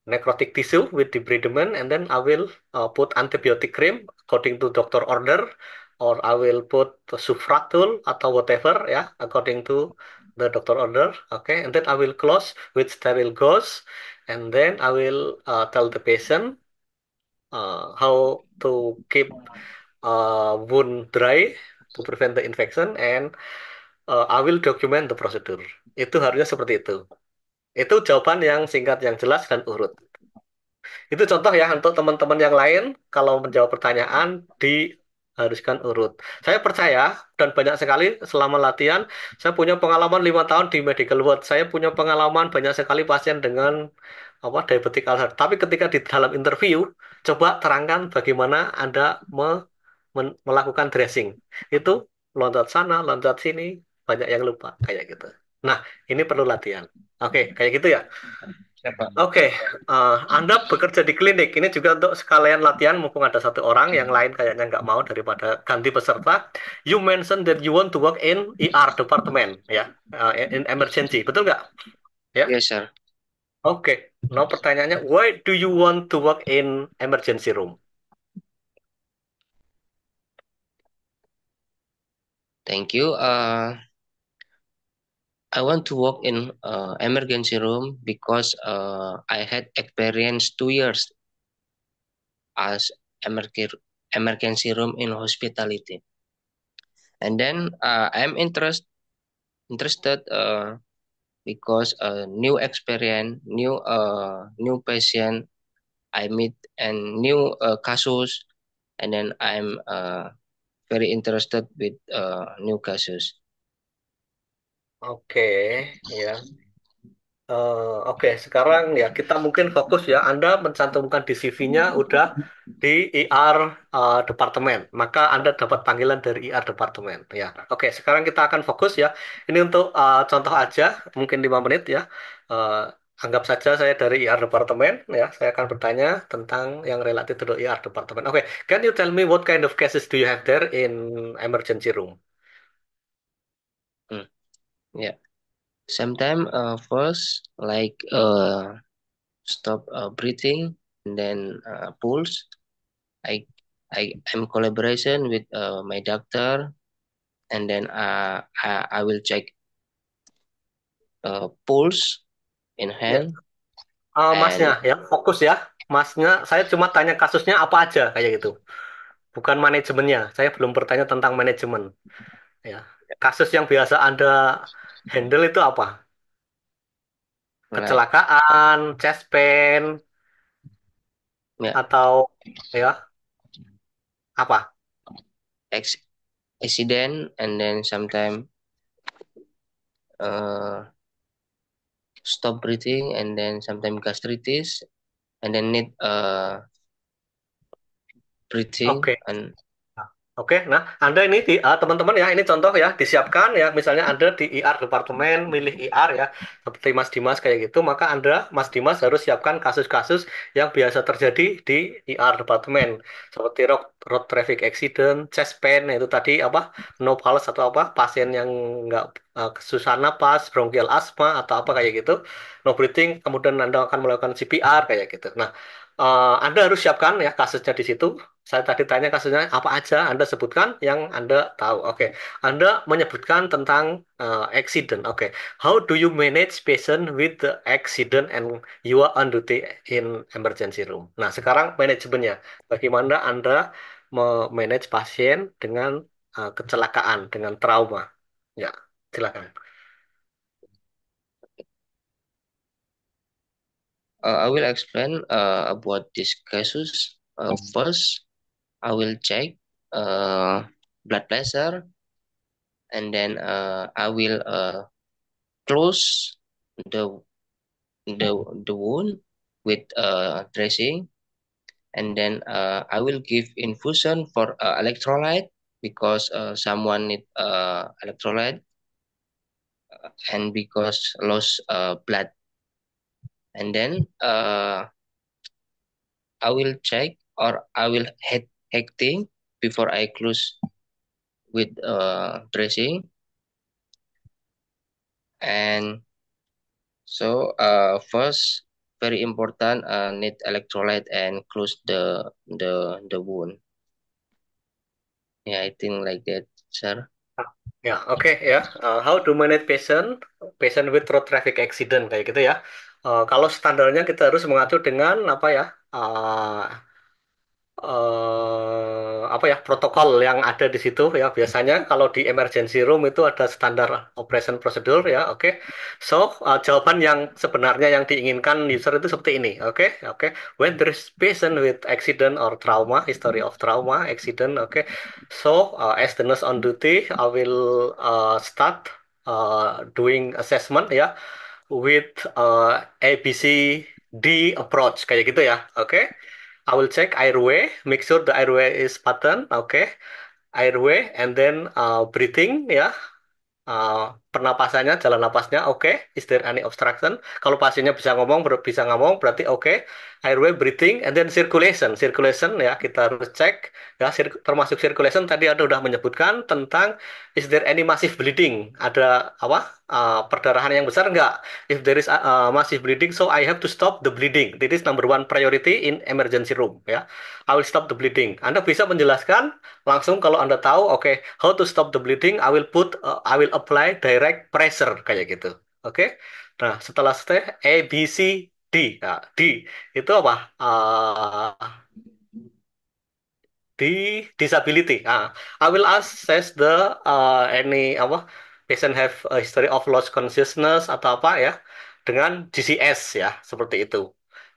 necrotic tissue with debridement, and then I will put antibiotic cream according to doctor order, or I will put sufratul atau whatever ya according to the doctor order. Okay, and then I will close with sterile gauze, and then I will tell the patient how to keep wound dry to prevent the infection, and I will document the procedure. Itu harusnya seperti itu. Itu jawaban yang singkat, yang jelas dan urut. Itu contoh ya untuk teman-teman yang lain kalau menjawab pertanyaan diharuskan urut. Saya percaya dan banyak sekali selama latihan saya punya pengalaman 5 tahun di medical world. Saya punya pengalaman banyak sekali pasien dengan diabetic ulcer. Tapi ketika di dalam interview coba terangkan bagaimana Anda melakukan dressing. Itu loncat sana, loncat sini, banyak yang lupa kayak gitu. Nah, ini perlu latihan. Oke, kayak gitu ya. Siapa? Oke, Anda bekerja di klinik. Ini juga untuk sekalian latihan, mumpung ada satu orang, yang lain kayaknya nggak mau daripada ganti peserta. You mentioned that you want to work in ER department, ya, in emergency, betul nggak? Ya. Yes, sir. Oke, now pertanyaannya, why do you want to work in emergency room? Thank you. I want to work in emergency room because I had experience 2 years as emergency room in hospitality, and then I'm interested because new experience, new patient I meet, and new cases, and then I'm very interested with new cases. Oke, ya. Oke, sekarang ya kita mungkin fokus ya. Anda mencantumkan di CV-nya udah di ER departemen, maka Anda dapat panggilan dari ER departemen. Ya, oke. Sekarang kita akan fokus ya. Ini untuk contoh aja, mungkin 5 menit ya. Eh, Anggap saja saya dari ER departemen ya. Saya akan bertanya tentang yang related to the ER departemen. Oke, can you tell me what kind of cases do you have there in emergency room? Yeah. Sometimes first like stop breathing, and then pulse. I I'm collaboration with my doctor, and then I will check pulse in Ya. hand, Masnya and ya, fokus ya. Masnya, saya cuma tanya kasusnya apa aja kayak gitu. Bukan manajemennya. Saya belum bertanya tentang manajemen. Ya. Kasus yang biasa Anda handle itu apa? like Kecelakaan, chest pain, yeah, atau ya apa? ex accident, and then sometimes uh, stop breathing, and then sometimes gastritis, and then need breathing, Oke. and Oke, nah Anda ini teman-teman ya, ini contoh ya, disiapkan ya, misalnya Anda di IR departemen, milih IR ya, seperti Mas Dimas kayak gitu, maka Anda, Mas Dimas harus siapkan kasus-kasus yang biasa terjadi di IR departemen, seperti road traffic accident, chest pain, itu tadi apa, no pulse atau apa, pasien yang nggak kesusahan napas, bronchial asthma atau apa kayak gitu, no breathing, kemudian Anda akan melakukan CPR kayak gitu. Nah, Anda harus siapkan ya kasusnya di situ. Saya tadi tanya kasusnya apa aja, Anda sebutkan yang Anda tahu. Oke, Anda menyebutkan tentang accident. Oke, how do you manage patient with the accident and you are on duty in emergency room? Nah, sekarang manajemennya. Bagaimana Anda memanage pasien dengan kecelakaan, dengan trauma? Ya, silakan. I will explain about this cases. First, I will check blood pressure, and then I will close the the wound with dressing, and then I will give infusion for electrolyte because someone need electrolyte, and because lost blood, and then I will check, or I will head hecting before I close with dressing. And so first, very important, need electrolyte and close the wound. Yeah, I think like that, sir. Ya, oke ya. How to manage patient with road traffic accident kayak gitu ya. Kalau standarnya kita harus mengacu dengan apa ya? apa ya protokol yang ada di situ ya. Biasanya kalau di emergency room itu ada standar operation procedure ya. Oke. So, jawaban yang sebenarnya yang diinginkan user itu seperti ini. Oke. Oke. When there is patient with accident or trauma, history of trauma, accident, oke. So, as the nurse on duty, I will start doing assessment ya with ABCD approach kayak gitu ya. Oke. I will check airway, make sure the airway is pattern, okay. Airway and then breathing ya. Pernapasannya, jalan napasnya, oke. Is there any obstruction? Kalau pasiennya bisa ngomong, bisa ngomong, berarti oke. Airway, breathing, and then circulation. Circulation ya, kita harus cek. Ya, termasuk circulation tadi ada udah menyebutkan tentang is there any massive bleeding? Ada apa? Perdarahan yang besar enggak? If there is massive bleeding, so I have to stop the bleeding. This is number one priority in emergency room ya. I will stop the bleeding. Anda bisa menjelaskan langsung kalau Anda tahu, oke, how to stop the bleeding, I will apply direct pressure kayak gitu. Oke. Nah, setelah step A, B, C, D. Nah, D itu apa? Di disability. I will assess the any apa patient have a history of lost consciousness atau apa ya dengan GCS ya seperti itu.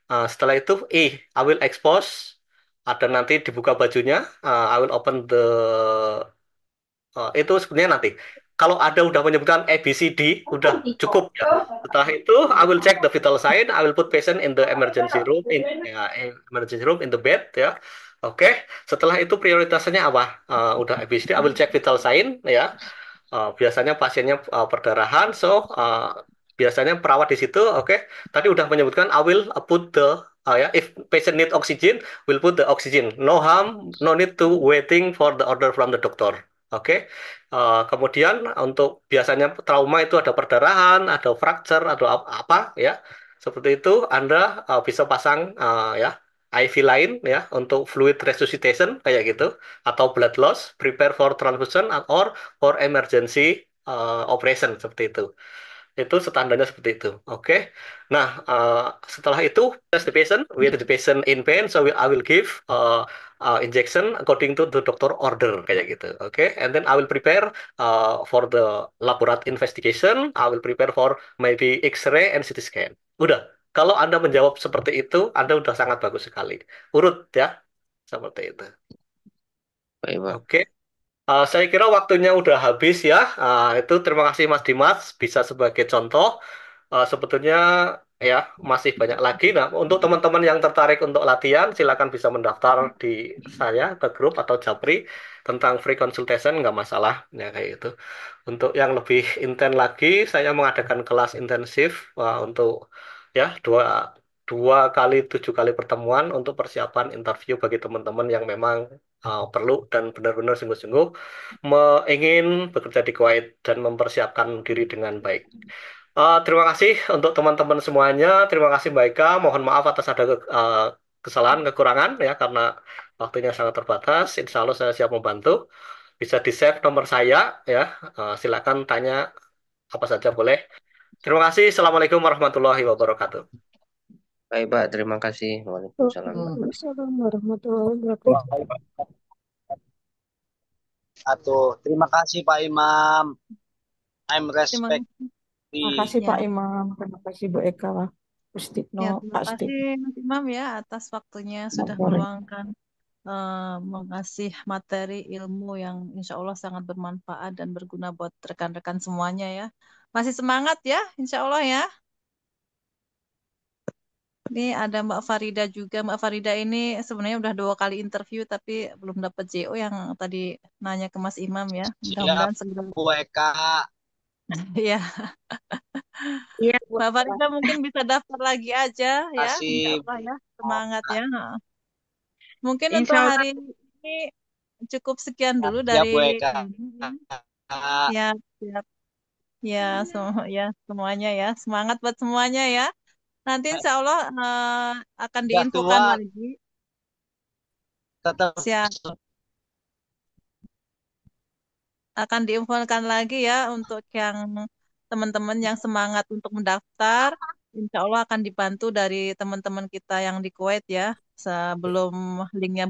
Setelah itu I will expose ada nanti dibuka bajunya. I will open the itu sebenarnya nanti. Kalau ada udah menyebutkan A, B, C, D, udah cukup ya. Setelah itu, I will check the vital sign. I will put patient in the emergency room, emergency room in the bed ya. Oke. Setelah itu prioritasnya apa? Udah A, B, C, D. I will check vital sign ya. Biasanya pasiennya perdarahan, so biasanya perawat di situ. Oke. Tadi udah menyebutkan I will put the ya, if patient need oxygen, will put the oxygen. No harm, no need to waiting for the order from the doctor. Oke. Kemudian untuk biasanya trauma itu ada perdarahan, ada fracture, ada apa ya. Seperti itu Anda bisa pasang ya IV lain ya untuk fluid resuscitation kayak gitu atau blood loss, prepare for transfusion or for emergency operation seperti itu. Itu standarnya seperti itu. Oke. Nah, setelah itu, test the patient with the patient in pain, so I will give injection according to the doctor order kayak gitu. Oke. And then I will prepare for the laboratory investigation. I will prepare for maybe X-ray and CT scan. Udah. Kalau Anda menjawab seperti itu, Anda udah sangat bagus sekali. Urut ya, seperti itu. Baik, Pak. Oke. Saya kira waktunya udah habis ya. Itu terima kasih Mas Dimas bisa sebagai contoh. Sebetulnya ya masih banyak lagi. Nah, untuk teman-teman yang tertarik untuk latihan, silakan bisa mendaftar di saya ke grup atau Japri tentang free consultation nggak masalah ya kayak itu. Untuk yang lebih intens lagi, saya mengadakan kelas intensif untuk ya dua kali 7 kali pertemuan untuk persiapan interview bagi teman-teman yang memang perlu dan benar-benar sungguh-sungguh ingin bekerja di Kuwait dan mempersiapkan diri dengan baik. Terima kasih untuk teman-teman semuanya. Terima kasih Mbak Eka. Mohon maaf atas ada kesalahan, kekurangan ya karena waktunya sangat terbatas. Insya Allah saya siap membantu. Bisa di-save nomor saya ya. Silakan tanya apa saja boleh. Terima kasih. Assalamualaikum warahmatullahi wabarakatuh. Baik, Pak. Terima kasih. Waalaikumsalam. Waalaikumsalam warahmatullahi wabarakatuh. Terima kasih Pak Imam. I'm Terima respect. kasih. Terima kasih Ya. Pak Imam, terima kasih Bu Eka, Ya, Ustikno, terima Pak Stik. kasih Mas Imam ya atas waktunya sudah Boleh. meluangkan mengasih materi ilmu yang insya Allah sangat bermanfaat dan berguna buat rekan-rekan semuanya ya. Masih semangat ya, insya Allah ya. Ini ada Mbak Farida juga. Mbak Farida ini sebenarnya udah 2 kali interview tapi belum dapat JO yang tadi nanya ke Mas Imam ya. Mudah-mudahan segera. Bu Eka. Iya. Iya, Mbak Farida mungkin bisa daftar lagi aja ya. Kasih. Insya Allah ya. Semangat ya. Mungkin untuk Insya Allah. hari ini cukup sekian dulu Ya dari Bu Eka. kami. Ya, siap. Ya, semuanya ya. Semangat buat semuanya ya. Nanti insya Allah akan Udah diinfokan tua, lagi. tetap Siap. Akan diinfokan lagi ya untuk yang teman-teman yang semangat untuk mendaftar. Insya Allah akan dibantu dari teman-teman kita yang di Kuwait ya. Sebelum linknya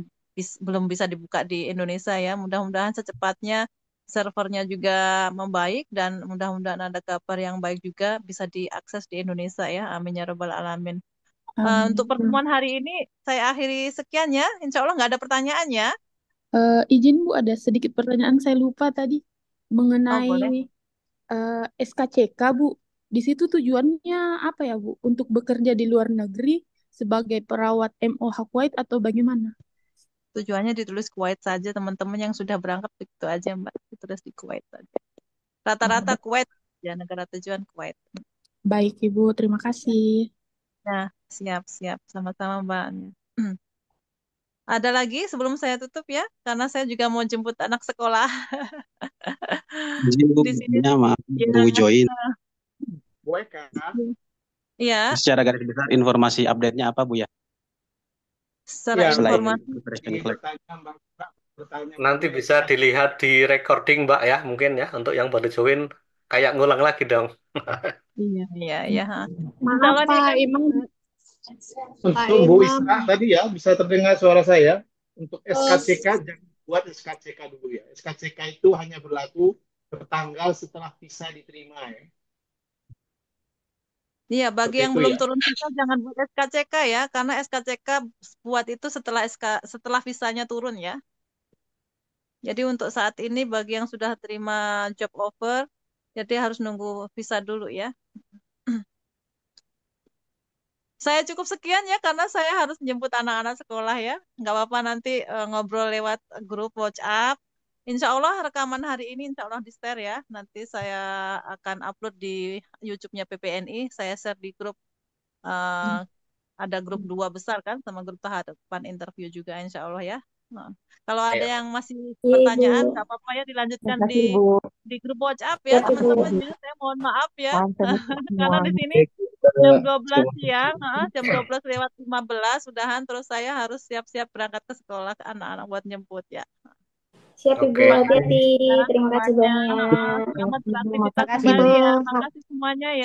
belum bisa dibuka di Indonesia ya. Mudah-mudahan secepatnya servernya juga membaik dan mudah-mudahan ada kabar yang baik juga bisa diakses di Indonesia ya. Amin ya robbal alamin. Untuk Amin. pertemuan hari ini saya akhiri sekian ya. Insya Allah nggak ada pertanyaan ya. Izin Bu, ada sedikit pertanyaan saya lupa tadi Oh boleh. mengenai SKCK Bu. Di situ tujuannya apa ya Bu? Untuk bekerja di luar negeri sebagai perawat MOH Kuwait atau bagaimana? Tujuannya ditulis Kuwait saja teman-teman yang sudah berangkat begitu aja Mbak. Ditulis di Kuwait saja. Rata-rata Kuwait ya, negara tujuan Kuwait. Baik Ibu, terima kasih. Nah, siap-siap sama-sama Mbak. Ada lagi sebelum saya tutup ya, karena saya juga mau jemput anak sekolah. Izin Bu, Di sini maaf ya, baru join. Boleh kan? ya, Secara garis besar informasi update-nya apa Bu ya? secara Ya, Selain informasi preparation ini clip. pertanyaan Mbak, pertanyaan Nanti Mbak bisa dilihat di recording Mbak ya, mungkin ya, untuk yang baru join, kayak ngulang lagi dong. iya. Ha. Insya Maaf Allah nih Pak kan Imam. Pak Untuk Bu Imam. Isra tadi ya, bisa terdengar suara saya. Untuk Eh, SKCK, jangan buat SKCK dulu ya. SKCK itu hanya berlaku tertanggal setelah visa diterima ya. iya bagi Seperti yang itu belum ya. turun visa jangan buat SKCK ya, karena SKCK buat itu setelah visanya turun ya. Jadi untuk saat ini bagi yang sudah terima job offer, jadi harus nunggu visa dulu ya. Saya cukup sekian ya karena saya harus menjemput anak-anak sekolah ya. Nggak apa-apa nanti ngobrol lewat grup WhatsApp. Insya Allah rekaman hari ini insya Allah di-share ya. Nanti saya akan upload di YouTube-nya PPNI. Saya share di grup, eh, ada grup 2 besar kan sama grup tahapan interview juga insya Allah ya. Nah, kalau ada Iya. yang masih Iya pertanyaan Ibu. nggak apa-apa ya dilanjutkan Makasih Ibu. di grup WhatsApp ya Siap Ibu. teman-teman. Juga saya mohon maaf ya karena di Semuanya. sini jam 12 siang, jam 12 lewat 15 sudahan, terus saya harus siap-siap berangkat ke sekolah ke anak-anak buat jemput ya. Siap Ibu, Oke. hati-hati. Ya Terima kasih semuanya. banyak. Selamat Ibu, beraktivitas makasih kembali Bu. ya. Makasih semuanya ya.